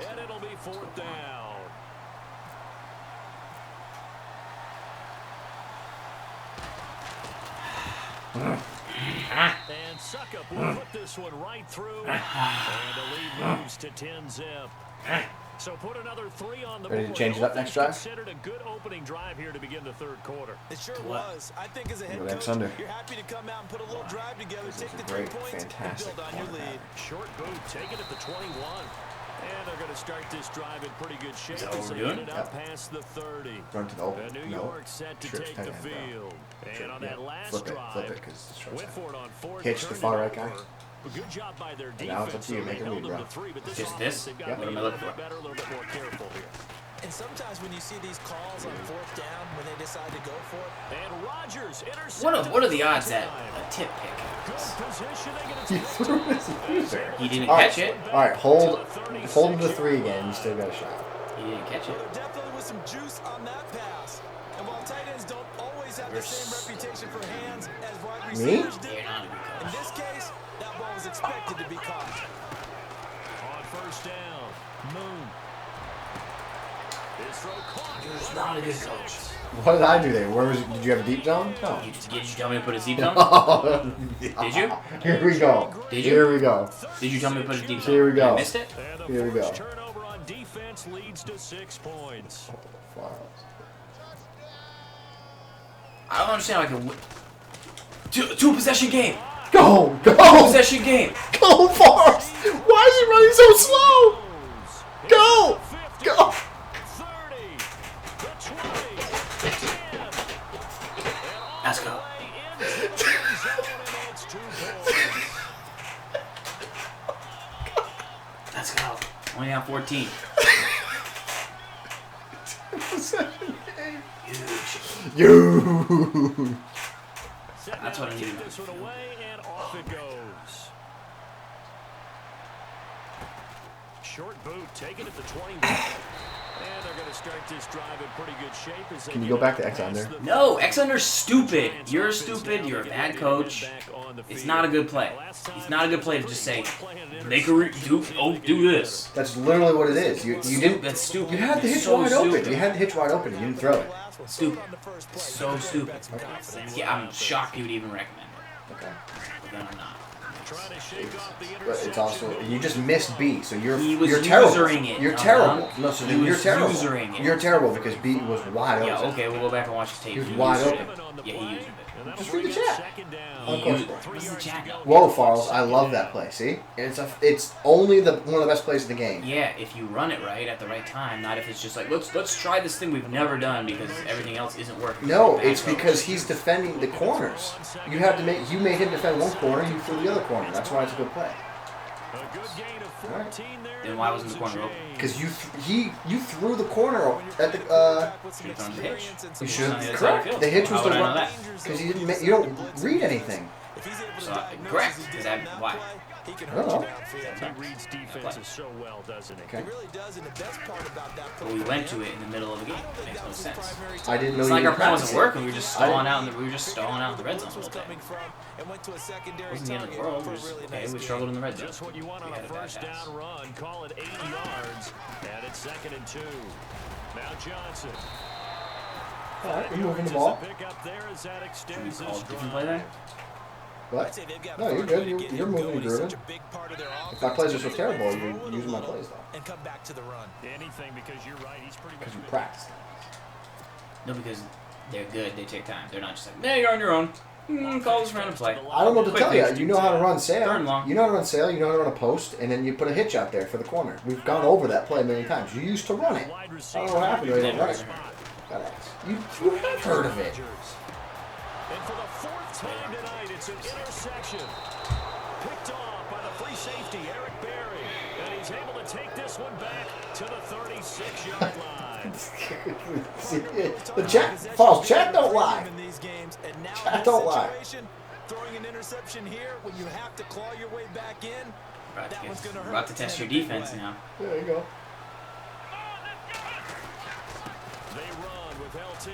and it'll be 4th down. And Suckup will put this one right through, and the lead moves to 10-zip. So put another 3 on the board. Ready to change it up next drive? Considered a good opening drive here to begin the 3rd quarter. It sure was. I think as a head Go coach, X under. you're happy to come out and put a little drive together, take is the a 3 great, points, and fantastic build on your cornerback. lead. Short boot taken at the 21. And they're going to start this drive in pretty good shape. Is that what as we're they doing? get it up past the 30. Run to the open. New No. York set to Trips take tight the end, bro. field. And on that last Flip it drive, because it's short went side. for it on fourth. Hitch the turned far it right guy. over. A good job by their And now it's up defense. to you. So Make they a held read, them bro. to 3, but Just offense, this? they've got Yeah, to what be am I a little looking bit for? better, a little bit more careful here. And sometimes when you see these calls on fourth down, when they decide to go for it, And Rodgers intercepted. What are the odds that a tip pick Good happens? positioning, and it's He threw his loser. He didn't All right. catch it. All right, hold him to 3 again. You still got a shot. He didn't catch well, it. there definitely was some juice on that pass. And while tight ends don't always have the same reputation for hands as wide Me? receivers do, You're not a good in coach. this case, that ball was expected to be caught. On first down, Moon. His throw caught. You're not a good coach. What did I do there? Where was? Did you have a deep zone? No. Did you tell me to put a deep zone? Did you? Here we go. Did you? Here we go. Did you tell me to put a deep zone? Here we go. I missed it? And the Here we first go. turnover on defense leads to 6 points. I don't understand how I can win. Two possession game. Go! Two Go! possession game. Go, Farls! Why is he running so slow? Go! Go! 30, the 20, the 10. Let's go. Let's go. Only down 14. Huge. You. That's what I needed. This one away and off it goes. Short boot taken at the 21. And they're going to start this drive in pretty good shape. As they Can you get go back to up X on past there? the No, X-Under's stupid. You're stupid. You're a bad coach. It's not a good play. It's not a good play to just say, make a do this. That's literally what it is. You didn't. That's stupid. You had the hitch So wide open. stupid. You had the hitch wide open. You didn't throw it. Stupid. So stupid. Yeah, I'm shocked you would even recommend it. Okay. But then I'm not. Trying to shake off the But it's also you just missed B, so you're He was you're terrible. usering it, You're uh-huh. terrible. No, so He then you're was terrible. usering it. You're terrible because B was wide Yeah, open. okay, we'll go back and watch his tape. He was wide used open. it. Yeah, he used it. Just read the chat. He used it. What's the chat? Whoa, Farls! I love that play. See, it's only one of the best plays in the game. Yeah, if you run it right at the right time, not if it's just like let's try this thing we've never done because everything else isn't working. No, Bad it's coach. because he's defending the corners. You made him defend one corner, you threw the other corner. That's why it's a good play. A good gain of 14 there. Then why wasn't the corner open? Because you threw the corner at the Should've thrown the hitch. you It's should on the other side of the correct. field. The hitch was How the would I know run that? because you don't read anything. So, correct, because why? He can I don't hurt you know. downfield. He reads defenses so well, doesn't he? Okay. He really does, and the best part about that But we went to it in the middle of the game. It makes no sense. I didn't know It's you like were our plan wasn't practicing. working. We were just I didn't- stalling out in the red zone a was little bit. coming from, and went to a secondary Wasn't the end of the target world. for We a just, really okay, nice we gain. struggled in the red zone. Just what you want on We a had a bad first pass. down run. Call it 80 yards. And it's 2nd and 2. Now Johnson. All right, you're 5 moving the yards ball. is the pick up there as that Should we extends call his a different drive. play there? I'd What? say they've got No, you're to find a way good. to You're get him moving going. and He's such grooving. a big part of their If my plays are so offense. terrible, Throw a you're little using my little plays though. and come back to the run. Anything because you're right. He's pretty much Because we been- practice. No, because they're good. They take time. They're not just like, yeah, you're on your own. Call this random play. I don't know what to Quick tell you. fix. You know how to run Third and sail. long. You know how to run sail. You know how to run a post, and then you put a hitch out there for the corner. We've gone over that play a million times. You used to run it. Wide I receiver. don't know what happened to it. They don't run it. Spot. Gotta ask. You have heard of it. And for the 4th time tonight, it's an interception. Picked off by the free safety, Eric Berry. And he's able to take this one back to the 36-yard line. See, the chat, Falls, chat don't lie. Chat don't lie. Throwing an interception here when you have to claw your way back in. We're about to test your defense now. There you go. They run with LT.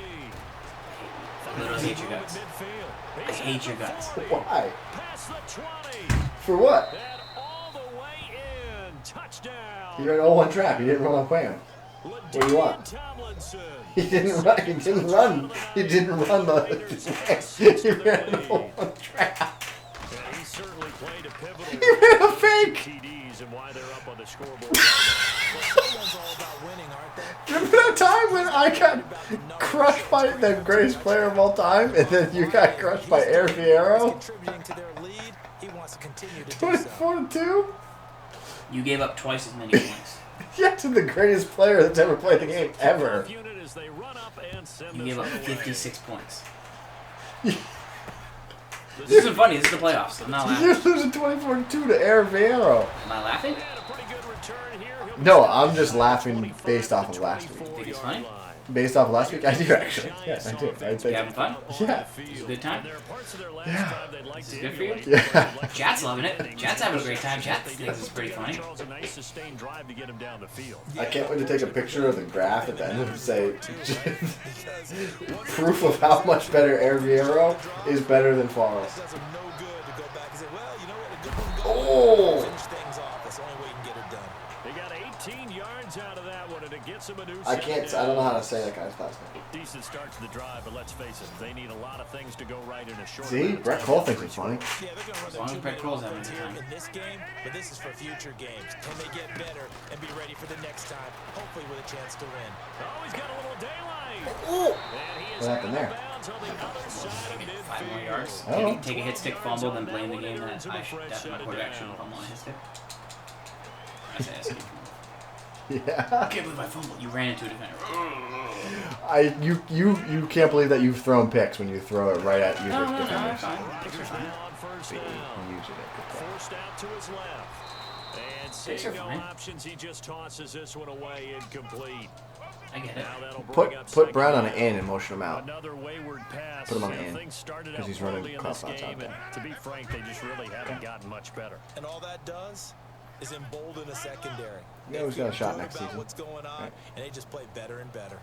I literally hate your guts. Midfield. I hate your guts. Why? Past the 20. For what? And all the way in. Touchdown. He ran 0-1 trap. He didn't run on Wham. What do you want? Tomlinson. He didn't run. He didn't run. He didn't run the. He ran an 0-1 trap. Yeah, he certainly played a pivotal He ran a fake. TDs and why they're up on the scoreboard. Someone's all about winning, aren't they? Remember that time when I got crushed by the greatest player of all time, and then you got crushed by Air Fiero? Contributing to their lead, he wants to continue to do so. 24-2? You gave up twice as many points. Jackson, the greatest player that's ever played the game ever. You gave up 56 points. This isn't funny. This is the playoffs. I'm not laughing. You're losing 24-2 to Vieiro. Am I laughing? No, I'm just laughing based off of last week. You think it's funny? Based off last week? I do, actually. Yes, I do. You having fun? Yeah. It's a good time? Yeah. This is good for you? Yeah. Chat's loving it. Chat's having a great time. Chat thinks it's pretty funny. I can't wait to take a picture of the graph at the end and say proof of how much better Vieiro is better than Farls. Oh! I don't know how to say that guy's last name. Decent start to the drive, but let's face it, they need a lot of things to go right in a short. See, Brett Cole thinks it's funny. Yeah, they're going to run As long as Brett Cole's having a good time. in this game, but this is for future games. Can they get better and be ready for the next time? Hopefully with a chance to win. Oh, he's got a little daylight. What happened there? 5 more yards. Oh. Take a hit stick fumble, then blame the game that my quarterback shouldn't fumble on his stick. I say escape. Yeah. I can't believe I fumbled. You ran into a defender. You can't believe that you've thrown picks when you throw it right at your defenders. No, fine. Picks are fine. Forced out to his left. And Picks are seeing no fine. options, he just tosses this one away incomplete. I get it. Now that'll bring up Put Brown on second an in and motion him out. Another wayward pass. Put him on the And end, things started 'cause out he's running poorly in cross this outs out game, there. and to be frank, they just really haven't gotten much better. And all that does is embolden a secondary. Yeah, he's got a shot next season. What's going on, and they just play better and better.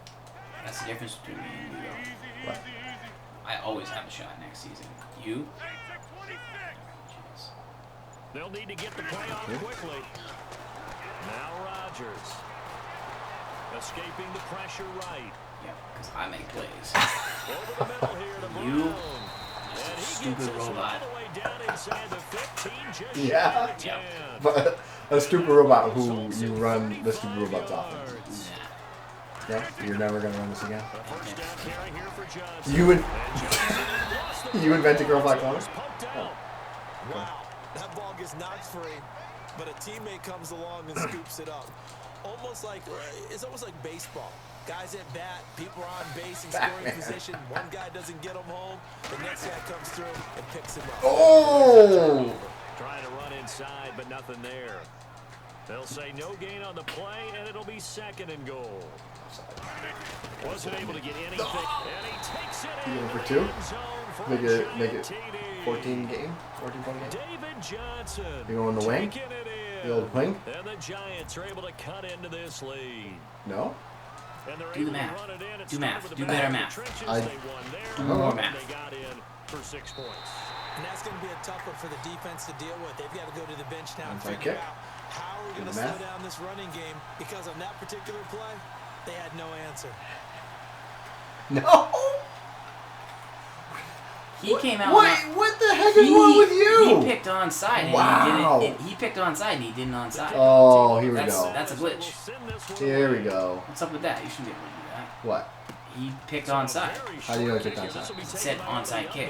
That's the difference between me and you, though. What? I always have a shot next season. You? Jeez. They'll need to get the play off quickly. Now Rodgers. Escaping the pressure right. Yeah, because I make plays. Over the middle here to Brown. You And he stupid gets this one robot. all the way down inside the 15, just Yeah. shy of the 10. But a stupid robot who you run the stupid robot's offense. Nah. Yeah, you're never gonna run this again. First down carry here for Johnson. You invented Girl Black Corner? Wow, that ball gets knocked free, but a teammate comes along and scoops it up. It's almost like baseball. Guys at bat, people are on base in scoring position. One guy doesn't get him home, the next guy comes through and picks him up. Oh! Trying to run inside, but nothing there. They'll say no gain on the play, and it'll be second and goal. Wasn't able to get anything, and he takes it You in going for the two? end zone for Make a it giant 14 TD. game? 14 point game? David Johnson. You going the wing? taking it in. The old wing? And the Giants are able to cut into this lead. No? And they're Do the able to math. run it in. It Do started math. with the Do back better of the math. trenches. I- They won there. Do more And math. They got in for 6 points. And that's going to be a tough one for the defense to deal with. They've got to go to the bench now and Onside figure kick. out how are we Do going to the slow math. down this running game, because on that particular play, they had no answer. No! He came out. What the heck is wrong with you? He picked onside. And Wow. he didn't. He picked onside and he didn't onside. Oh, here we That's go. a glitch. Here we go. What's up with that? You shouldn't be able to do that. What? He picked onside. How do you know he picked onside? It said onside kick.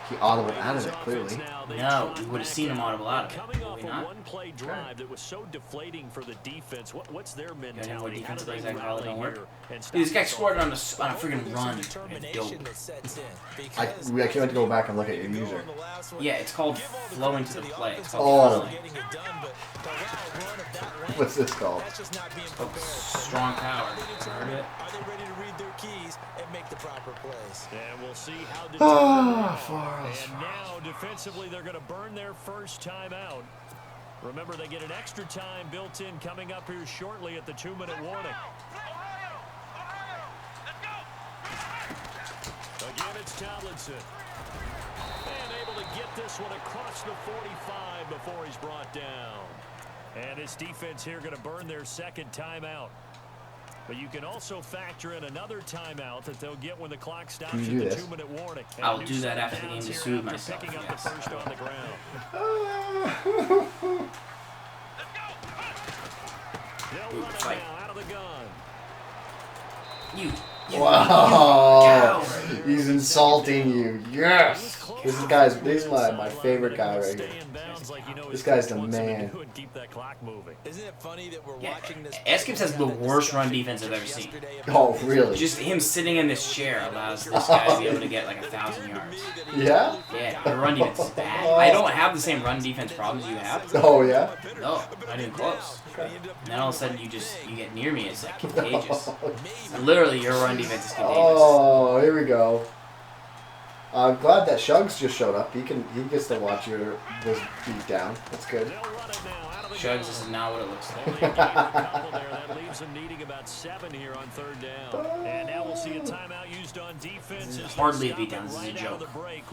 He audible out of it, clearly. No, you would have seen him audible out of it. Coming Would off we a not? one-play drive that was so deflating for the defense. What's their any more mentality? How do defensive they plays that rally don't work? here and stop Dude, this guy this scored on a offense? friggin' run. It's Determination dope. that sets in. I Because can't wait to go back and look at your user. on the last one, Yeah, it's called give all the flowing credit to the the play. It's offensive Oh. called line flowing. getting it done, but the route run of that length, What's this called? that's just not being Oh, prepared. So strong now, power. how they Heard determine, it? are they ready to read their keys and make the proper plays? And we'll see how Ah, determined Farls. And now defensively they're going to burn their first timeout. Remember, they get an extra time built in coming up here shortly at the 2-minute warning. Again, it's Tomlinson. And able to get this one across the 45 before he's brought down. And this defense here going to burn their second timeout. But you can also factor in another timeout that they'll get when the clock stops Can at you do the this? 2-minute warning. And I'll new do that set after the game downs to here soothe after myself, Picking up yes. the first on the ground. They'll run it fight. now out of the gun. You. Wow. Coward. He's insulting you. Yes. This is my favorite guy right here. This guy's the man. Isn't it funny that we're Yeah, watching this? Eskim's has the worst run defense I've ever seen. Oh, really? Just him sitting in this chair allows this guy to be able to get like 1,000 yards. Yeah? Yeah, the run defense is bad. I don't have the same run defense problems you have. Oh, yeah? No, not even close. And then all of a sudden you get near me, it's like contagious. Literally, your run defense is contagious. Oh, here we go. I'm glad that Shugs just showed up. He gets to watch this beat down. That's good. Shugs, this is not what it looks like. That leaves them needing about 7 here on 3rd down. And now we'll see a timeout used on defense. Hardly a beatdown. This is a joke.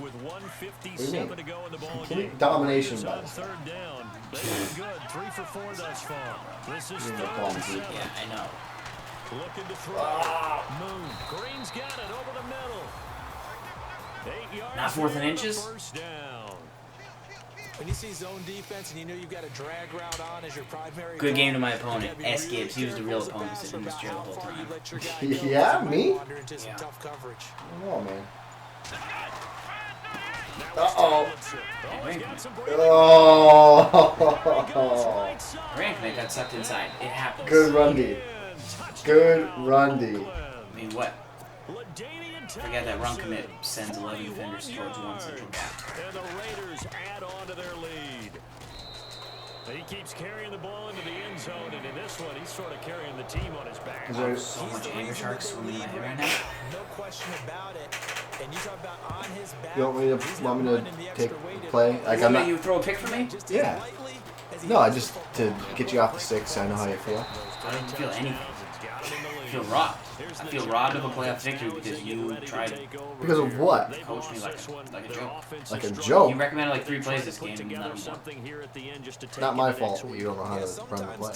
With 1:57 to go in the ball Complete domination by on 3rd down. They've been good. 3 for 4 thus far. This is Yeah, 3rd palm and deep. 7. Yeah, I know. Looking to throw. Moon. Green's got it over the middle. 8 yards. Not 4th and inches? First down. When you see zone defense and you know you've got a drag route on as your primary. Good game to my goal, opponent, you gotta be S. really Gibbs. He was the real careful opponent sitting in this chair the how whole far time. you let your guy go. Yeah, You me? wander into some Yeah. tough coverage. Oh, man. Uh-oh. Oh. Rankman got sucked inside. It happens. Good run D. Good run D. I mean, what? Forget that run commit sends 11 defenders towards one central gap. And the Raiders add on to their lead. He keeps carrying the ball into the end zone, and in this one, he's sort of carrying the team on his back. Is there So much anger sharks swimming in my head right now. No question about it. And you talk about on his back. You want me to take play? Like, You I'm want not. you throw a pick for me? Yeah. No, I just to get you off the 6 so I know how you feel. I don't feel anything. I feel robbed. I feel robbed of a playoff victory because you tried to Because of what? coach me like a joke. Like a joke? You recommended like 3 plays this game and none of them. It's not my fault that you don't know how to run the play.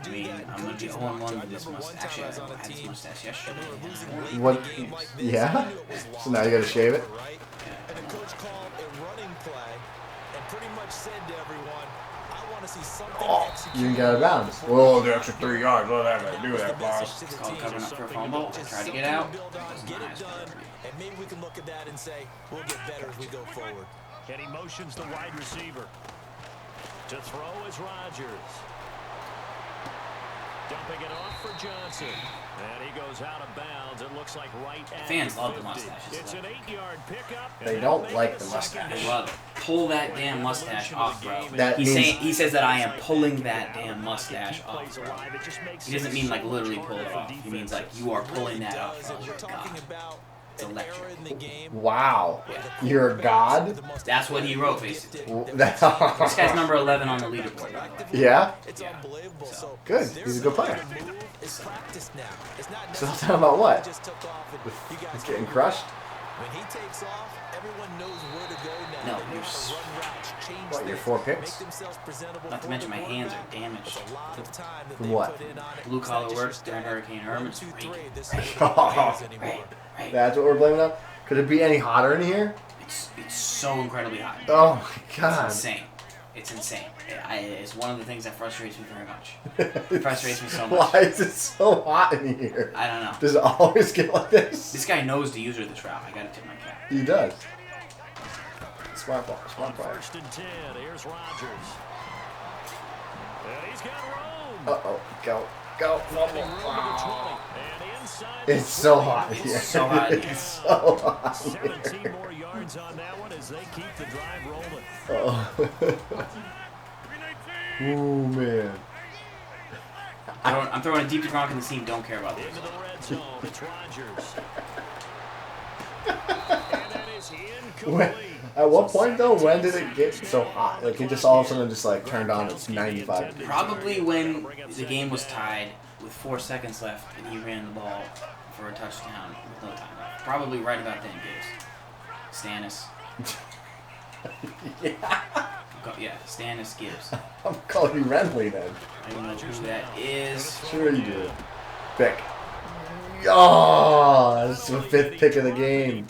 I mean, I'm going to be 0-1 with this mustache. Actually, I had this mustache yesterday. What? Yeah? So now you gotta shave it? And the coach called a running play and pretty much said to everyone, I want to see something executed. You didn't get out of bounds. Whoa, the extra 3 yards. What am I gonna do that, boss? It's called covering up for a fumble. I tried to get out. Get it done, and maybe we can look at that and say we'll get better as we go forward. And he motions the wide receiver. To throw is Rodgers. Dumping it off for Johnson. And he goes out of bounds. It looks like right at Fans love the 50. mustaches. It's an 8-yard pickup. They don't like the mustache. I love it. Pull that damn mustache off, bro. That means He says that I am pulling that damn mustache off, bro. He doesn't mean like literally pull it off. He means like you are pulling that off, bro. You're God. talking about It's electric. in the game. Wow. You're a god? That's what he wrote, basically. This This guy's number 11 on the leaderboard, by the way. Yeah? It's Yeah. unbelievable. So Good. He's a good player. It's practice now. It's not So talking about what? just took off and you guys He's getting crushed? When he takes off, everyone knows where to go now. No, They know you're how to run routes, change What, your things, 4 picks? make themselves presentable Not to for mention the my hands are quarterback. damaged. It's a lot of time that From they what? put in on it. Blue It's collar not work just during Hurricane Irma. It's 1, 2, 3. great. This is what it is anymore. Right. That's what we're blaming on? Could it be any hotter in here? It's so incredibly hot. Oh my It's god. insane. It's insane. It's one of the things that frustrates me very much. It frustrates me so much. Why is it so hot in here? I don't know. Does it always get like this? This guy knows the user of this route. I gotta tip my cap. He does. Smart ball. Smart player. 1st and 10. Here's Rodgers. And he's got room. Uh-oh. Go. Go. Running room to the 20. And inside It's so hot here. It's so hot in here. It's so hot here. 17 more yards on that one as they keep the drive rolling. Oh. Ooh, man. I'm throwing a deep to Gronk and the team don't care about this. Into the red zone. It's Rodgers. And that is incomplete. At what point, though, when did it get so hot? Like, it just all of a sudden just, like, turned on, it's 95 degrees. Probably when the game was tied with 4 seconds left and he ran the ball for a touchdown with no time left. Probably right about then, Gibbs. Stannis. Yeah, Stannis Gibbs. I'm calling you Renly, then. I don't know who that is. Sure you do. Pick. Oh, that's the 5th pick of the game.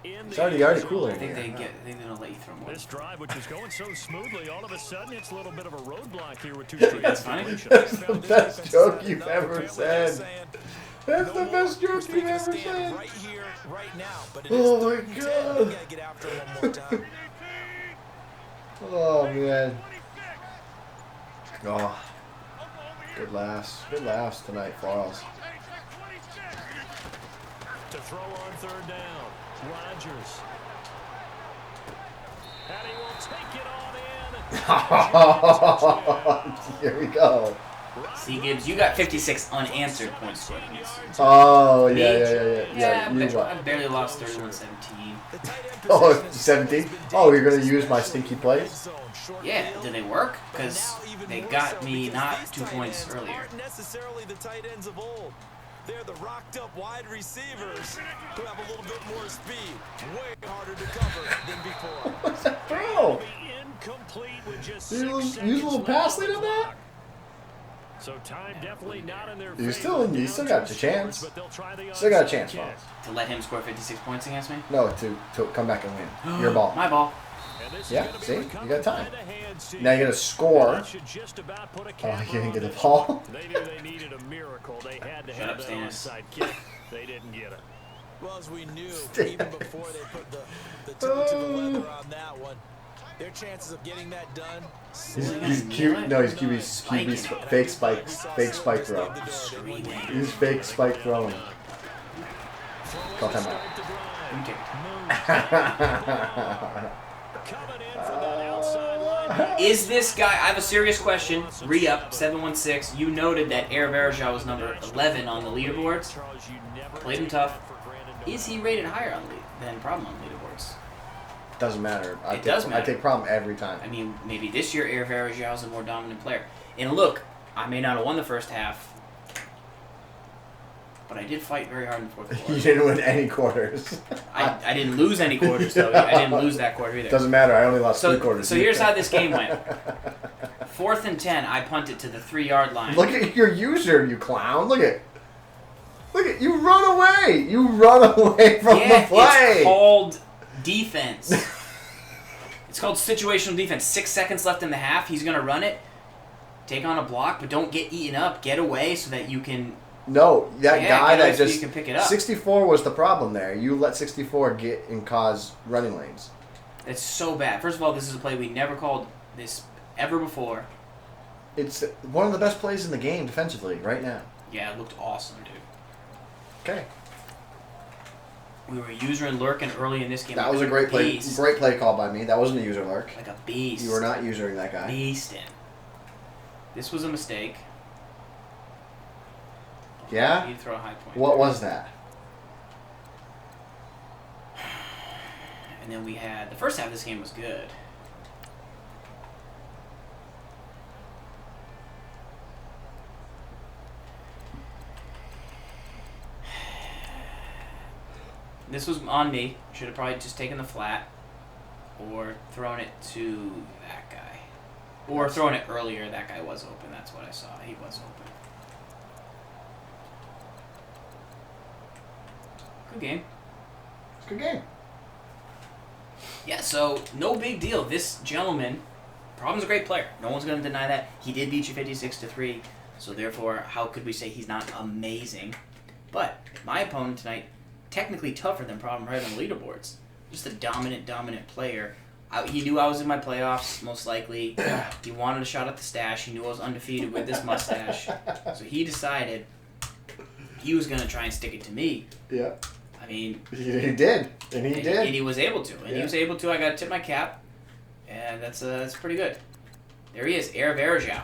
It's already cooler I in think here. they don't let you throw more. This drive, which was going so smoothly, all of a sudden it's a little bit of a roadblock here with 2 straight That's funny. completions. That's the best joke you've ever said. That's the best joke you've ever Stand said. right here, right now. But it Oh is my 3rd and 10. God. We gotta get after him one more time. Oh man. Oh. Good laughs. Good laughs tonight, Farls. To throw on 3rd down. Rodgers. And he will take it on in. Here we go. See, Gibbs, you got 56 unanswered points scored. Oh, Me? yeah. You I what? barely lost 31-17. The tight end Oh, position has 17? been Oh, you're going to dangerous, use my especially stinky in the plays? red zone. Short Yeah, field. did they work? And Because now even they more got so me because not these 2 tight points ends earlier. aren't necessarily the tight ends of old. They're the rocked up wide receivers who have a little bit more speed. Way harder to cover than before. What's that throw? Incomplete with just You 6 use a seconds little left pass on lead the on that? clock. So time definitely not in their You favor. still Down still 2 got your scores, chance. but they'll try the Still got a onside chance, kick. Farls. To let him score 56 points against me? No, to come back and win. Your ball. My ball. And this is Yeah, gonna be see? You recovered got time. by the hands team. Now you got to score. That should just about put a Oh, cap you didn't on get the this. ball? They knew they needed a miracle. They had to Shut have up, that Stannis. onside kick. They didn't get it. Well, as we knew, even before they put the toe to the leather on that one, their chances of getting that done. He's cute. No, he's QB fake spike throw. He's fake spike throwing. Call time out. You take it. Coming in from that outside line. Is this guy, I have a serious question. Re-up, 716. You noted that Air Verja was number 11 on the leaderboards. Played him tough. Is he rated higher than Problem on leaderboards? Doesn't matter. It does matter. I take problem every time. I mean, maybe this year Air Verja is a more dominant player. And look, I may not have won the first half, but I did fight very hard in the fourth You quarter. didn't win any quarters. I didn't lose any quarters, though. I didn't lose that quarter either. Doesn't matter. I only lost 3 quarters. So here's how this game went. 4th and 10, I punted to the 3-yard line. Look at your user, you clown. Look at you run away. You run away from the play. It's called defense. It's called situational defense. 6 seconds left in the half. He's going to run it, take on a block, but don't get eaten up. Get away so that you can... No, that guy get away that so just you can pick it up. 64 was the problem there. You let 64 get and cause running lanes. It's so bad. First of all, this is a play we never called this ever before. It's one of the best plays in the game defensively right now. Yeah, it looked awesome, dude. Okay. We were user and lurking early in this game. That like was a great play. beast. Great play call by me. That wasn't a user lurk. Like a beast. You were not usering that guy. Beasting. This was a mistake. Yeah? You throw a high point. What was that? And then we had... The first half of this game was good. This was on me. Should have probably just taken the flat. Or thrown it to that guy. Or thrown it earlier. That guy was open. That's what I saw. He was open. Good game. It's a good game. Yeah, so no big deal. This gentleman, Problem's a great player. No one's going to deny that. He did beat you 56-3, so therefore, how could we say he's not amazing? But my opponent tonight, technically tougher than Problem right on the leaderboards. Just a dominant player. He knew I was in my playoffs, most likely. He wanted a shot at the stash. He knew I was undefeated with this mustache. So he decided he was going to try and stick it to me. Yeah. I mean... He did. And he did. And he was able to. And he was able to. I got to tip my cap. And that's pretty good. There he is. Air Verja.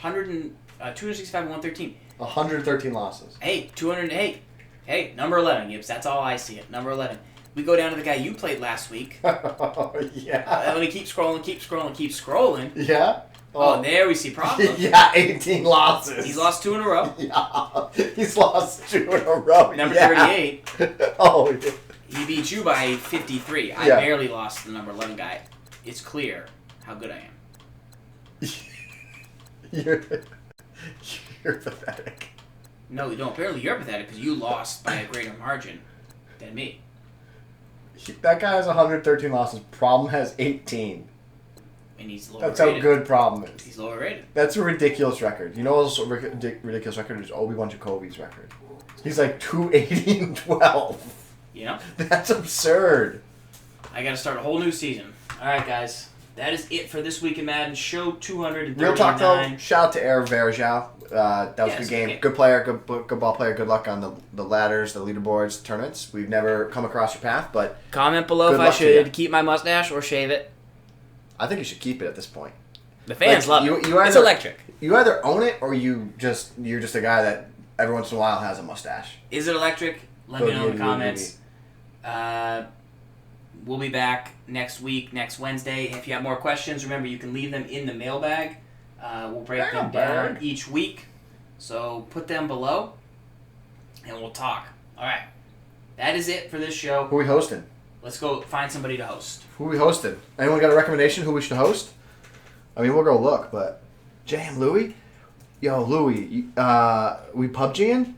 265 and 113. 113 losses. Hey, 208. Hey, number 11, Gibbs. That's all I see it. Number 11. We go down to the guy you played last week. Oh, yeah. Let me keep scrolling. Yeah? Oh, there we see problems. Yeah, 18 losses. He's lost 2 in a row. Yeah, he's lost 2 in a row. Number yeah. 38. Oh, yeah. He beat you by 53. I Yeah. barely lost to the number 11 guy. It's clear how good I am. You're pathetic. No, apparently you're pathetic because you lost by a greater margin than me. That guy has 113 losses. Problem has 18. And he's lower That's rated. how good problem is. He's lower rated. That's a ridiculous record. You know what else a ridiculous record is? Obi-Wan Jacoby's record. He's like 280 and 12. You know? That's absurd. I got to start a whole new season. All right, guys. That is it for this week in Madden. Show 239. Real talk though, shout out to Eric Verjao. That was a good game. Good player, good ball player. Good luck on the ladders, the leaderboards, tournaments. We've never come across your path, but comment below if I should keep my mustache or shave it. I think you should keep it at this point. The fans love it. It's electric. You either own it or you're just a guy that every once in a while has a mustache. Is it electric? Let me know in the comments. We'll be back next week, next Wednesday. If you have more questions, remember you can leave them in the mailbag. We'll break them down each week. So put them below, and we'll talk. All right. That is it for this show. Who are we hosting? Let's go find somebody to host. Who we hosted? Anyone got a recommendation who we should host? I mean, we'll go look, but... Jam, Louie? Yo, Louie, we PUBGing?